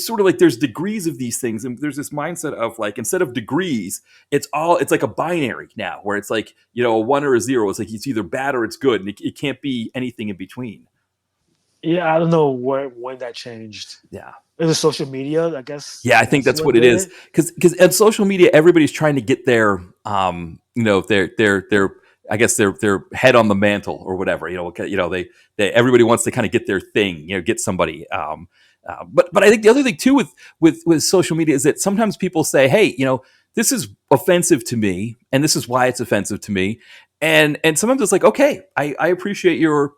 sort of like there's degrees of these things, and there's this mindset of like, instead of degrees, it's like a binary now, where it's like, a 1 or a 0. It's like it's either bad or it's good, and it can't be anything in between. Yeah, I don't know when that changed. Yeah, it was social media, I guess. Yeah, I think that's what it is, because on social media, everybody's trying to get their their I guess their head on the mantle or whatever. They everybody wants to kind of get their thing, get somebody. But I think the other thing too with social media is that sometimes people say, hey, this is offensive to me, and this is why it's offensive to me, and sometimes it's like, okay, I appreciate your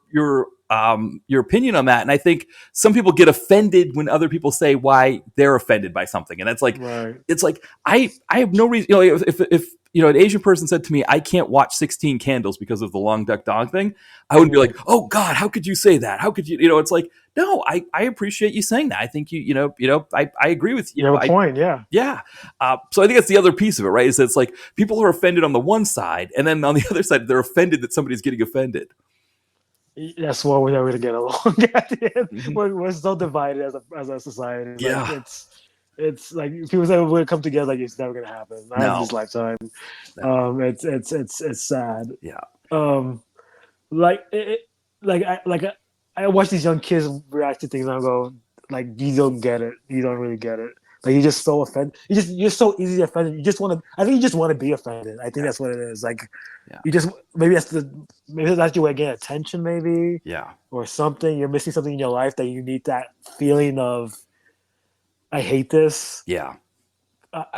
opinion on that, and I think some people get offended when other people say why they're offended by something, and that's like, it's like I have no reason. If an Asian person said to me, I can't watch 16 Candles because of the long duck dong thing, I wouldn't be like, oh God, how could you say that? How could you? It's like, no, I appreciate you saying that. I think I agree with you. You have a point, yeah. Yeah. So I think that's the other piece of it, right? Is that it's like people are offended on the one side, and then on the other side, they're offended that somebody's getting offended. That's why we're never gonna get along at the end. Mm-hmm. We're so divided as a society. Yeah. Like, it's like people say we're gonna come together, like it's never gonna happen. Not in this lifetime. No. It's sad. Yeah. I watch these young kids react to things, and I go, like, you don't get it. You don't really get it. Like, you're just so offended. You're so easily offended. You just want to. I think you just want to be offended. I think that's what it is. Like, you just maybe that's your way of getting attention, maybe. Yeah. Or something. You're missing something in your life that you need that feeling of, I hate this. Yeah.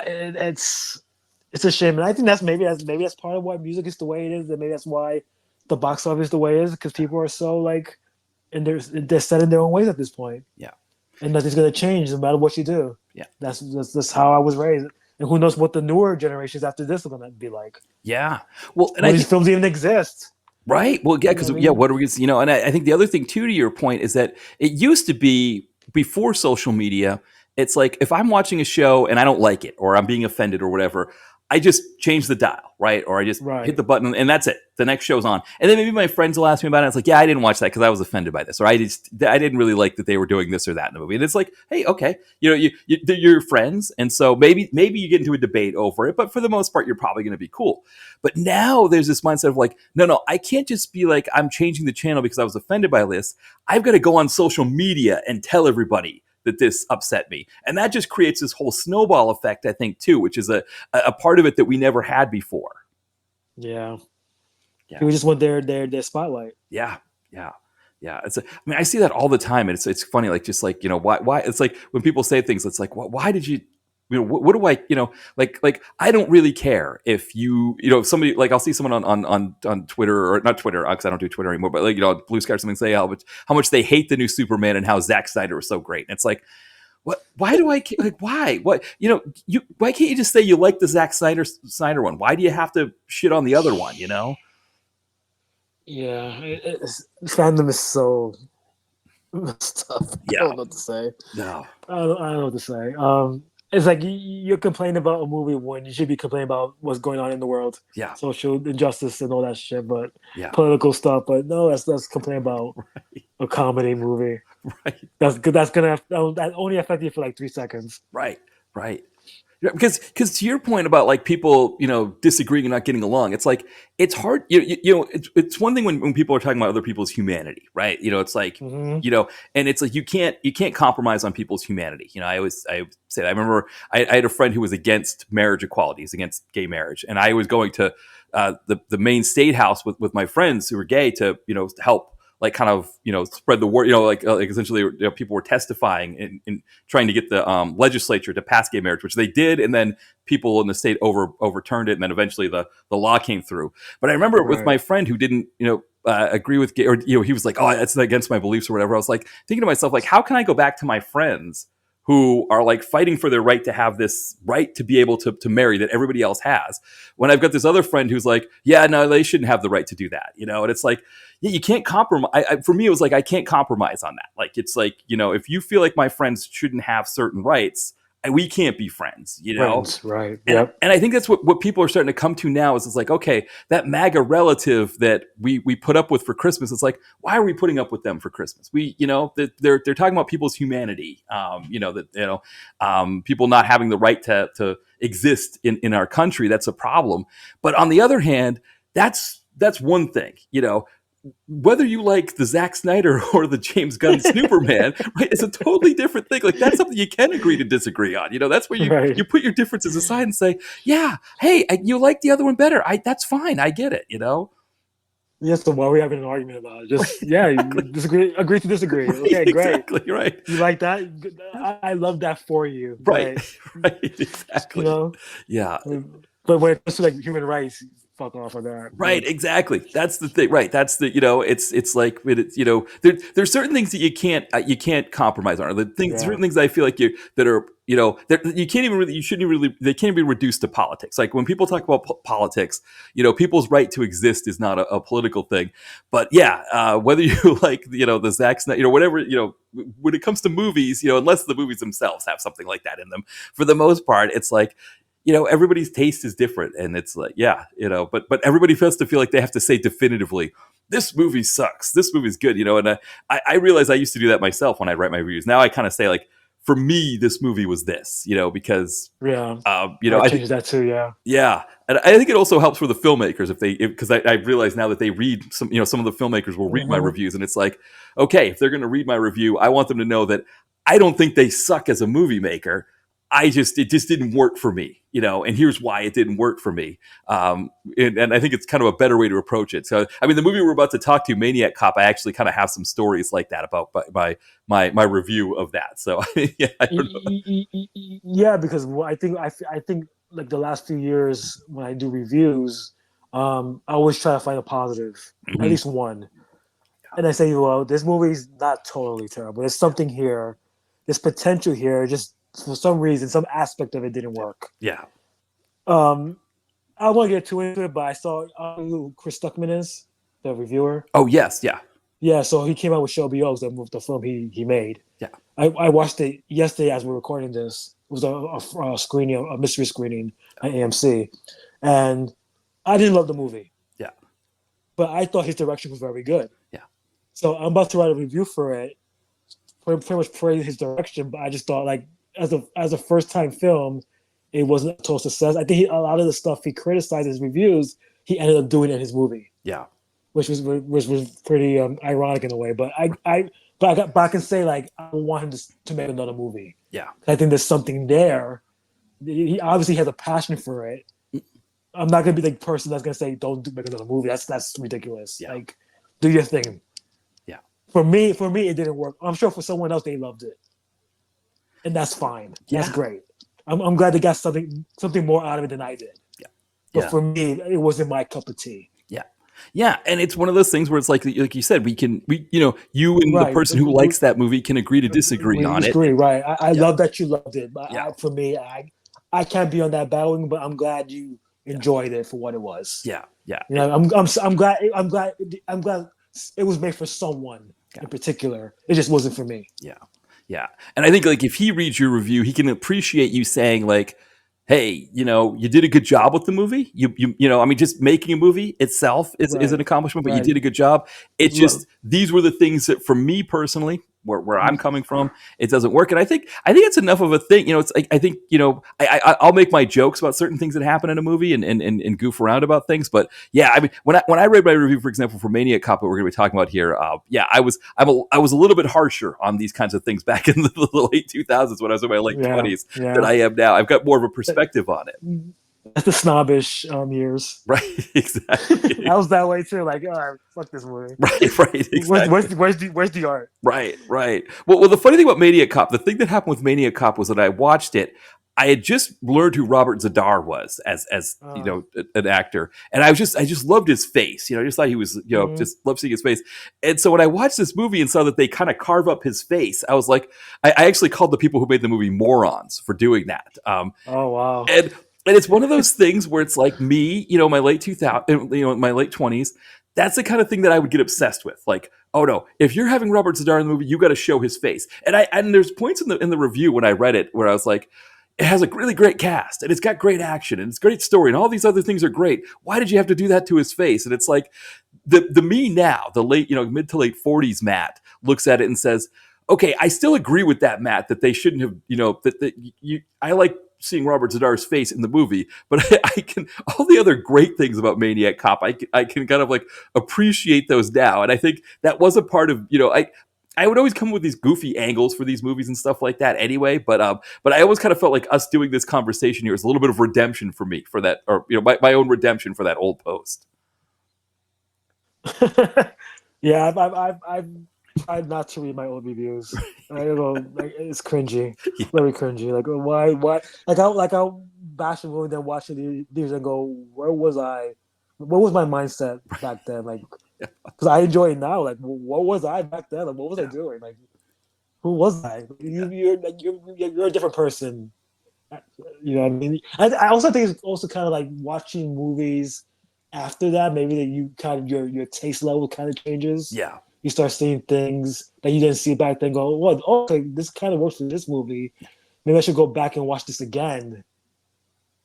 It's a shame, and I think that's part of why music is the way it is, and maybe that's why the box office is the way it is, because people are so like, and they're set in their own ways at this point. Yeah. And nothing's gonna change no matter what you do. Yeah. That's how I was raised. And who knows what the newer generations after this are gonna be like. Yeah. Well, and these films even exist. Right. Well, yeah, You know because what I yeah, mean? what are we? And I think the other thing too, to your point, is that it used to be before social media. It's like if I'm watching a show and I don't like it, or I'm being offended, or whatever, I just change the dial, right? Or I just hit Right. the button, and that's it. The next show's on, and then maybe my friends will ask me about it. It's like, yeah, I didn't watch that because I was offended by this, or I didn't really like that they were doing this or that in the movie. And it's like, hey, okay, they're your friends, and so maybe you get into a debate over it, but for the most part, you're probably going to be cool. But now there's this mindset of like, no, I can't just be like, I'm changing the channel because I was offended by this. I've got to go on social media and tell everybody that this upset me. And that just creates this whole snowball effect, I think, too, which is a part of it that we never had before. Yeah. Yeah. People just want their spotlight. Yeah. Yeah. Yeah. I mean, I see that all the time. And it's funny, like, just like, why it's like when people say things, it's like, why did you, what do I, like I don't really care if if somebody, like, I'll see someone on Twitter, or not Twitter, because I don't do Twitter anymore, but like, Blue Sky or something, say how much they hate the new Superman and how Zack Snyder was so great. And it's like, what, why do I like, why, what, why can't you just say you like the Zack Snyder one? Why do you have to shit on the other one? Yeah. Fandom is so stuff. I Yeah. don't know what to say. No. I don't know what to say. It's like you're complaining about a movie when you should be complaining about what's going on in the world, Yeah. social injustice and all that shit, but Yeah. political stuff. But no, let's complain about a comedy movie. Right. That's good. That only affect you for like 3 seconds. Right. Right. Yeah, because to your point about like people disagreeing and not getting along, it's like it's hard. It's one thing when people are talking about other people's humanity, right? It's like Hmm. and it's like you can't compromise on people's humanity. I say that. I remember I had a friend who was against marriage equality, he's against gay marriage, and I was going to the Maine State House with my friends who were gay to to help, like, kind of spread the word, like essentially people were testifying in trying to get the legislature to pass gay marriage, which they did, and then people in the state overturned it, and then eventually the law came through. But I remember with Right. my friend who didn't agree with gay, or he was like, oh, that's against my beliefs or whatever. I was like thinking to myself, like, how can I go back to my friends who are like fighting for their right to have this right to be able to marry that everybody else has, when I've got this other friend who's like, yeah, no, they shouldn't have the right to do that, and it's like, yeah, you can't compromise. For me, it was like, I can't compromise on that. Like, it's like, if you feel like my friends shouldn't have certain rights, we can't be friends. Friends. Right. And Yep. and I think that's what people are starting to come to now, is it's like, okay, that MAGA relative that we put up with for Christmas, it's like, why are we putting up with them for Christmas? They're talking about people's humanity, people not having the right to exist in our country. That's a problem. But on the other hand, that's one thing. Whether you like the Zack Snyder or the James Gunn Superman, right? It's a totally different thing. Like, that's something you can agree to disagree on. That's where you Right. put your differences aside and say, yeah, hey, you like the other one better. That's fine. I get it. Yes. So why are we having an argument about it? Just yeah, you Exactly. disagree. Agree to disagree. Right. Okay. Great. Exactly. Right. You like that? I love that for you. Right. But Right. you Exactly. know, Yeah. but when it comes to like human rights, fuck off of that. Right, exactly. That's the thing. Right, that's it's like there's certain things that you can't compromise on. Or the things, Yeah. certain things I feel like that are that you can't even really, you shouldn't even really, they can't be reduced to politics. Like, when people talk about politics, people's right to exist is not a political thing. But yeah, whether you like the Zack Snyder, whatever, when it comes to movies, unless the movies themselves have something like that in them, for the most part, it's like, everybody's taste is different, and it's like, yeah, but everybody feels to feel like they have to say definitively, this movie sucks, this movie's good, and I realize I used to do that myself when I write my reviews. Now I kind of say, like, for me, this movie was this, because Yeah. I I think, changed that too. Yeah. yeah, and I think it also helps for the filmmakers because I realize now that they read some of the filmmakers will read my Hmm. reviews, and it's like, okay, if they're going to read my review, I want them to know that I don't think they suck as a movie maker. It just didn't work for me, and here's why it didn't work for me. And I think it's kind of a better way to approach it. So, I mean, the movie we're about to talk to, Maniac Cop, I actually kind of have some stories like that about my review of that. So, yeah, I don't know. Yeah, because I think like the last few years when I do reviews, I always try to find a positive, at Mhm. least one, and I say, well, this movie's not totally terrible. There's something here, there's potential here. Just for some reason, some aspect of it didn't work. Yeah. Um, I don't want to get too into it, but I saw who Chris Stuckman is. the reviewer. Oh yes, yeah, Yeah, so he came out with Shelby Oaks, the film he made. yeah, I watched it yesterday as we're recording this. It was a screening, a mystery screening at AMC, and I didn't love the movie, yeah, but I thought his direction was very good. yeah, So I'm about to write a review for it, pretty much praise his direction. But I just thought, like, as a first time film, it wasn't a total success. I think a lot of the stuff he criticized in his reviews, he ended up doing in his movie, yeah, which was pretty ironic in a way. But I can say, like, I want him to make another movie. yeah. I think there's something there. He obviously has a passion for it. I'm not gonna be the person that's gonna say don't make another movie. That's ridiculous. Yeah. Like, do your thing. Yeah. For me, it didn't work. I'm sure for someone else they loved it, and that's fine. That's Yeah. great. I'm glad they got something more out of it than I did. Yeah. But Yeah. for me, it wasn't my cup of tea. Yeah. Yeah. And it's one of those things where it's like you said, you and the Right. person who likes that movie can agree to disagree on it. Right. I Yeah. love that you loved it, but Yeah. for me, I can't be on that bandwagon. But I'm glad you enjoyed it for what it was. Yeah. Yeah. You know, I'm glad it was made for someone in particular. It just wasn't for me. Yeah. Yeah. And I think like if he reads your review, he can appreciate you saying like, hey, you did a good job with the movie. I mean, just making a movie itself is Right. an accomplishment, but you Right. did a good job. It's Right. just these were the things that, for me personally, where I'm coming from, it doesn't work. And I think it's enough of a thing. It's like I think I'll make my jokes about certain things that happen in a movie and goof around about things. But yeah, I mean, when I read my review, for example, for Maniac Cop, that we're going to be talking about here, I was a little bit harsher on these kinds of things back in the late 2000s when I was in my late 20s than I am now. I've got more of a perspective on it. That's the snobbish years. Right, exactly. I was that way too. Like, all right, fuck this movie. Right, exactly. Where's the art? Right. Well, the funny thing about Maniac Cop, the thing that happened with Maniac Cop was that I watched it. I had just learned who Robert Zadar was as an actor, and I just loved his face. I just thought he was just loved seeing his face. And so when I watched this movie and saw that they kind of carve up his face, I was like, I actually called the people who made the movie morons for doing that. Oh wow! And it's one of those things where it's like me, my late 2000, my late 20s. That's the kind of thing that I would get obsessed with. Like, oh no, if you're having Robert Zadar in the movie, you got to show his face. And there's points in the review when I read it where I was like, it has a really great cast and it's got great action and it's great story and all these other things are great. Why did you have to do that to his face? And it's like the me now, the late, mid to late 40s Matt looks at it and says, okay, I still agree with that, Matt, that they shouldn't have, I like seeing Robert Zadar's face in the movie, but I can, all the other great things about Maniac Cop, I can kind of like appreciate those now. And I think that was a part of, I would always come with these goofy angles for these movies and stuff like that anyway. But I always kind of felt like us doing this conversation here is a little bit of redemption for me for that, or, my own redemption for that old post. Yeah, I've tried not to read my old reviews. I don't know, like, it's cringy, very cringy. Like, why? Like I'll bash a movie, then watch it these and go, where was I? What was my mindset back then? Like, because I enjoy it now. Like, what was I back then? Like, what was I doing? Like, who was I? You're a different person. You know what I mean? I also think it's also kind of like watching movies after that. Maybe that you kind of your taste level kind of changes. Yeah. You start seeing things that you didn't see back then. Go, well, okay, this kind of works for this movie. Maybe I should go back and watch this again,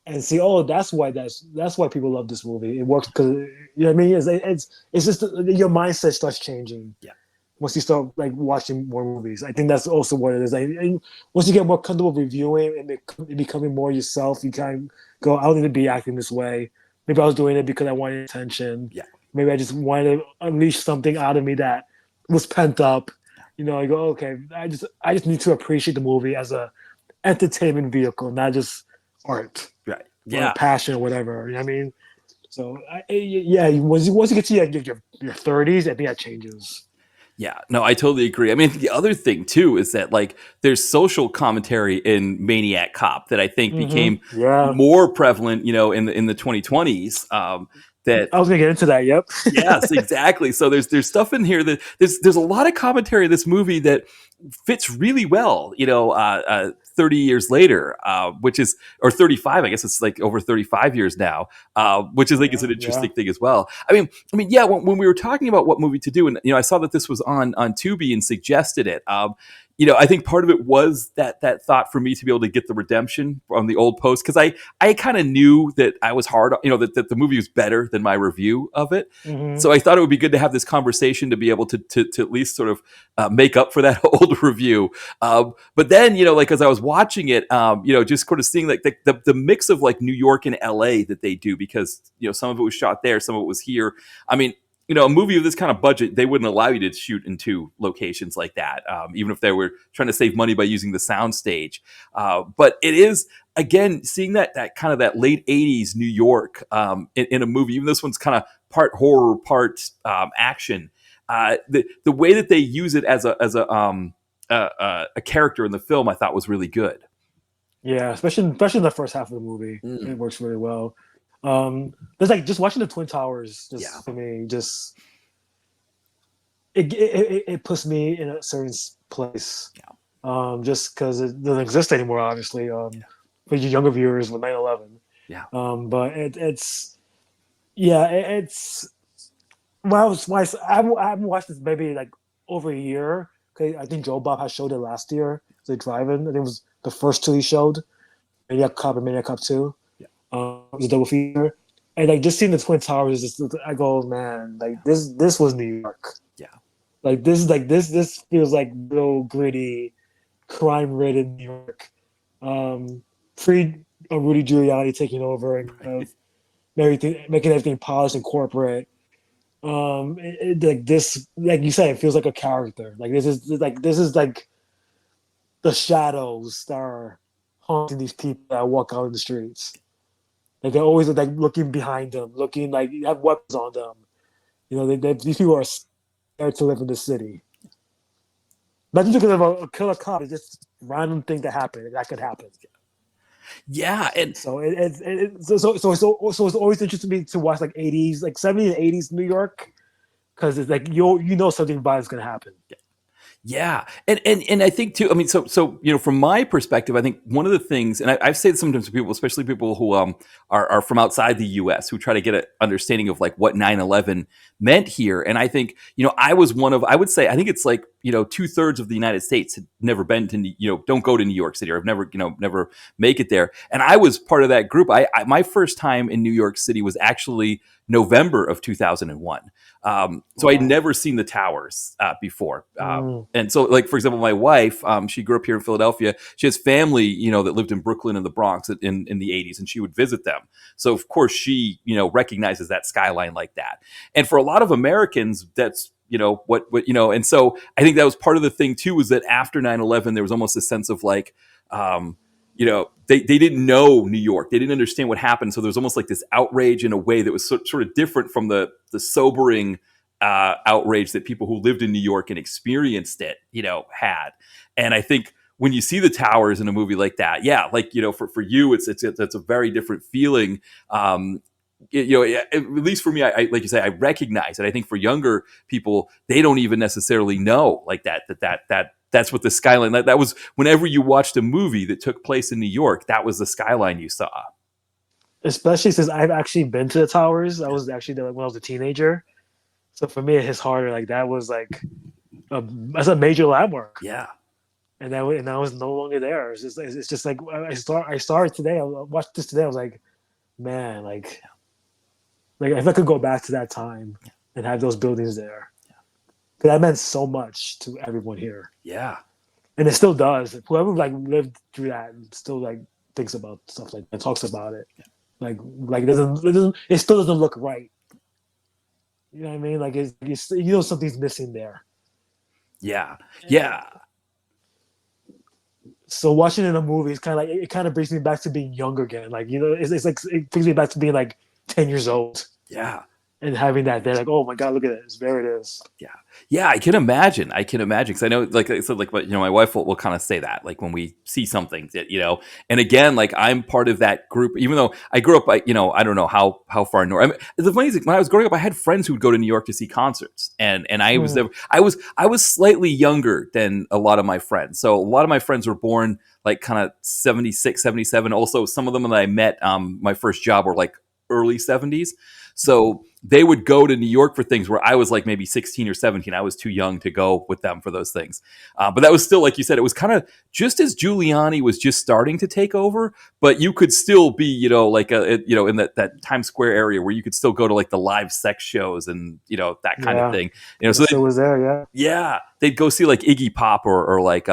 and see. Oh, that's why people love this movie. It works because you know what I mean. It's just your mindset starts changing. Yeah. Once you start like watching more movies, I think that's also what it is. And once you get more comfortable reviewing and becoming more yourself, you kind of go, I don't need to be acting this way. Maybe I was doing it because I wanted attention. Yeah. Maybe I just wanted to unleash something out of me that was pent up. I go, okay, I just need to appreciate the movie as a entertainment vehicle, not just art. Right. Yeah. Or passion or whatever. You know what I mean? So once you get to your 30s, I think that changes. Yeah, no, I totally agree. I mean, the other thing too is that like there's social commentary in Maniac Cop that I think became more prevalent, in the 2020s. that I was gonna get into that. Yep. yes, exactly. So there's stuff in here that there's a lot of commentary in this movie that fits really well. 30 years later, which is or 35. I guess it's like over 35 years now, which I think is Yeah. an Yeah. interesting thing as well. Yeah. When we were talking about what movie to do, and I saw that this was on Tubi and suggested it. I think part of it was that thought for me to be able to get the redemption from the old post because I kind of knew that I was hard, that the movie was better than my review of it. Hmm. So I thought it would be good to have this conversation to be able to at least sort of make up for that old review. But then, like as I was watching it, just sort of seeing like the mix of like New York and LA that they do because, some of it was shot there, some of it was here. I mean, a movie of this kind of budget, they wouldn't allow you to shoot in two locations like that, even if they were trying to save money by using the soundstage. But it is, again, seeing that kind of that late 80s New York in a movie, even this one's kind of part horror, part action. The way that they use it as a character in the film, I thought was really good. Yeah, especially in the first half of the movie, it works really well. There's like just watching the Twin Towers, Yeah. just for me, just it puts me in a certain place. Yeah. Just because it doesn't exist anymore, obviously. For your younger viewers with 9/11. Yeah. But it's yeah, it's I haven't watched this maybe like over a year. Okay, I think Joe Bob has showed it last year. The Drive-In. I think it was the first two he showed. Maniac Cop and Maniac Cop 2. Yeah. It was a double feature. And like just seeing the Twin Towers, I go, man, like this was New York. Yeah. Like this feels like real gritty, crime-ridden New York. Free Rudy Giuliani taking over and making everything polished and corporate. Like this, like you said, it feels like a character. Like this is like the shadows that are haunting these people that walk out in the streets. Like they're always like looking behind them, looking like you have weapons on them. These people are scared to live in the city. Not just because of a killer cop, it's just random thing that could happen. Yeah, and so it's always interesting to me to watch like 80s, like 70s and 80s New York, because it's like something bad is gonna happen. yeah, and I think too. I mean, so from my perspective, I think one of the things, and I've said sometimes to people, especially people who are from outside the U.S. who try to get an understanding of like what 9/11 meant here, and I think I was one of, I would say, I think it's like 2/3 of the United States had never been to don't go to New York City or have never make it there, and I was part of that group. I my first time in New York City was actually November of 2001. So I'd never seen the towers before. And so, like, for example, my wife, she grew up here in Philadelphia. She has family, that lived in Brooklyn and the Bronx in the 80s, and she would visit them. So, of course, she, recognizes that skyline like that. And for a lot of Americans, that's, and so I think that was part of the thing, too, was that after 9/11, there was almost a sense of like, they didn't know New York. They didn't understand what happened. So there was almost like this outrage in a way that was sort of different from the sobering outrage that people who lived in New York and experienced it, had. And I think when you see the towers in a movie like that, yeah, like, for you, it's a very different feeling. At least for me, I like you say, I recognize it. I think for younger people, they don't even necessarily know like that's what the skyline, that was whenever you watched a movie that took place in New York, that was the skyline you saw. Especially since I've actually been to the towers. I was actually there when I was a teenager. So for me, it hits harder. Like that was like that's a major landmark. Yeah. And that was no longer there. It's just like I started today. I watched this today. I was like, man, like if I could go back to that time and have those buildings there, because that meant so much to everyone here. Yeah. And it still does. Whoever like lived through that still like thinks about stuff like that, talks about it. Yeah. Like it still doesn't look right. You know what I mean? Like something's missing there. Yeah. Yeah. So watching it in a movie, it's kind of like it kind of brings me back to being younger again. Like it's like it brings me back to being like 10 years old. Yeah. and having that, they're like, oh my god, look at this, there it is. Yeah. Yeah, I can imagine. I can imagine. Cause I know, like I said, like, but, my wife will kind of say that, like when we see something that, and again, like I'm part of that group, even though I grew up, like, I don't know how far north. I mean, the funny thing, when I was growing up, I had friends who would go to New York to see concerts. And I was Mm, there. I was slightly younger than a lot of my friends. So a lot of my friends were born like kind of 76, 77. Also, some of them that I met, my first job were like early 70s. So they would go to New York for things where I was like maybe 16 or 17. I was too young to go with them for those things. But that was still, like you said, it was kind of just as Giuliani was just starting to take over, but you could still be, like, in that Times Square area where you could still go to like the live sex shows and, that kind of yeah, thing. it So still was there. Yeah, yeah, they'd go see like Iggy Pop or like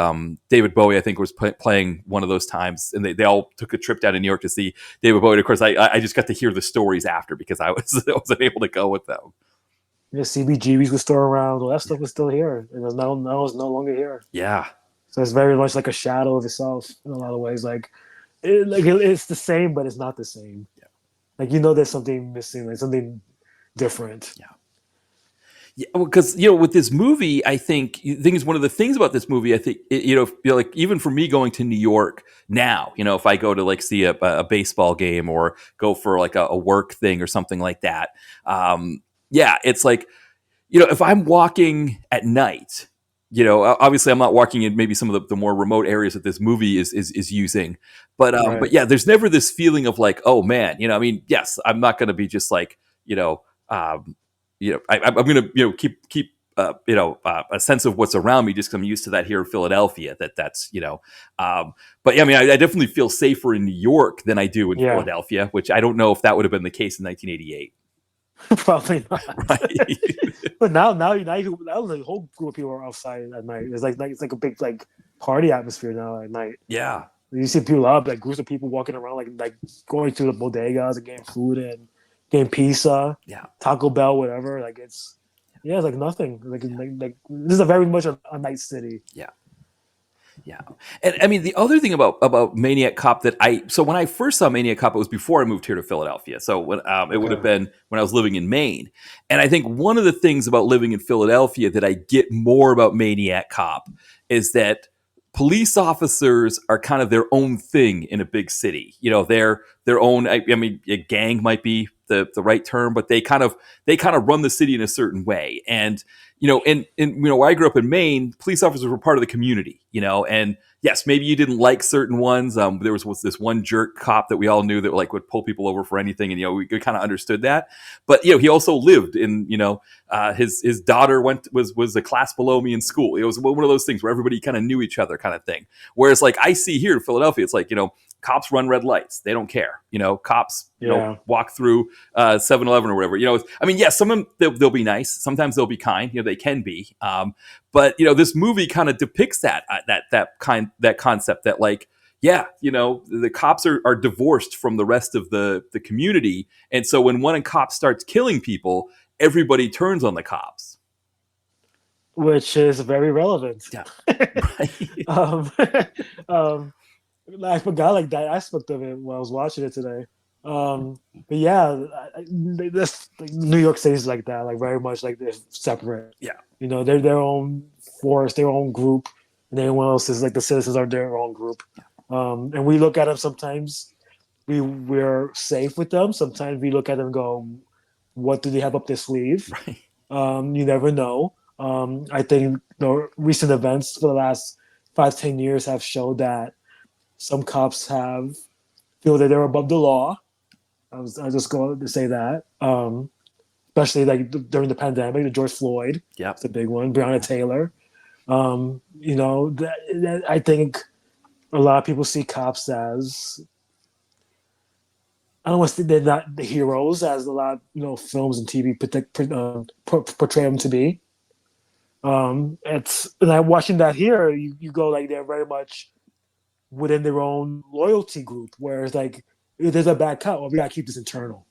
David Bowie. I think was playing one of those times, and they all took a trip down to New York to see David Bowie. And of course, I just got to hear the stories after because I wasn't able to go with them. yeah. CBGBs was still around. All that stuff was still here. It was now it's no longer here. Yeah, So it's very much like a shadow of itself in a lot of ways. It's the same, but it's not the same. yeah, Like, you know, there's something missing, like something different. yeah. Yeah, because with this movie, I think the thing is one of the things about this movie. I think like even for me going to New York now, if I go to like see a baseball game or go for like a work thing or something like that, yeah, it's like if I'm walking at night, obviously I'm not walking in maybe some of the more remote areas that this movie is using, but Right. yeah, there's never this feeling of like, oh man, I mean, yes, I'm not going to be just like, um, I'm going to, keep. A sense of what's around me, just 'cause I'm used to that here in Philadelphia. That's but yeah, I mean, I definitely feel safer in New York than I do in Yeah. Philadelphia, which I don't know if that would have been the case in 1988. Probably not. Right? But now the whole group of people are outside at night. It's like a big like party atmosphere now at night. Yeah. You see people up, like groups of people walking around, like going to the bodegas and getting food and getting pizza, Yeah. Taco Bell, whatever. Like it's like nothing. Like this is a very much a night city. Yeah. Yeah. And I mean, the other thing about Maniac Cop that so when I first saw Maniac Cop, it was before I moved here to Philadelphia. So when it would have Okay. been when I was living in Maine. And I think one of the things about living in Philadelphia that I get more about Maniac Cop is that police officers are kind of their own thing in a big city. They're their own. I mean, a gang might be the right term, but they kind of run the city in a certain way. And where I grew up in Maine, police officers were part of the community. And yes, maybe you didn't like certain ones. There was this one jerk cop that we all knew that like would pull people over for anything, and we kind of understood that. But he also lived in his daughter was a class below me in school. It was one of those things where everybody kind of knew each other, kind of thing. Whereas like I see here in Philadelphia, it's like cops run red lights. They don't care. Cops, Yeah. walk through 7-Eleven or whatever. I mean, yes, some of them they'll be nice. Sometimes they'll be kind. They can be. But this movie kind of depicts that concept that like, yeah, the cops are divorced from the rest of the community, and so when one cop starts killing people, everybody turns on the cops. Which is very relevant. Yeah, right. um, um, I forgot like that aspect of it when I was watching it today. But yeah, this like, New York City is like that, like very much like they're separate. Yeah, They're their own force, their own group, and everyone else is like the citizens are their own group. And we look at them sometimes. We're safe with them. Sometimes we look at them and go, "What do they have up their sleeve?" right. You never know. I think the recent events for the last 5-10 years have showed that some cops have feel that they're above the law. I just going to say that, especially like during the pandemic, the George Floyd, Yeah, it's a big one. Breonna Taylor. I think a lot of people see cops as I don't want to say they're not the heroes as a lot films and TV portray them to be. It's and I'm watching that here. You go like they're very much within their own loyalty group, whereas like if there's a bad cop, well, we gotta keep this internal.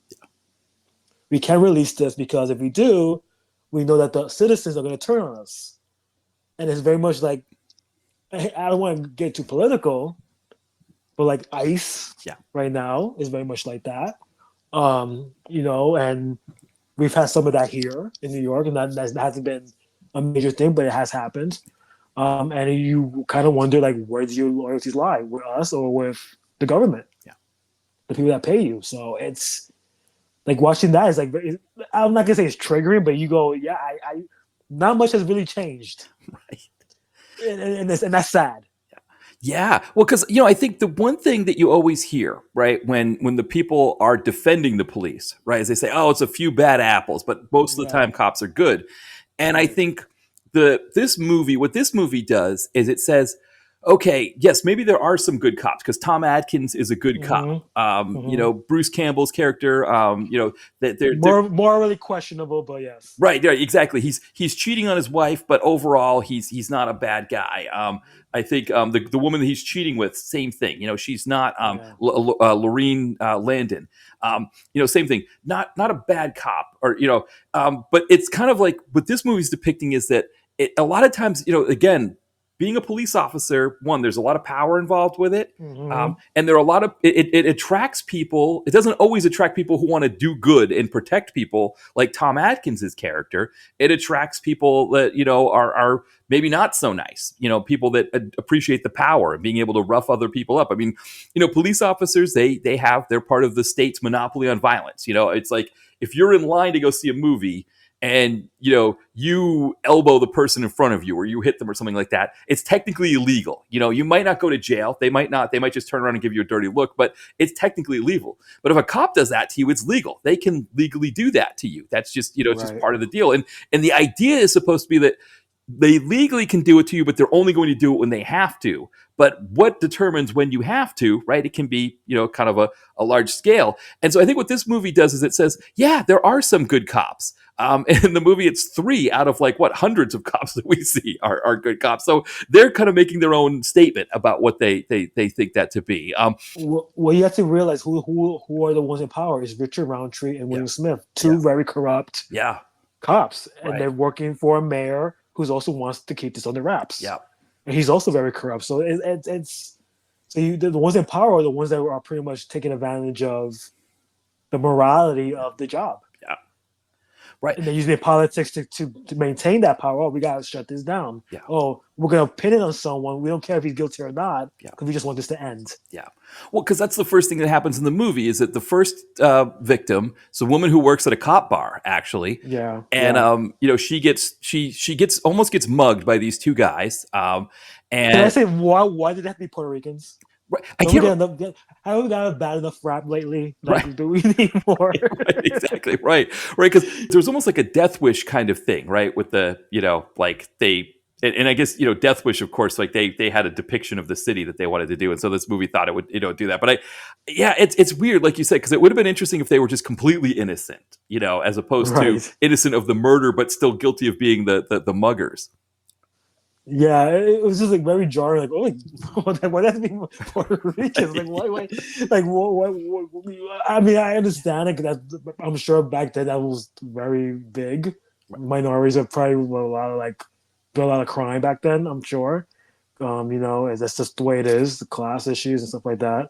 We can't release this because if we do, we know that the citizens are going to turn on us. And it's very much like I don't want to get too political, but like ICE yeah, right now is very much like that. And we've had some of that here in New York, and that hasn't been a major thing, but it has happened. And you kind of wonder, like, where do your loyalties lie, with us or with the government, Yeah. the people that pay you? So it's like watching that is like, I'm not gonna say it's triggering, but you go, yeah, I not much has really changed, Right. and that's sad. Yeah. Well, because, I think the one thing that you always hear, right, when the people are defending the police, right, is they say, oh, it's a few bad apples, but most of the Yeah, time cops are good. And I right. think what this movie does is it says, okay, yes, maybe there are some good cops because Tom Atkins is a good cop. Hmm. Hmm. Bruce Campbell's character, that they're More morally questionable, but yes. right, yeah, exactly. He's cheating on his wife, but overall, he's not a bad guy. I think the woman that he's cheating with, same thing. She's not Yeah. Lorene Landon. Same thing. Not a bad cop, or but it's kind of like what this movie's depicting is that a lot of times, again, being a police officer, one, there's a lot of power involved with it. Hmm. And there are a lot of it attracts people. It doesn't always attract people who want to do good and protect people, like Tom Atkins's character. It attracts people that are maybe not so nice. People that appreciate the power and being able to rough other people up. I mean, police officers they're part of the state's monopoly on violence. It's like if you're in line to go see a movie and you elbow the person in front of you or you hit them or something like that, it's technically illegal. You might not go to jail, they might just turn around and give you a dirty look, but it's technically illegal. But if a cop does that to you, it's legal. They can legally do that to you. That's just it's just Right. part of the deal. And the idea is supposed to be that they legally can do it to you, but they're only going to do it when they have to. But what determines when you have to, right? It can be, kind of a large scale. And so I think what this movie does is it says, yeah, there are some good cops. And in the movie, it's 3 out of hundreds of cops that we see are good cops. So they're kind of making their own statement about what they think that to be. Well, you have to realize who are the ones in power is Richard Roundtree and Yeah, William Smith, yeah, two very corrupt yeah, cops, and right, they're working for a mayor who's also wants to keep this under wraps, yeah. and he's also very corrupt. So it's so the ones in power are the ones that are pretty much taking advantage of the morality of the job, Yeah. Right. and they're using politics to maintain that power. Oh, we gotta shut this down. Yeah. Oh, we're gonna pin it on someone. We don't care if he's guilty or not Yeah. because we just want this to end. Yeah. Well, because that's the first thing that happens in the movie is that the first victim is a woman who works at a cop bar, actually. Yeah, And yeah. she almost gets mugged by these two guys. Can I And say why did it have to be Puerto Ricans? right, I Have we can't got enough? Have we got a bad enough rap lately? right. Like, do we need more? Right, exactly right because there's almost like a Death Wish kind of thing, right, with the like they and I guess Death Wish, of course, like they had a depiction of the city that they wanted to do, and so this movie thought it would do that. But yeah, it's weird, like you said, because it would have been interesting if they were just completely innocent, as opposed to Right. innocent of the murder but still guilty of being the muggers. Yeah, it was just like very jarring. Like, oh, why does it mean Puerto Ricans? Like, why, like, I mean, I understand it because I'm sure back then that was very big. Minorities are probably a lot of a lot of crime back then. I'm sure. That's just the way it is, the class issues and stuff like that.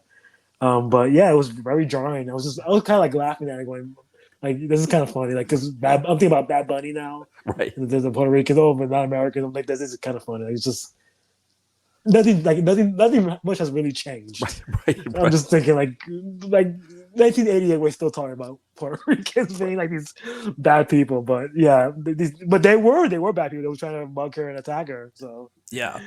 But yeah, it was very jarring. I was kind of like laughing at it, going, like, this is kind of funny. Like, because I'm thinking about Bad Bunny now. Right. And there's a Puerto Rican, oh, but not American. I'm like, this is kind of funny. Like, it's just nothing much has really changed. I'm Right. just thinking like 1988, we're still talking about Puerto Ricans being like these bad people. But yeah, but they were bad people. They were trying to mug her and attack her. So Yeah.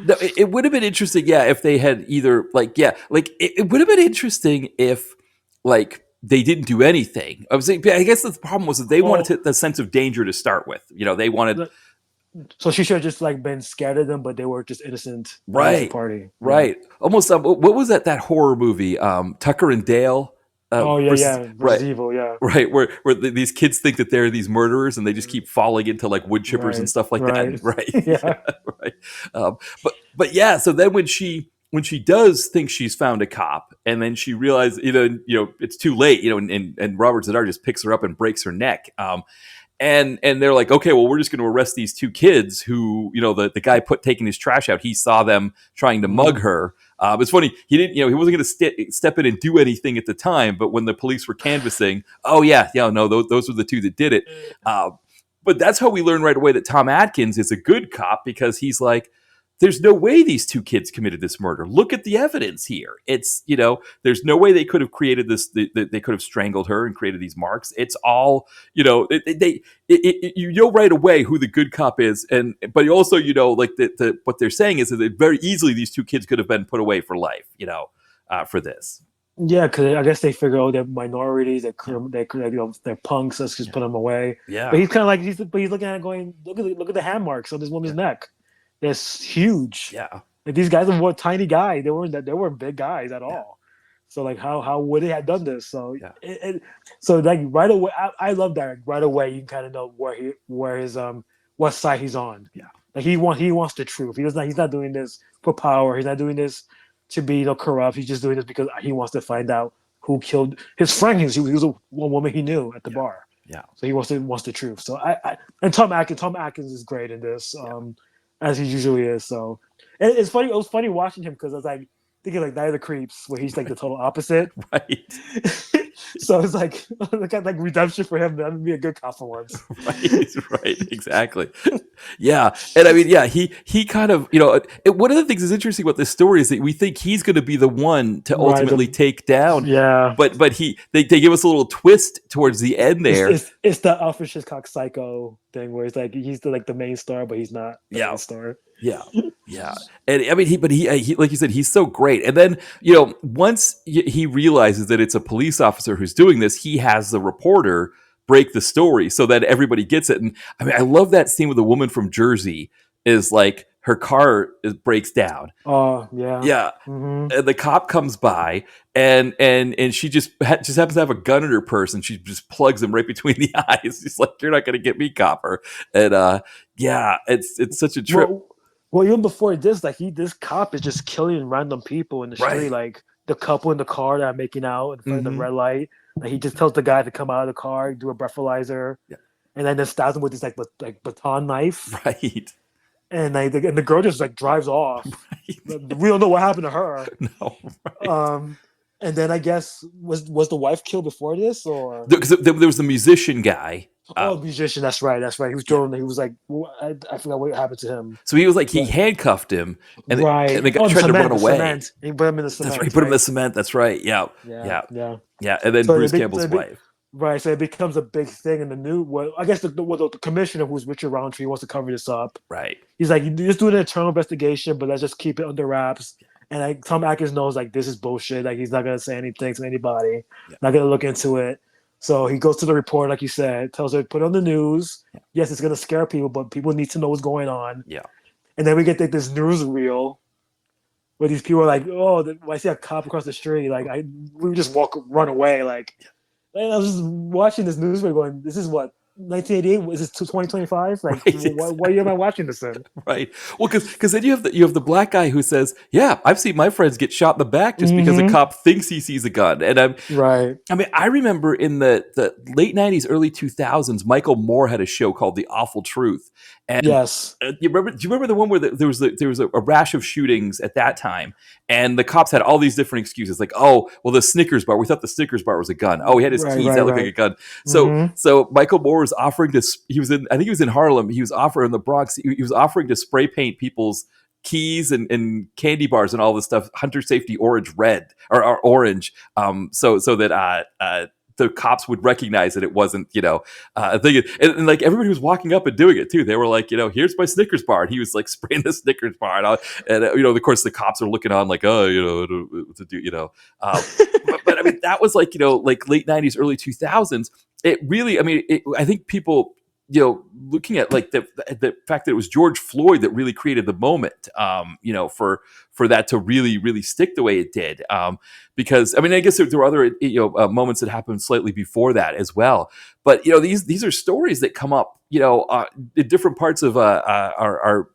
No, it would have been interesting, yeah, if they had either it would have been interesting if they didn't do anything. I guess the problem was that they wanted well, the sense of danger to start with. They wanted so she should have just like been scared of them, but they were just innocent right, party. Yeah. right, almost. What was that horror movie? Tucker and Dale. Oh yeah, Versus, yeah. right, Versus evil. Yeah. right, where these kids think that they're these murderers and they just keep falling into like wood chippers and Right. stuff like that. Right. Right, Yeah. yeah, right. But yeah, so then when she does think she's found a cop, and then she realizes it's too late, and Robert Zadar just picks her up and breaks her neck. And they're like, okay, well, we're just going to arrest these two kids who, the guy taking his trash out. He saw them trying to mug her. It's funny, he didn't, he wasn't going to step in and do anything at the time, but when the police were canvassing, oh yeah, no, those were the two that did it. But that's how we learn right away that Tom Atkins is a good cop, because he's like, there's no way these two kids committed this murder. Look at the evidence here. It's, there's no way they could have created this. They could have strangled her and created these marks. It's all, you know right away who the good cop is. But you also, like what they're saying is that very easily these two kids could have been put away for life, for this. Yeah, because I guess they figure, oh, they're minorities, they're punks. Let's just put them away. Yeah. But he's kind of like he's looking at it going, look at the hand marks on this woman's neck. It's huge. Yeah. Like, these guys were tiny guys. They weren't big guys at all. So like how would they have done this? So so like right away, I love that. Right away, you can kind of know where his what side he's on. Yeah. Like he wants the truth. He's not doing this for power. He's not doing this to be corrupt. He's just doing this because he wants to find out who killed his friend. He was one woman he knew at the bar. Yeah. So he wants the truth. So and Tom Atkins is great in this. As he usually is. So it's funny. It was funny watching him because I was like thinking like Night of the Creeps, where he's like the total opposite. Right. So it's like redemption for him. That would be a good cop for once. Right. Exactly. Yeah. And I mean, yeah, he kind of, one of the things that's interesting about this story is that we think he's going to be the one to ultimately take down. Yeah. But they give us a little twist towards the end there. It's the Alfred Hitchcock Psycho thing where it's like he's the main star, but he's not the main star. Yeah. Yeah. And I mean, he like you said, he's so great. And then, once he realizes that it's a police officer who's doing this, he has the reporter break the story so that everybody gets it. And I mean, I love that scene with the woman from Jersey is like her car breaks down. Oh, yeah. Yeah. Mm-hmm. And the cop comes by and she just happens to have a gun in her purse, and she just plugs him right between the eyes. He's like, "You're not going to get me, copper." And it's such a trip. Well, even before this, this cop is just killing random people in the street, like the couple in the car that are making out in front of the red light. Like, he just tells the guy to come out of the car, do a breathalyzer, and then stabs him with this like baton knife. Right. And the girl just drives off. Right. We don't know what happened to her. No. Right. And then I guess was the wife killed before this, or because there was the musician guy. Musician. That's right. He was drone. He was like, I forgot what happened to him. So he was like, he handcuffed him, and and they tried to run away. He put him in the cement. That's right. He put him in the cement. That's right. Yeah. And then Bruce Campbell's wife. Right. So it becomes a big thing in the new. Well, I guess the commissioner, who's Richard Roundtree, wants to cover this up. Right. He's like, you're just doing an internal investigation, but let's just keep it under wraps. And Tom Atkins knows this is bullshit. He's not gonna say anything to anybody. Not gonna look into it. So he goes to the reporter, like you said, tells her, put it on the news. Yes, it's gonna scare people, but people need to know what's going on. Yeah. And then we get this newsreel where these people are like, "Oh, I see a cop across the street." We would just run away. And I was just watching this newsreel, going, "This is what 1988? Is this 2025? Right, why am I watching this then?" Right. Well, because then you have the black guy who says, "Yeah, I've seen my friends get shot in the back just because a cop thinks he sees a gun." And I remember in the late '90s, early 2000s, Michael Moore had a show called The Awful Truth. And yes, do you remember the one where there was a rash of shootings at that time, and the cops had all these different excuses, like, "Oh, well, the Snickers bar. We thought the Snickers bar was a gun. Oh, he had his keys that looked like a gun." So Michael Moore was offering to. I think he was in Harlem. He was offering in the Bronx. He was offering to spray paint people's keys and candy bars and all this stuff hunter safety orange red or orange, so that the cops would recognize that it wasn't, a thing. And like everybody was walking up and doing it too. They were like, "Here's my Snickers bar." And he was like spraying the Snickers bar, and of course the cops are looking on like, "Oh, to do, but I mean that was like like late '90s, early 2000s. It really, I mean, I think people, looking at like the fact that it was George Floyd that really created the moment, for that to really, really stick the way it did. Because I mean, I guess there were other, moments that happened slightly before that as well. But, these are stories that come up, in different parts of our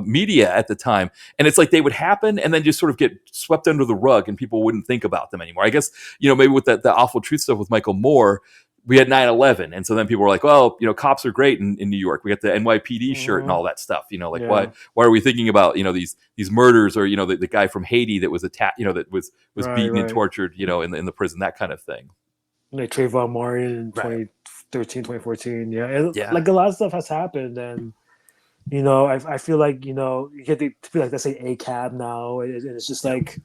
media at the time. And it's like they would happen and then just sort of get swept under the rug and people wouldn't think about them anymore. I guess, maybe with the Awful Truth stuff with Michael Moore, we had 9/11, and so then people were like, well, cops are great in New York. We got the NYPD shirt and Hmm. all that stuff. Like Yeah. why are we thinking about these murders, or the guy from Haiti that was attacked, that was Right. beaten and Right. tortured, in the prison, that kind of thing. Like Trayvon Martin in Right. 2013, 2014. Yeah. Yeah. Like a lot of stuff has happened. And, I feel like, you get to feel like, let's say ACAB now. And it's just Yeah. like,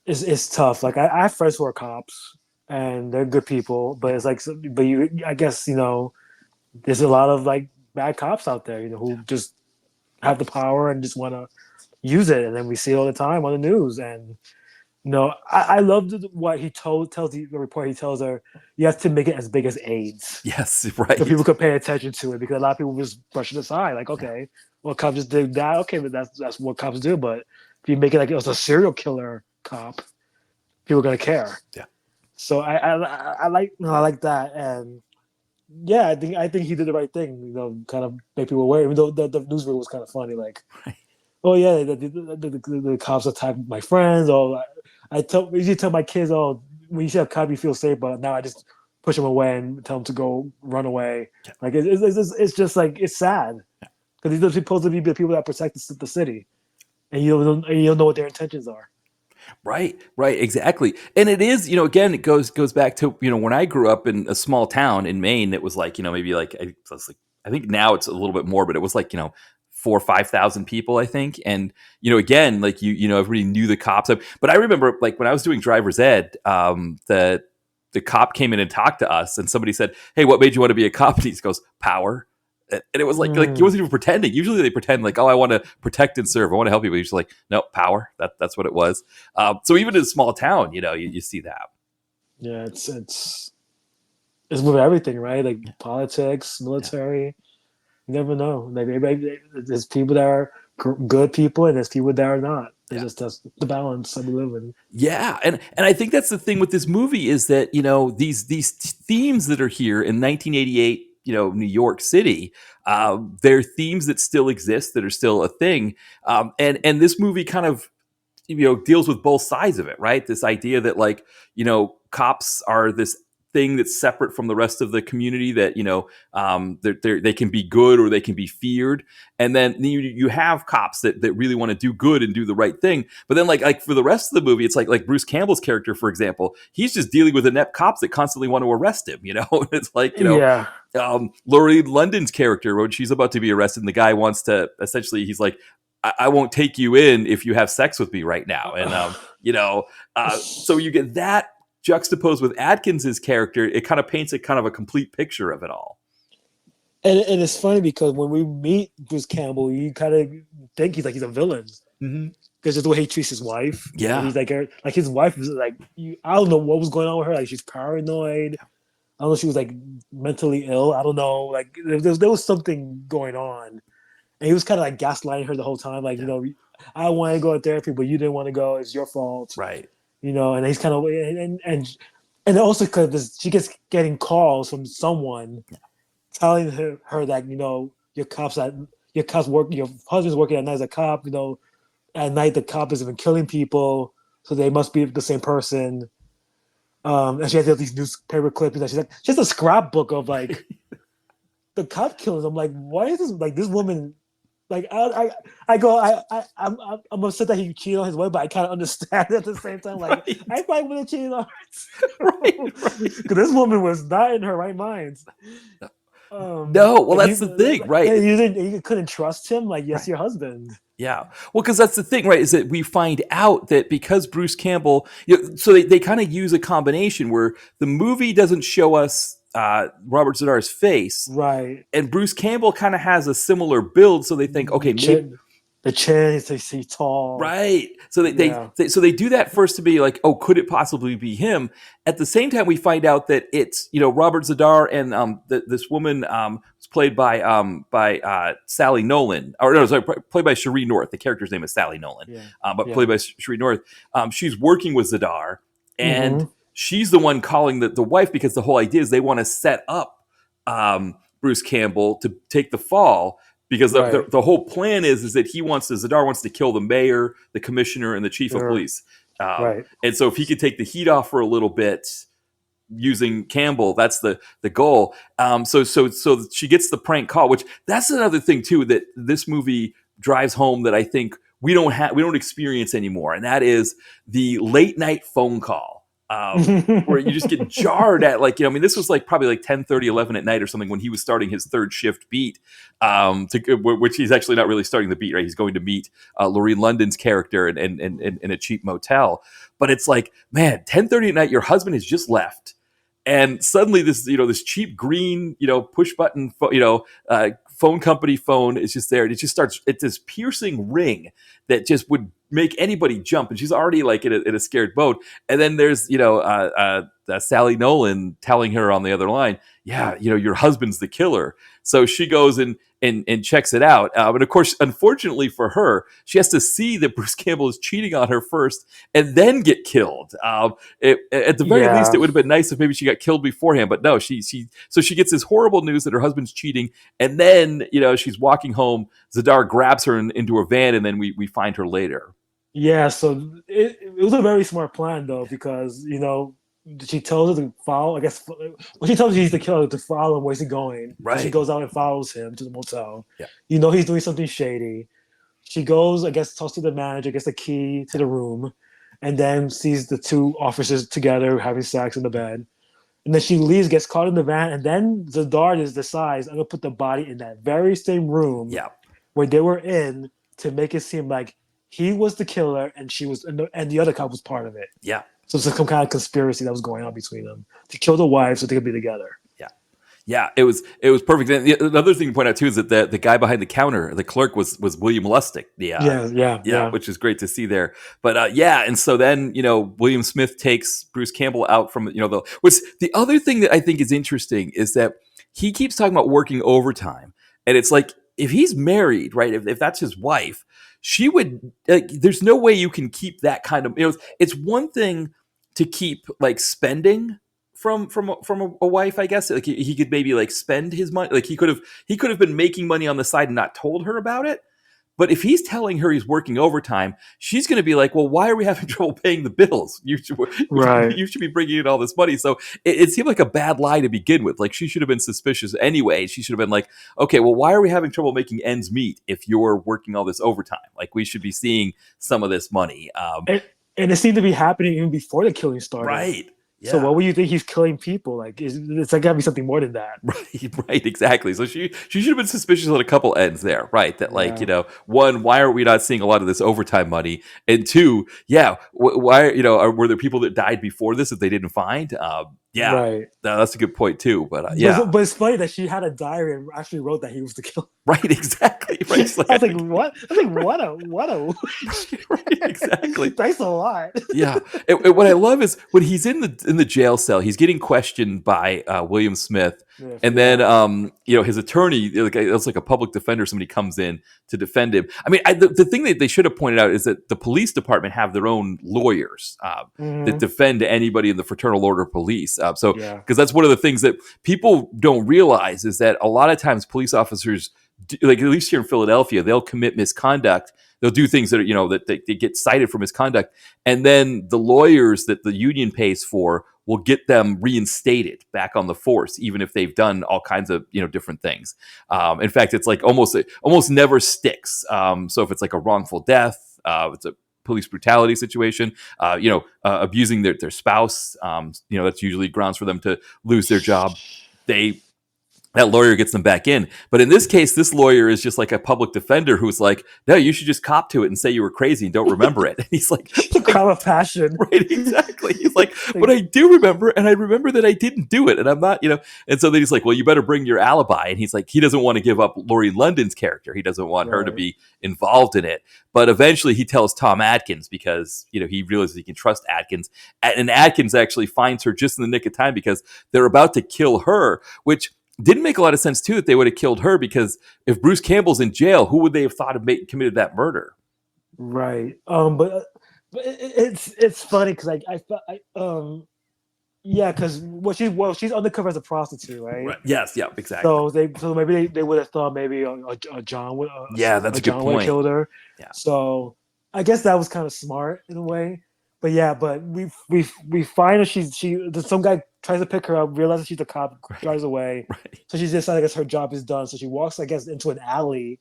it's tough. Like I have friends who are cops and they're good people, but it's like, I guess, there's a lot of like bad cops out there, who just have the power and just want to use it. And then we see it all the time on the news. And I loved what he tells the report. He tells her you have to make it as big as AIDS, Yes. so Right. people could pay attention to it, because a lot of people just brush it aside. Like, okay, well, cops just did that. Okay, but that's what cops do. But if you make it like it was a serial killer cop, people are gonna care. Yeah. So I like I like that. And yeah, I think he did the right thing. Kind of make people aware. Even though the news reel was kind of funny, like, Right. oh yeah, the cops attacked my friends. Or I usually tell my kids, oh, when you see a cop, you feel safe. But now I just push them away and tell them to go run away. Yeah. Like it's just like it's sad, because these are supposed to be the people that protect the city, and you don't know what their intentions are. Right, right, exactly. And it is, again, it goes back to, when I grew up in a small town in Maine, it was like, maybe like I think now it's a little bit more, but it was like, 4,000 or 5,000 people, I think. And, again, like everybody knew the cops. But I remember, like, when I was doing driver's ed, the cop came in and talked to us, and somebody said, "Hey, what made you want to be a cop?" And he goes, "Power." And it was like he Mm, wasn't even pretending. Usually they pretend like, "Oh, I want to protect and serve. I want to help people." He's just like, "No, power." That's what it was. So even in a small town, you see that. yeah, it's with everything, right? Like politics, Yeah. military. You never know. Maybe there's people that are good people, and there's people that are not. It's Yeah. just that's the balance that we live in. Yeah, and I think that's the thing with this movie is that these themes that are here in 1988, New York City, they're themes that still exist, that are still a thing, and this movie kind of deals with both sides of it, right? This idea that like cops are this thing that's separate from the rest of the community, that they can be good or they can be feared, and then you have cops that really want to do good and do the right thing, but then like for the rest of the movie, it's like Bruce Campbell's character, for example, he's just dealing with inept cops that constantly want to arrest him. It's like Yeah, Laurie London's character, when she's about to be arrested, and the guy wants to essentially, he's like, I won't take you in if you have sex with me right now. And, so you get that juxtaposed with Atkins's character. It kind of paints a kind of a complete picture of it all. and it's funny because when we meet Bruce Campbell, you kind of think he's a villain, Mm-hmm. because just the way he treats his wife. Yeah. And he's like his wife is like, I don't know what was going on with her. Like, she's paranoid. I don't know if she was like mentally ill. I don't know. Like, there was something going on. And he was kind of like gaslighting her the whole time. Like, I want to go to therapy, but you didn't want to go. It's your fault. Right. And he's kind of, and also because she gets getting calls from someone telling her that, your husband's working at night as a cop. At night the cop has been killing people, so they must be the same person. And she has these newspaper clippings. And she's like, just a scrapbook of like the cop killings. I'm like, why is this like this woman? Like, I'm upset that he cheated on his wife, but I kind of understand at the same time. Like, Right. I probably would have cheated on her, Right. because this woman was not in her right mind. No, well, that's the thing, right? You couldn't trust him. Like, yes, Right. your husband. Yeah. Well, because that's the thing, right? Is that we find out that because Bruce Campbell, so they kind of use a combination where the movie doesn't show us Robert Zadar's face, Right. and Bruce Campbell kind of has a similar build, so they think, okay, maybe. The chin, he's tall. Right. So Yeah. they do that first to be like, oh, could it possibly be him? At the same time, we find out that it's Robert Zadar and this woman was played by Sally Nolan, or no, sorry, played by Cherie North. The character's name is Sally Nolan, Yeah. but played by Cherie North. She's working with Zadar, and Mhm. she's the one calling the wife, because the whole idea is they want to set up Bruce Campbell to take the fall. Because Right. the whole plan is that Zadar wants to kill the mayor, the commissioner, and the chief of Sure. police. Right. And so if he could take the heat off for a little bit, using Campbell. That's the goal. So she gets the prank call, which that's another thing too that this movie drives home that I think we don't experience anymore, and that is the late night phone call. Where you just get jarred at, like, I mean, this was like probably like 10:30, 11 at night or something when he was starting his third shift beat, which he's actually not really starting the beat, right? He's going to meet Lorene London's character in a cheap motel. But it's like, man, 10:30 at night, your husband has just left. And suddenly this cheap green, push button, phone company phone is just there. And it just starts, it's this piercing ring that just would make anybody jump. And she's already like in a scared boat. And then there's, Sally Nolan telling her on the other line, yeah, your husband's the killer. So she goes and checks it out. And of course, unfortunately for her, she has to see that Bruce Campbell is cheating on her first and then get killed. At the very least, it would have been nice if maybe she got killed beforehand. But no, she gets this horrible news that her husband's cheating. And then, she's walking home. Zadar grabs her into a van, and then we find her later. Yeah, so it was a very smart plan, though, because, she tells her to follow, I guess, when she tells her he's the killer, to follow him, where's he going? Right. She goes out and follows him to the motel. Yeah. He's doing something shady. She goes, I guess, talks to the manager, gets the key to the room, and then sees the two officers together having sex in the bed. And then she leaves, gets caught in the van, and then Zadar decides, I'm going to put the body in that very same room where they were in to make it seem like he was the killer and she was, and the other cop was part of it. Yeah. So it's some kind of conspiracy that was going on between them to kill the wife so they could be together. Yeah, it was perfect. And another thing to point out too is that the guy behind the counter, the clerk, was William Lustig. Yeah, which is great to see there. But and so then William Smith takes Bruce Campbell out from the other thing that I think is interesting is that he keeps talking about working overtime, and it's like if he's married, right? If that's his wife, she would. There's no way you can keep that kind of. It's one thing to keep like spending from a wife, I guess. Like he could maybe like spend his money. Like he could have been making money on the side and not told her about it. But if he's telling her he's working overtime, she's going to be like, well, why are we having trouble paying the bills? You should be bringing in all this money. So it seemed like a bad lie to begin with. Like she should have been suspicious anyway. She should have been like, okay, well, why are we having trouble making ends meet if you're working all this overtime? Like we should be seeing some of this money. And it seemed to be happening even before the killing started. Right. Yeah. So what would you think he's killing people? Like it's like gotta be something more than that. Right, exactly. So she should have been suspicious on a couple ends there, right? That like, one, why are we not seeing a lot of this overtime money? And two, why were there people that died before this that they didn't find? Right. That's a good point too. But but it's funny that she had a diary and actually wrote that he was the killer. Right, exactly. Right. I was like, what? I was like, what a right, exactly. Thanks a lot. Yeah. And what I love is when he's in the jail cell, he's getting questioned by William Smith. Yeah, and then his attorney, it's like a public defender, somebody comes in to defend him. I mean, the thing that they should have pointed out is that the police department have their own lawyers that defend anybody in the Fraternal Order of Police. Because that's one of the things that people don't realize is that a lot of times police officers, like at least here in Philadelphia, they'll commit misconduct. They'll do things that are, that they get cited for misconduct, and then the lawyers that the union pays for will get them reinstated back on the force, even if they've done all kinds of different things. In fact, it's like almost never sticks. So if it's like a wrongful death, it's a police brutality situation, abusing their spouse, that's usually grounds for them to lose their job. That lawyer gets them back in. But in this case, this lawyer is just like a public defender who's like, no, you should just cop to it and say you were crazy and don't remember it. And he's like, the crime of passion. Right, exactly. He's like, but I do remember, and I remember that I didn't do it. And I'm not, and so then he's like, well, you better bring your alibi. And he's like, he doesn't want to give up Lorene London's character. He doesn't want her to be involved in it. But eventually he tells Tom Atkins because, he realizes he can trust Atkins. And Atkins actually finds her just in the nick of time because they're about to kill her, which didn't make a lot of sense too that they would have killed her, because if Bruce Campbell's in jail, who would they have thought of committed that murder? Right. But it's funny because because she's undercover as a prostitute, right? Yes. Yeah. Exactly. So maybe they would have thought maybe John would. That's a good point. Killed her. Yeah. So I guess that was kind of smart in a way. but we find her. Some guy tries to pick her up, realizes she's a cop, drives away. Right. So she decides, I guess, her job is done. So she walks, I guess, into an alley,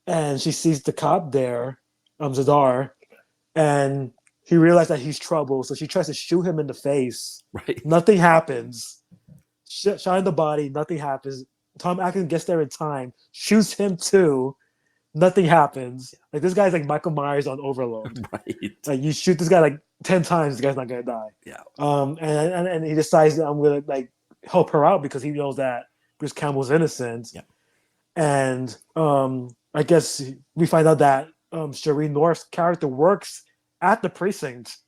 and she sees the cop there, Zadar, and he realizes that he's trouble. So she tries to shoot him in the face. Right. Nothing happens. Shot in the body. Nothing happens. Tom Atkins gets there in time, shoots him too. Nothing happens. Like this guy's like Michael Myers on overload. Right. Like you shoot this guy like 10 times, the guy's not gonna die. Yeah. And he decides that I'm gonna like help her out because he knows that Bruce Campbell's innocent. Yeah. And I guess we find out that Shereen North's character works at the precinct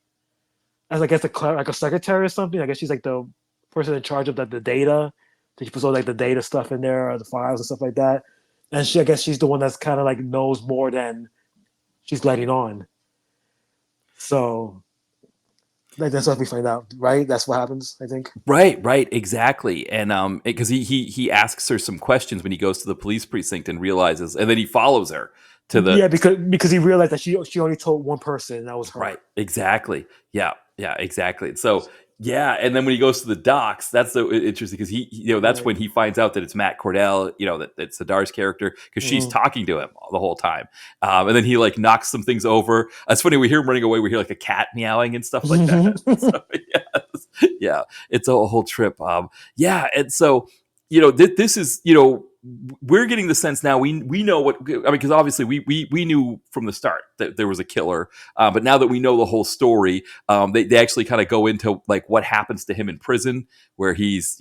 as I guess like a secretary or something. I guess she's like the person in charge of the data. She puts all like the data stuff in there, or the files and stuff like that. And I guess she's the one that's kind of like knows more than she's letting on. So like, that's what we find out, right? That's what happens, I think. Right, exactly. And because he asks her some questions when he goes to the police precinct and realizes, and then he follows her to the because he realized that she only told one person, and that was her. Right, exactly. Yeah, exactly. So yeah, and then when he goes to the docks, that's so interesting because that's when he finds out that it's Matt Cordell, that it's Sadar's character because she's talking to him the whole time, and then he like knocks some things over. It's funny, we hear him running away. We hear like a cat meowing and stuff like that. So, yeah, it's a whole trip. And so this is we're getting the sense now we know what, I mean, because obviously we knew from the start that there was a killer, but now that we know the whole story, they actually kind of go into like what happens to him in prison, where he's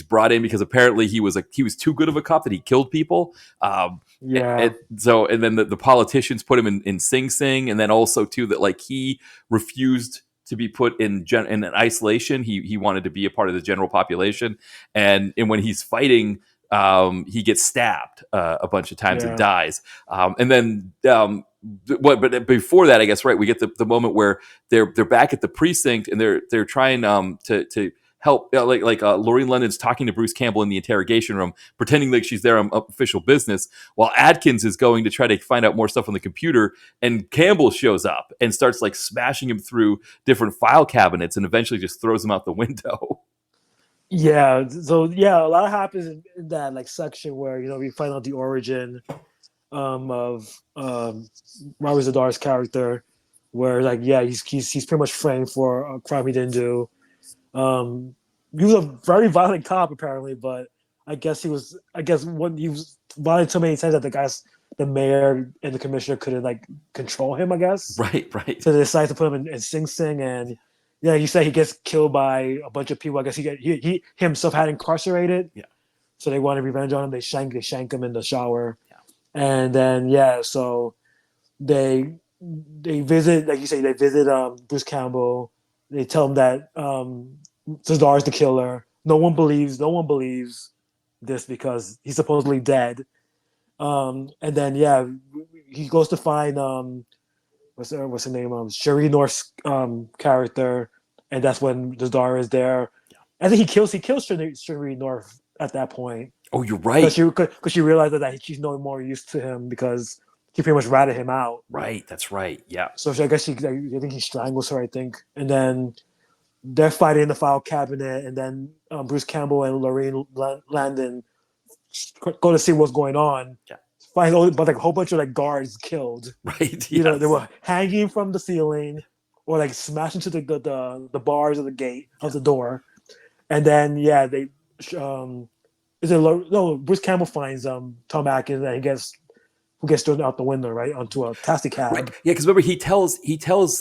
brought in because apparently he was too good of a cop that he killed people. And then the politicians put him in Sing Sing, and then also too that like he refused to be put in an isolation. He wanted to be a part of the general population, and when he's fighting, he gets stabbed a bunch of times and dies. And then but before that, I guess, right, we get the moment where they're back at the precinct and they're trying to help, like Lorraine London's talking to Bruce Campbell in the interrogation room, pretending like she's there on official business, while Adkins is going to try to find out more stuff on the computer, and Campbell shows up and starts like smashing him through different file cabinets and eventually just throws him out the window. Yeah, so a lot happens in that like section where we find out the origin of Robert Zadar's character, where like he's pretty much framed for a crime he didn't do. He was a very violent cop apparently, but I guess when he was violent so many times that the mayor and the commissioner couldn't like control him, I guess. Right. So they decided to put him in Sing Sing, and you say he gets killed by a bunch of people. I guess he himself had incarcerated. Yeah. So they wanted revenge on him. They shank him in the shower. Yeah. And then so they visit, like you say, Bruce Campbell. They tell him that Zadar is the killer. No one believes this because he's supposedly dead. And then he goes to find what's her name? Sheree North's character, and that's when Zadar is there. Yeah. I think he kills Sheree North at that point. Oh, you're right. Because she realizes that she's no more used to him because he pretty much ratted him out. Right, that's right. Yeah. So I guess I think he strangles her, I think. And then they're fighting in the file cabinet, and then Bruce Campbell and Lorraine Landon go to see what's going on. Yeah. Find but like a whole bunch of like guards killed. Right. Yes. They were hanging from the ceiling or like smashed into the bars of the gate of the door. And then they Bruce Campbell finds Tom Atkins, and who gets thrown out the window, right, onto a taxi cab. Right. Yeah, because remember he tells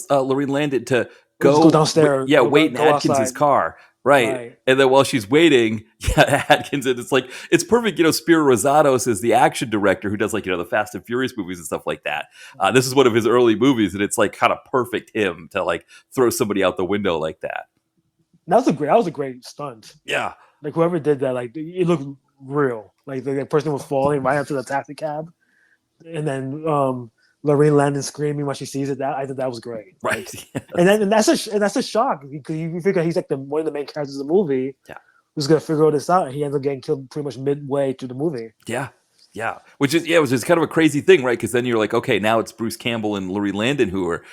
Lorraine Landon to go downstairs. Wait in Adkins' car. Right. And then while she's waiting, Adkins, and it's perfect. Spiro Rosados is the action director who does like, the Fast and Furious movies and stuff like that. This is one of his early movies, and it's like kind of perfect him to like throw somebody out the window like that. That was a great stunt. Yeah. Like whoever did that, like it looked real. Like the person was falling right into the taxi cab. And then Lorraine Landon screaming when she sees it. I thought that was great. Right. And that's a shock because you figure he's like one of the main characters of the movie. Yeah. Who's gonna figure all this out, and he ends up getting killed pretty much midway through the movie. Yeah. Yeah, which is kind of a crazy thing, right? Because then you're like, okay, now it's Bruce Campbell and Laurie Landon who are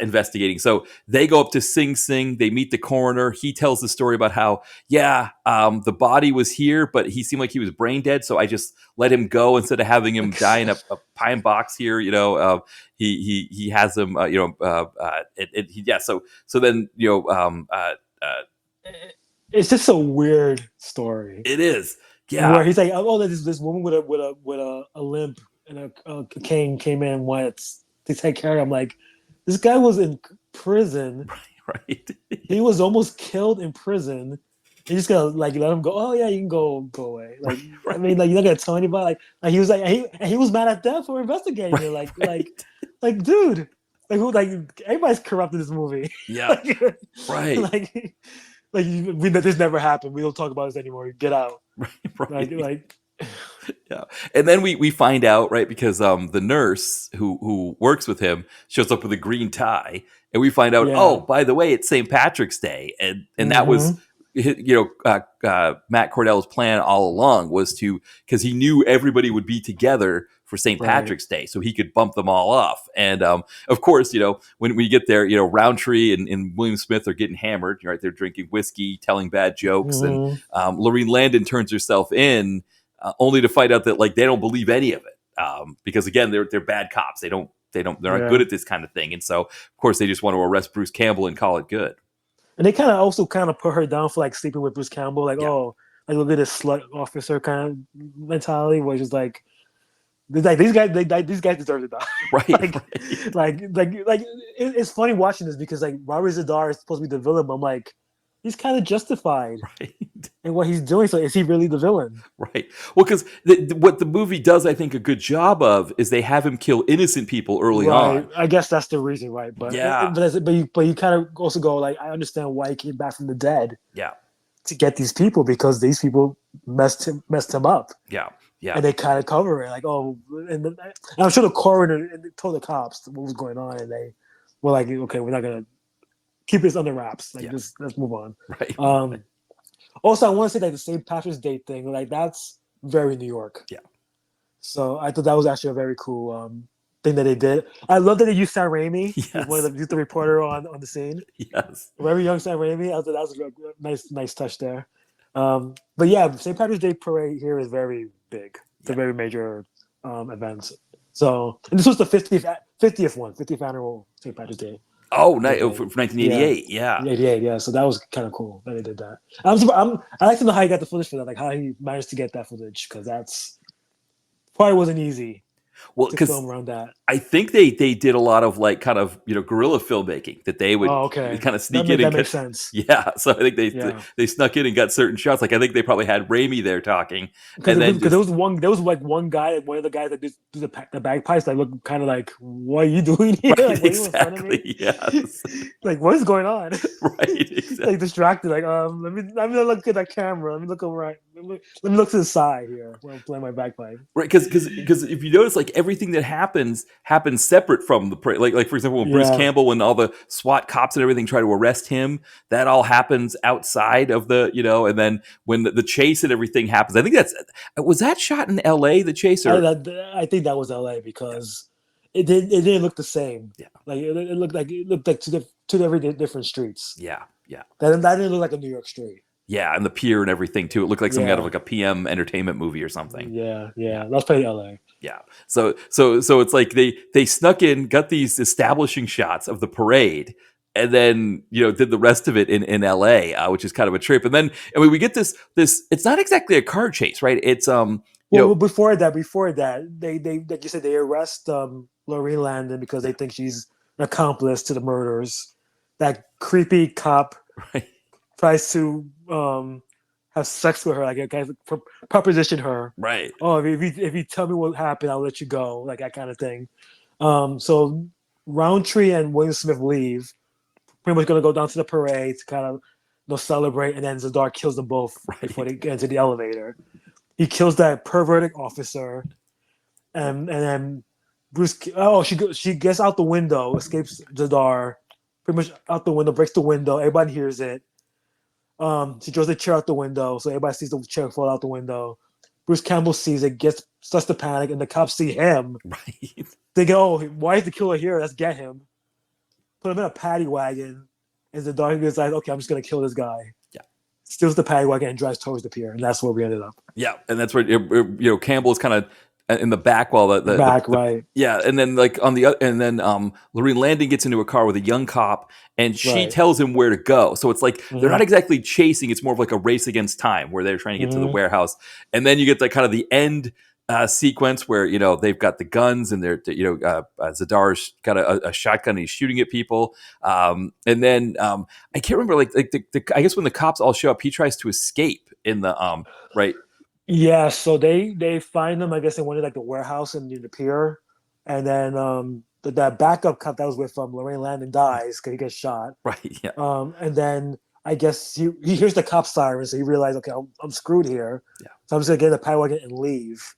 investigating. So they go up to Sing Sing. They meet the coroner. He tells the story about how, yeah, the body was here, but he seemed like he was brain dead. So I just let him go instead of having him die in a pine box here. He has him. Yeah. So then It's just a weird story it is. where Yeah. he's like, oh, this woman with a limp and a cane came in and wanted to take care of him. Like, this guy was in prison. Right. He was almost killed in prison. You just gonna like let him go. Oh yeah, you can go away. Like, Right. I mean, like, you're not gonna tell anybody. Like he was like he was mad at them for investigating it. Like dude, like who, like, everybody's corrupt in this movie. Yeah. Right. like this never happened. We don't talk about this anymore. Get out. Right. Like Yeah. And then we find out, right, because the nurse who works with him shows up with a green tie, and we find out, yeah. oh, by the way, it's St. Patrick's Day, and that was Matt Cordell's plan all along was to, because he knew everybody would be together for St. Right. Patrick's Day, so he could bump them all off. And of course, when we get there, Roundtree and William Smith are getting hammered, right? They're drinking whiskey, telling bad jokes, and Lorene Landon turns herself in, only to find out that, like, they don't believe any of it, because again, they're bad cops. They're not good at this kind of thing, and so of course they just want to arrest Bruce Campbell and call it good. And they kind of also put her down for like sleeping with Bruce Campbell. Like, Yeah. oh, like, look at this slut officer kind of mentality, which is like these guys deserve to die. Right. It's funny watching this because, like, Robert Zadar is supposed to be the villain, but I'm like, he's kind of justified Right. in what he's doing. So is he really the villain? Right. Well, because what the movie does, I think, a good job of is they have him kill innocent people early on. I guess that's the reason, right? But Yeah. but you kind of also go, like, I understand why he came back from the dead. Yeah. To get these people, because these people messed him up. Yeah. Yeah. And they kind of cover it, like, oh, and I'm sure the coroner told the cops what was going on, and they were like, okay, we're not gonna keep this under wraps. Like, just let's move on. Right. Also, I want to say, like, the St. Patrick's Day thing, like, that's very New York. Yeah. So I thought that was actually a very cool thing that they did. I love that they used Sam Raimi, Yes. one of the reporter on the scene. Yes. Very young Sam Raimi. I thought that was a nice touch there. But yeah, St. Patrick's Day parade here is very big. It's a very major event. So, and this was the 50th annual St. Patrick's Day. Oh, nice. From 1988. Yeah. 88, yeah. So that was kind of cool that they did that. I like to know how he got the footage for that, like how he managed to get that footage, because that's probably wasn't easy. Well, to film around that. I think they did a lot of, like, kind of, guerrilla filmmaking that they would kind of sneak in. That makes sense. Yeah, so I think they snuck in and got certain shots. Like, I think they probably had Raimi there talking, because there was one guy, one of the guys that do the bagpipes, that looked kind of like, what are you doing here? Right, like, exactly. Yes. Like, what is going on? Right. Exactly. Like, distracted. Like, let me look at that camera. Let me look over. Let me look to the side here while I'm playing my bagpipe. Right, because if you notice, like, everything that happens separate from the parade. Like for example, when Bruce Campbell, when all the SWAT cops and everything try to arrest him, that all happens outside of the, and then when the chase and everything happens, I think was that shot in L.A. the chase, or I think that was L.A. because it didn't look the same. Yeah, like it looked like two very different streets. Yeah. That didn't look like a New York street. Yeah, and the pier and everything too. It looked like some kind of like a PM entertainment movie or something. Yeah. That's probably LA. Yeah. So it's like they snuck in, got these establishing shots of the parade, and then did the rest of it in LA, which is kind of a trip. And then we get this. It's not exactly a car chase, right? It's before that, they like you said, they arrest Lorraine Landon because they think she's an accomplice to the murders. That creepy cop. Right. Tries to have sex with her, like, kind of proposition her. Right. Oh, if you tell me what happened, I'll let you go, like that kind of thing. So Roundtree and William Smith leave, pretty much going to go down to the parade to kind of celebrate, and then Zadar kills them both before they get into the elevator. He kills that perverted officer, and then Bruce. Oh, she gets out the window, escapes Zadar, pretty much out the window, breaks the window. Everybody hears it. She throws the chair out the window, so everybody sees the chair fall out the window. Bruce Campbell sees it, starts to panic, and the cops see him. Right. They go, "Oh, why is the killer here? Let's get him." Put him in a paddy wagon, and the dog decides, "Okay, I'm just gonna kill this guy." Yeah. Steals the paddy wagon and drives towards the pier, and that's where we ended up. Yeah, and that's where Campbell is kind of in the back while Back right, yeah, and then like on the and then Lorene Landon gets into a car with a young cop, and she right. tells him where to go. So it's like they're Mm-hmm. not exactly chasing; it's more of like a race against time where they're trying to get to the Mm-hmm. warehouse, and then you get the kind of the end sequence where they've got the guns and they're Zadar's got a shotgun and he's shooting at people, and then I can't remember like I guess when the cops all show up, he tries to escape in the right. Yeah, so they find them. I guess they wanted like the warehouse and the pier, and then that backup cop that was with Lorraine Landon dies because he gets shot. Right. Yeah. And then I guess he hears the cop siren, so he realizes, okay, I'm screwed here. Yeah. So I'm just gonna get in the paddy wagon and leave.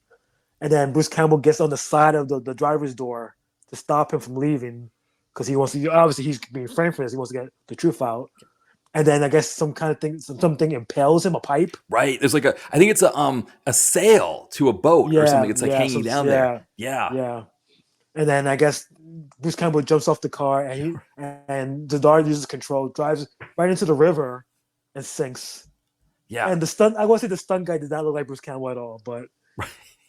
And then Bruce Campbell gets on the side of the driver's door to stop him from leaving because he wants to. Obviously, he's being framed for this. He wants to get the truth out. And then I guess some kind of thing, something impales him, a pipe. Right. There's like I think it's a sail to a boat or something. Yeah, It's like yeah, hanging so down there. yeah, Yeah. yeah. And then I guess Bruce Campbell jumps off the car, and Zadar uses control, drives right into the river, and sinks. Yeah. And I want to say the stunt guy did not look like Bruce Campbell at all, but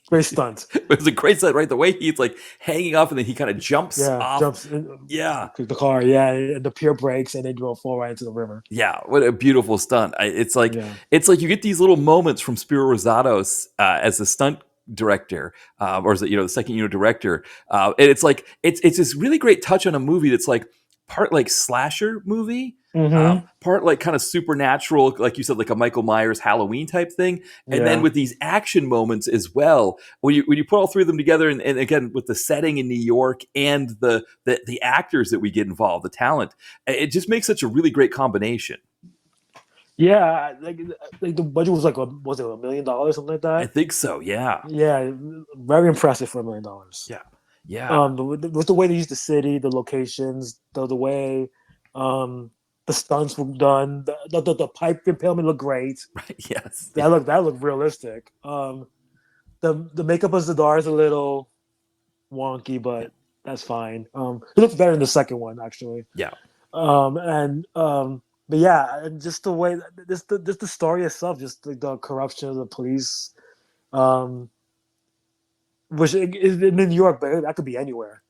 great stunt. It was a great set, right? The way he's like hanging off and then he kind of jumps Yeah, off. jumps in Yeah. the car. Yeah, and the pier breaks, and they fall right into the river. Yeah. What a beautiful stunt. It's like Yeah. you get these little moments from Spiro Rosatos as the stunt director, or is it, the second unit director. And it's like, it's this really great touch on a movie that's like part like slasher movie, Mm-hmm. part like kind of supernatural, like you said, like a Michael Myers Halloween type thing. And then Yeah. with these action moments as well, when you put all three of them together, and again with the setting in New York and the actors that we get involved, the talent, it just makes such a really great combination. Yeah, like the budget was like was it $1 million, something like I that? think so. Yeah. Yeah, very impressive for $1 million. Yeah. Yeah. With the way they used the city, the locations, the way the stunts were done, the pipe impalement looked great. Right. Yes. That looked realistic. The makeup of Zadar is a little wonky, but that's fine. It looks better in the second one actually. Yeah. But yeah, and just the way just the story itself, just like the corruption of the police, which is in New York, but that could be anywhere.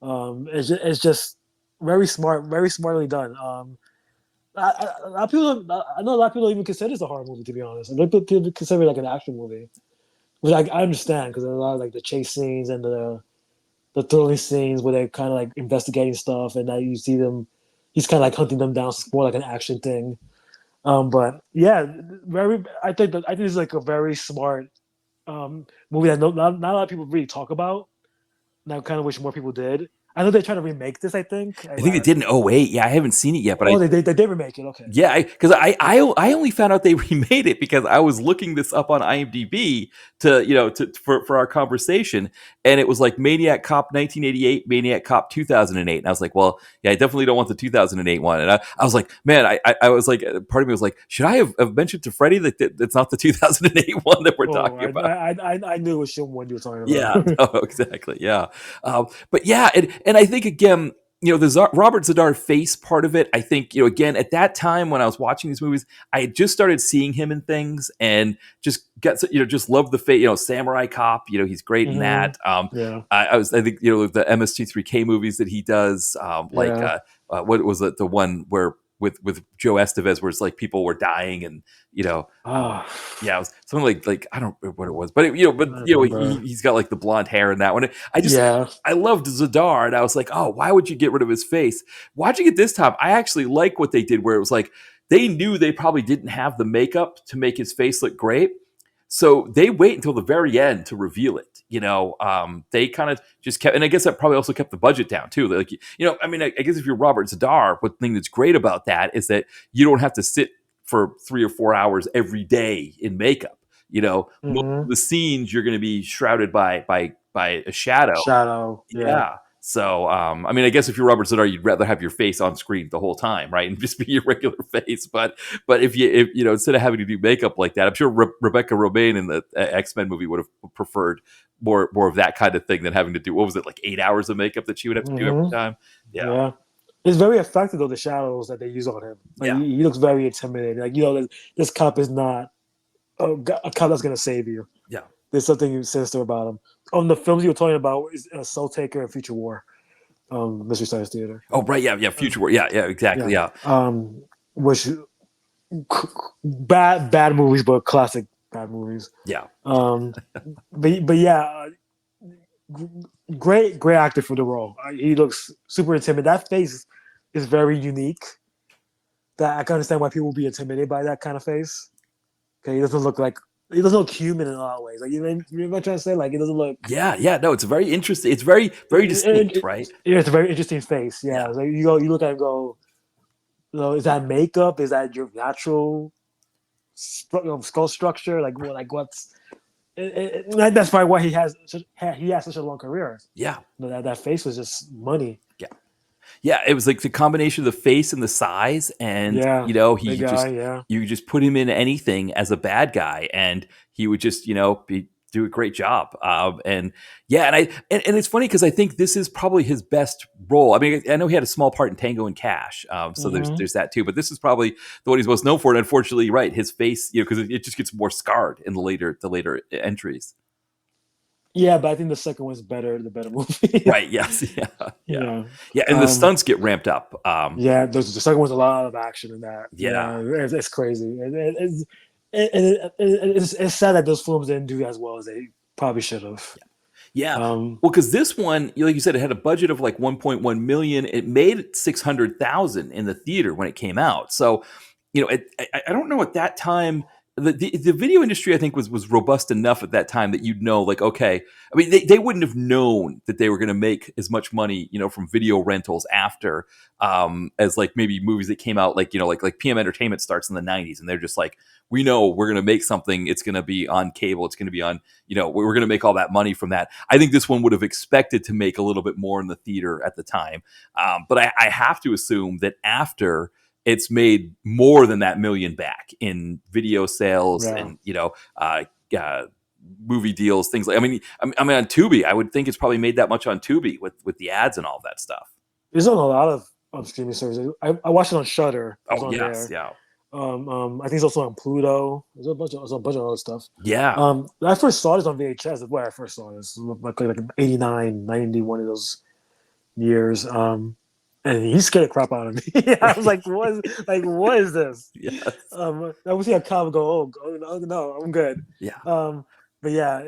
It's just very smartly done. A lot of people, I know a lot of people don't even consider this a horror movie, to be honest. A lot of people consider it like an action movie, which I understand because there's a lot of like the chase scenes and the thrilling scenes where they're kind of like investigating stuff, and now you see them. He's kind of like hunting them down. It's more like an action thing. But yeah, I think this is like a very smart movie that not a lot of people really talk about. And I kind of wish more people did. I know they're trying to remake this. I think. I think they did in '08. Yeah, I haven't seen it yet, but Oh, they did remake it. Okay. yeah, because I only found out they remade it because I was looking this up on IMDb for our conversation, and it was like Maniac Cop 1988, Maniac Cop 2008, and I was like, well, yeah, I definitely don't want the 2008 one, and I was like, man, I was like, part of me was like, should I have mentioned to Freddie that it's not the 2008 one that we're talking about? I knew it was one you were talking about. Yeah, no, exactly. Yeah, but yeah, and I think again, the Robert Zadar face part of it. I think again at that time when I was watching these movies, I had just started seeing him in things and just just loved the face. Samurai Cop. He's great in that. Yeah. I think the MST3K movies that he does, what was it, the one where with Joe Estevez, where it's like people were dying and yeah, it was something like I don't remember what it was, but he's got like the blonde hair in that one. I loved Zadar, and I was like, oh, why would you get rid of his face? Watching it this time, I actually like what they did, where it was like they knew they probably didn't have the makeup to make his face look great, so they wait until the very end to reveal it. They kind of just kept, and I guess that probably also kept the budget down too. Like, I mean, I guess if you're Robert Zadar, one thing that's great about that is that you don't have to sit for 3 or 4 hours every day in makeup. Most of the scenes you're going to be shrouded by a shadow. Shadow. Yeah. So, I mean, I guess if you're Robert Z'Dar, you'd rather have your face on screen the whole time, right, and just be your regular face. But if you know, instead of having to do makeup like that, I'm sure Rebecca Romaine in the X-Men movie would have preferred more of that kind of thing than having to do, what was it, like 8 hours of makeup that she would have to do every Hmm. time. Yeah, Yeah. It's very effective though, the shadows that they use on him. Like yeah, he looks very intimidating. Like, you know, this cop is not a cop that's gonna save you. yeah. There's something sinister about him. The films you were talking about is Soul Taker and Future War, Mystery Science Theater. Oh, right, yeah, yeah. Future War, yeah, yeah, exactly, Yeah. yeah, Which bad movies, but classic bad movies. yeah. Um, but yeah, great actor for the role. He looks super intimidating. That face is very unique. That I can understand why people will be intimidated by that kind of face. Okay, he doesn't look human in a lot of ways. Like, you know what I'm trying to say? Like, it doesn't look. Yeah, yeah, no, it's very interesting. It's very distinct, right? Yeah, it's a very interesting face. Yeah, Yeah, like you look at it and go, you know, is that makeup? Is that your natural skull structure? Like what's? That's probably why he has such a long career. yeah, You know, that face was just money. yeah. Yeah, it was like the combination of the face and the size, and Yeah, he big guy. Yeah, you just put him in anything as a bad guy, and he would just do a great job. And yeah, and it's funny because I think this is probably his best role. I mean, I know he had a small part in Tango and Cash, so hmm there's that too. But this is probably the one he's most known for. And unfortunately, right, his face, because it just gets more scarred in the later entries. yeah. But I think the second one's better. The better movie. Right. Yes. Yeah. Yeah. Yeah. Yeah. And the stunts get ramped up. Yeah. The second one's a lot of action in that. Yeah. Yeah, it's crazy. It's sad that those films didn't do as well as they probably should have. Yeah. Um, Well, because this one, like you said, it had a budget of like 1.1 million. It made 600,000 in the theater when it came out. So, I don't know at that time. The video industry, I think, was robust enough at that time that you'd know, like, okay, I mean, they wouldn't have known that they were going to make as much money, from video rentals after, as like maybe movies that came out, like, like PM Entertainment starts in the 90s, and they're just like, we know we're going to make something. It's going to be on cable. It's going to be on, we're going to make all that money from that. I think this one would have expected to make a little bit more in the theater at the time. But I have to assume that after it's made more than that million back in video sales yeah. and, movie deals, things like, I mean, on Tubi, I would think it's probably made that much on Tubi with the ads and all that stuff. There's on a lot of streaming services. I watched it on Shudder. It was Oh, on yes. there. Yeah. I think it's also on Pluto. There's a bunch of other stuff. Yeah. I first saw this on VHS. That's where I first saw this. Like 89, 90, one of those years. And he scared the crap out of me. I was like, what is this? Yes. I would see a cop go, oh no, I'm good. Yeah. But yeah,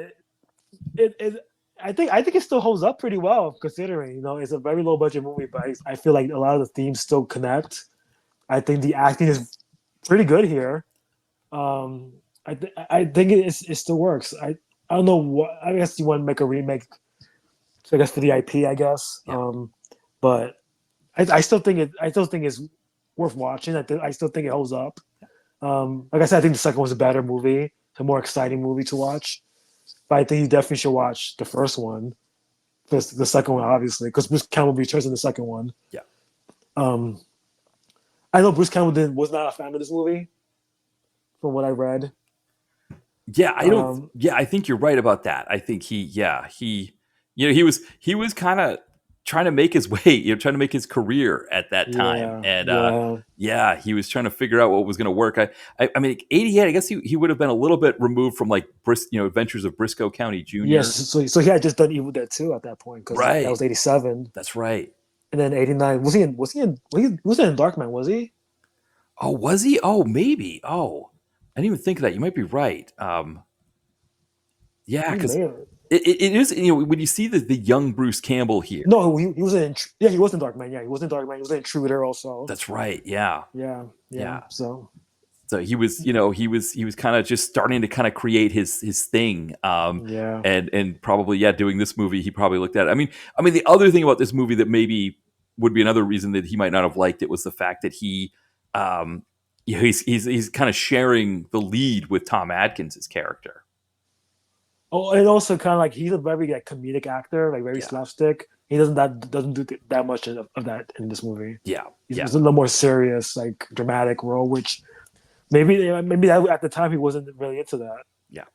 I think it still holds up pretty well considering, it's a very low budget movie, but I feel like a lot of the themes still connect. I think the acting is pretty good here. I think it still works. I don't know what, I guess you want to make a remake, I guess, for the IP, I guess. Yeah. But I still think it's worth watching. I still think it holds up. Like I said, I think the second was a better movie, it's a more exciting movie to watch. But I think you definitely should watch the first one. The second one, obviously, because Bruce Campbell returns in the second one. Yeah. I know Bruce Campbell was not a fan of this movie, from what I read. Yeah, I don't. Yeah, I think you're right about that. I think he was kind of trying to make his way, trying to make his career at that time, and yeah, he was trying to figure out what was going to work. I mean, 88. I guess he would have been a little bit removed from like Adventures of Briscoe County Jr. Yes, so he had just done Evil Dead 2 at that point, because Right. that was 87. That's right. And then 89. Was he in Darkman? Was he? Oh, was he? Oh, maybe. Oh, I didn't even think of that. You might be right. Yeah, because it is, when you see the young Bruce Campbell here. No, he was in. Yeah, he was in Darkman. Yeah, he was in Darkman. He was in Intruder also. That's right. Yeah. Yeah. So he was, he was kind of just starting to kind of create his thing. And probably, doing this movie, he probably looked at it. I mean, the other thing about this movie that maybe would be another reason that he might not have liked it was the fact that he's kind of sharing the lead with Tom Atkins' character. Oh, and also kind of like he's a very comedic actor, like very slapstick. He doesn't do that much of that in this movie. Yeah, He's yeah. a little more serious, like dramatic role, which maybe that, at the time he wasn't really into that. Yeah.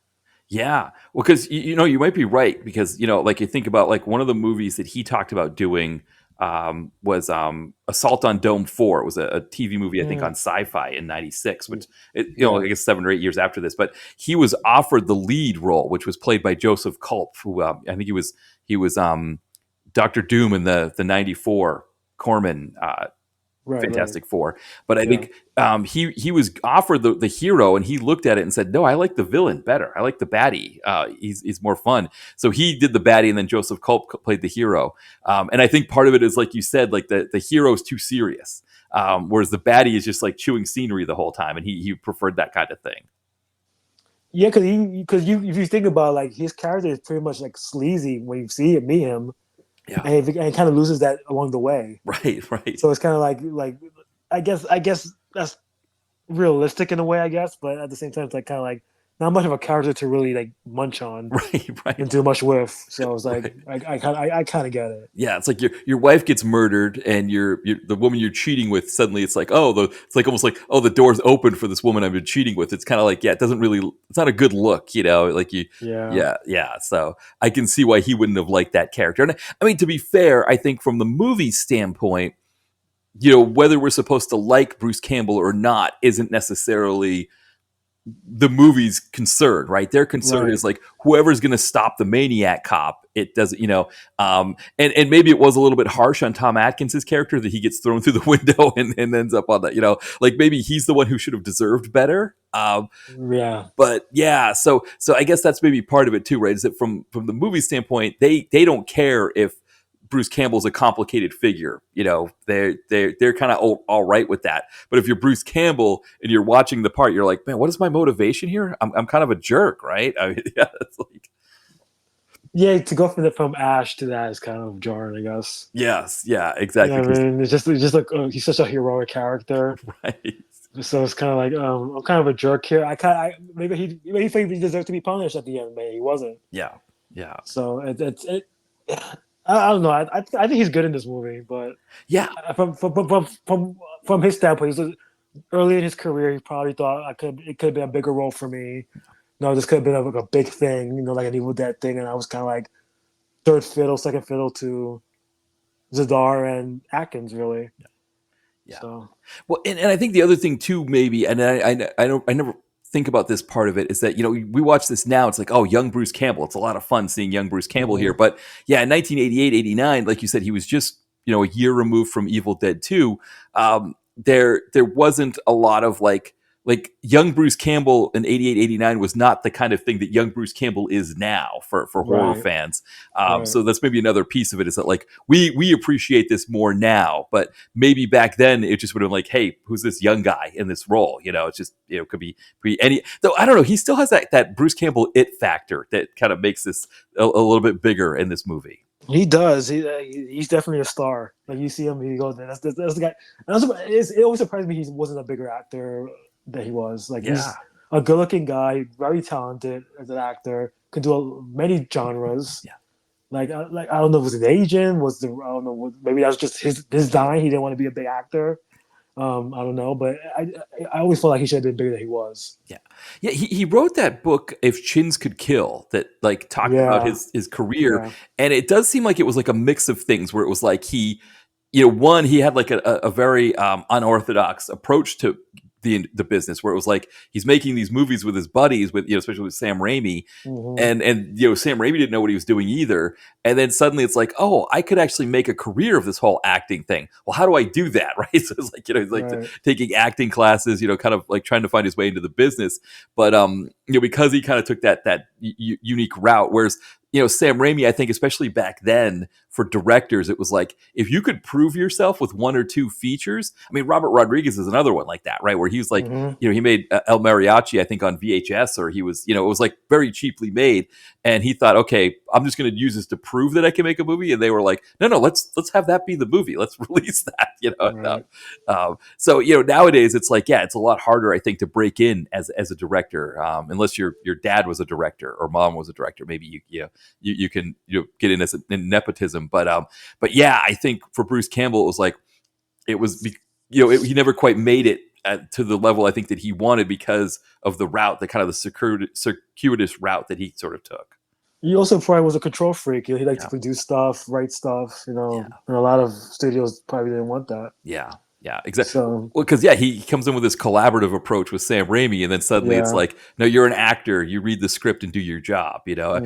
Yeah. Well, because you know, you might be right because you know, like you think about like one of the movies that he talked about doing was Assault on Dome 4. It was a TV movie, I think, on Mm, Sci-Fi in '96, which you know, yeah, I guess 7 or 8 years after this. But he was offered the lead role, which was played by Joseph Culp, who I think he was Doctor Doom in the '94 Corman right, Fantastic Four. But I yeah. think he was offered the hero, and he looked at it and said, "No, I like the villain better. I like the baddie. He's more fun." So he did the baddie, and then Joseph Culp played the hero. And I think part of it is like you said, like the hero is too serious, whereas the baddie is just like chewing scenery the whole time, and he preferred that kind of thing. Yeah, because you if you think about like his character is pretty much like sleazy when you see him meet him, Yeah. and he kind of loses that along the way. Right. Right. So it's kind of like I guess that's realistic in a way, I guess, but at the same time, it's like kind of like not much of a character to really like munch on Right. Right. and do much with. So it's like Right. I kind of get it. Yeah, it's like your wife gets murdered, and you're the woman you're cheating with. Suddenly, it's like it's like almost like the door's open for this woman I've been cheating with. It's kind of like it doesn't really, it's not a good look, you know. Like Yeah, yeah. So I can see why he wouldn't have liked that character. And I mean, to be fair, I think from the movie standpoint, you know, whether we're supposed to like Bruce Campbell or not isn't necessarily the movie's concern, right? Their concern right. is like whoever's going to stop the maniac cop. It doesn't, you know, and maybe it was a little bit harsh on Tom Atkins's character that he gets thrown through the window and ends up on that, you know, like maybe he's the one who should have deserved better. Yeah, But yeah, so I guess that's maybe part of it too, right? Is that from the movie standpoint, they don't care if Bruce Campbell's a complicated figure. You know, they're kind of all right with that. But if you're Bruce Campbell and you're watching the part, you're like, man, what is my motivation here? I'm kind of a jerk, right? I mean, yeah, it's like yeah. To go from Ash to that is kind of jarring, I guess. yes, yeah, Yeah, exactly. I mean, it's just like he's such a heroic character. Right, So it's kind of like I'm kind of a jerk here. Maybe he thought he deserved to be punished at the end, but he wasn't. yeah, yeah, So I don't know. I think he's good in this movie, but yeah. from his standpoint, early in his career, he probably thought it could have been a bigger role for me. No, this could have been like a big thing, like an Evil Dead thing, and I was kind of like third fiddle, second fiddle to Zadar and Atkins, really. Yeah. So Well, and I think the other thing too, maybe, and I don't I never think about this part of it is that you know we watch this now. It's like young Bruce Campbell. It's a lot of fun seeing young Bruce Campbell here. mhm. But yeah, in 1988, 89, like you said, he was just a year removed from Evil Dead 2. There wasn't a lot of like young Bruce Campbell in 88, 89 was not the kind of thing that young Bruce Campbell is now for horror Right, fans. right. So that's maybe another piece of it is that like we appreciate this more now, but maybe back then it just would have been like, hey, who's this young guy in this role? You know, it's just could be any. Though I don't know, he still has that Bruce Campbell it factor that kind of makes this a little bit bigger in this movie. He does. He's definitely a star. Like you see him, he goes, that's the guy. And also, it always surprised me he wasn't a bigger actor that he was. Like Yeah, he's a good-looking guy, very talented as an actor, can do many genres. yeah. Like I don't know, was it Asian? I don't know. Maybe that was just his dying. He didn't want to be a big actor. I don't know, but I always felt like he should have been bigger than he was. Yeah. Yeah, he wrote that book If Chins Could Kill that like talked about Yeah, his career, yeah, and it does seem like it was like a mix of things where it was like one, he had like a very unorthodox approach to the business where it was like he's making these movies with his buddies with especially with Sam Raimi, hmm and Sam Raimi didn't know what he was doing either. And then suddenly it's like, oh, I could actually make a career of this whole acting thing. Well, how do I do that, right? So it's like he's like right, taking acting classes, kind of like trying to find his way into the business. But because he kind of took that unique route, whereas Sam Raimi, I think, especially back then for directors, it was like if you could prove yourself with one or two features. I mean, Robert Rodriguez is another one like that, right? Where he was like, hmm he made El Mariachi, I think, on VHS, or he was, it was like very cheaply made, and he thought, okay, I'm just going to use this to prove that I can make a movie, and they were like, no, let's have that be the movie, let's release that, right. So nowadays it's like, yeah, it's a lot harder, I think, to break in as a director, unless your dad was a director or mom was a director, maybe you can get in as in nepotism. But yeah, I think for Bruce Campbell, it was like it was he never quite made it to the level I think that he wanted because of the route, the kind of the circuitous route that he sort of took. He also probably was a control freak. He liked to Yeah. produce stuff, write stuff, Yeah. and a lot of studios probably didn't want that. Yeah. Yeah, exactly. So Well, because yeah, he comes in with this collaborative approach with Sam Raimi, and then suddenly it's yeah, like, no, you're an actor. You read the script and do your job. hmm I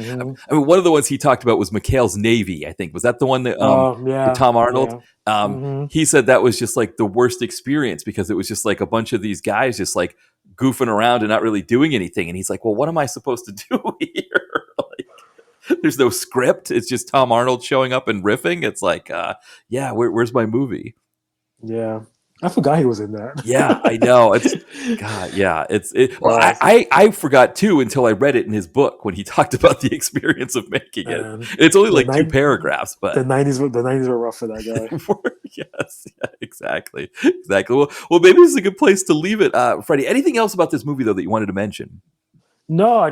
mean, one of the ones he talked about was McHale's Navy. I think was that the one that with yeah, Tom Arnold. yeah, hmm He said that was just like the worst experience because it was just like a bunch of these guys just like goofing around and not really doing anything. And he's like, well, what am I supposed to do here? Like, there's no script. It's just Tom Arnold showing up and riffing. It's like, yeah, where's my movie? yeah. I forgot he was in Yeah, I know. It's that. God. Yeah, well, Wow, I forgot too until I read it in his book when he talked about the experience of making it. man, It's only the like two night paragraphs, but the 90s were rough for that guy. yes, yeah, exactly. Well, maybe this is a good place to leave it. Freddie, anything else about this movie though that you wanted to mention? No,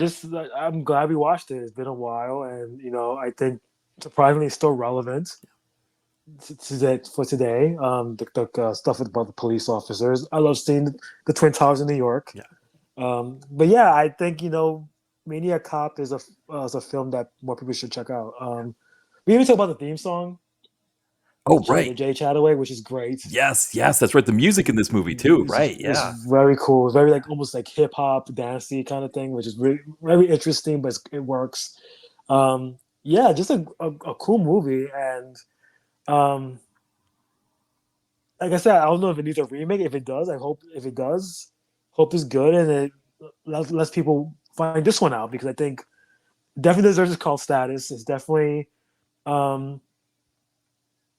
I'm glad we watched it. It's been a while, and I think surprisingly it's still relevant for today. The stuff about the police officers. I love seeing the Twin Towers in New York. Yeah. But yeah, I think Maniac Cop is a film that more people should check out. We even talk about the theme song, Oh, the right. Jay Chataway, which is great. Yes, that's right. The music in this movie too, right? It's Yeah. very cool. It's very like almost like hip hop, dancey kind of thing, which is really very interesting, but it works. Yeah, just a cool movie, and um, like I said, I don't know if it needs a remake. If it does, I hope if it does, hope it's good, and it lets people find this one out because I think definitely deserves its cult status. It's definitely um,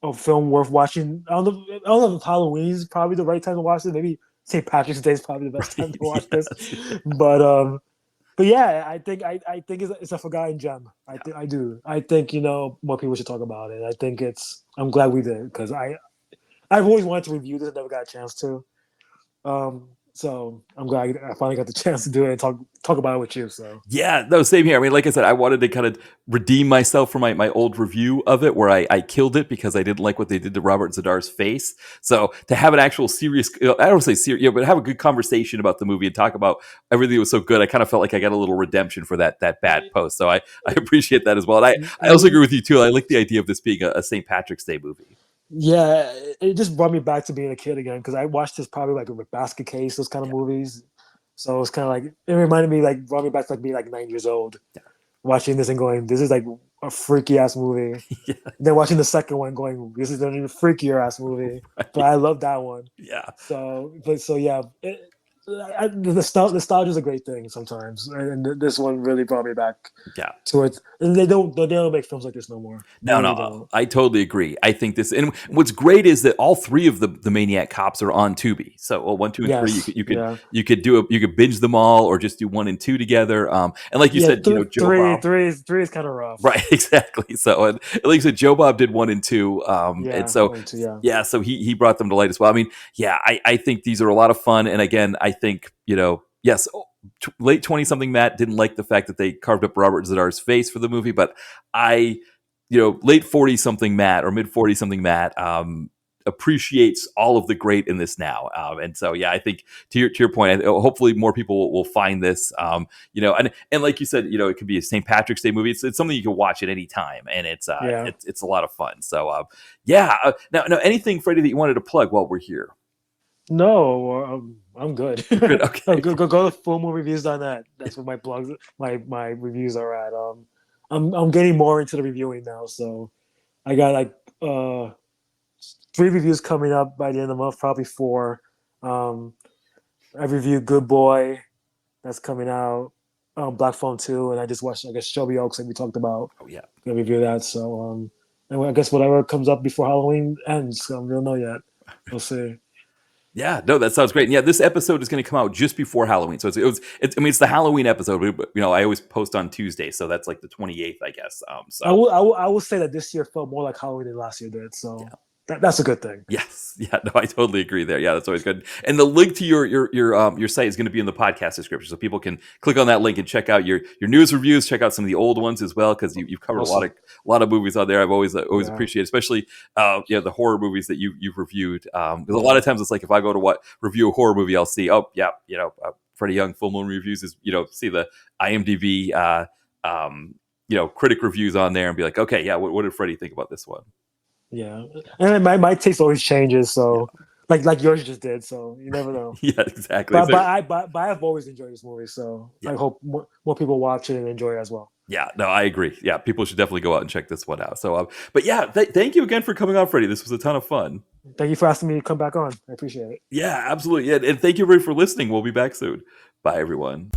a film worth watching. I don't know if Halloween is probably the right time to watch it. Maybe St. Patrick's Day is probably the best time Right. to watch this. Yes. But yeah, I think it's a forgotten gem. I do. I think more people should talk about it. I think I'm glad we did because I've always wanted to review this and never got a chance to. So I'm glad I finally got the chance to do it and talk about it with you. So Yeah, no, same here. I mean, like I said, I wanted to kind of redeem myself for my old review of it where I killed it because I didn't like what they did to Robert Zadar's face. So to have an actual serious, I don't say serious, but have a good conversation about the movie and talk about everything that was so good, I kind of felt like I got a little redemption for that bad post. So I appreciate that as well. And I also agree with you too. I like the idea of this being a St. Patrick's Day movie. yeah, it just brought me back to being a kid again because I watched this probably like with Basket Case, those kind of Yeah. movies. So it's kind of like it reminded me like brought me back to like being like 9 years old, Yeah. watching this and going, "This is like a freaky ass movie." Yeah. And then watching the second one, going, "This is an even freakier ass movie." But Right. I love that one. Yeah. So yeah, the nostalgia is a great thing sometimes, and this one really brought me back Yeah. to it. And they don't make films like this no more. They No, really don't. I totally agree. I think this, and what's great is that all three of the Maniac Cops are on Tubi. So, well, 1, 2, and 3, Yes, yeah. you could you could binge them all, or just do 1 and 2 together. And like you Yeah, said, Joe three, Bob, three is kind of rough. right? Exactly. So, and like you said, Joe Bob did 1 and 2, and Yeah, so one, two, yeah. yeah, so he brought them to light as well. I mean, yeah, I think these are a lot of fun, and again, I think yes. Late 20 something Matt didn't like the fact that they carved up Robert Zadar's face for the movie, but I late 40 something Matt or mid 40 something Matt appreciates all of the great in this now. And so, yeah, I think to your point, hopefully more people will find this, and like you said, it could be a St. Patrick's Day movie. It's something you can watch at any time, and Yeah. it's a lot of fun. So, yeah. Now, anything, Freddie, that you wanted to plug while we're here? No, I'm good. Good. Okay. Go to fullmoonreviews.net. That's where my blogs, my reviews are at. I'm getting more into the reviewing now, so I got like 3 reviews coming up by the end of the month, probably 4. I reviewed Good Boy, that's coming out. Black Phone 2, and I just watched Shelby Oaks that we talked about. Oh, yeah. Gonna review that. So and I guess whatever comes up before Halloween ends, we don't know yet. We'll see. Yeah, no, that sounds great. And yeah, this episode is going to come out just before Halloween. So it's the Halloween episode, but I always post on Tuesday. So that's like the 28th, I guess. So I will say that this year felt more like Halloween than last year did. So yeah. That's a good thing. Yes. Yeah. No, I totally agree there. Yeah, that's always good. And the link to your site is going to be in the podcast description, so people can click on that link and check out your news reviews. Check out some of the old ones as well, because you've covered Awesome. a lot of movies on there. I've always Yeah. appreciated, especially the horror movies that you've reviewed. Because a lot of times it's like if I go to review a horror movie, I'll see Freddie Young Full Moon Reviews is see the IMDb critic reviews on there and be like, okay, yeah, what did Freddie think about this one? Yeah, and my taste always changes. So, Yeah. like yours just did. So you never know. Yeah, exactly. But I've always enjoyed this movie. So Yeah. I hope more people watch it and enjoy it as well. Yeah, no, I agree. Yeah, people should definitely go out and check this one out. So, but yeah, thank you again for coming on, Freddie. This was a ton of fun. Thank you for asking me to come back on. I appreciate it. Yeah, absolutely. Yeah, and thank you everybody for listening. We'll be back soon. Bye, everyone.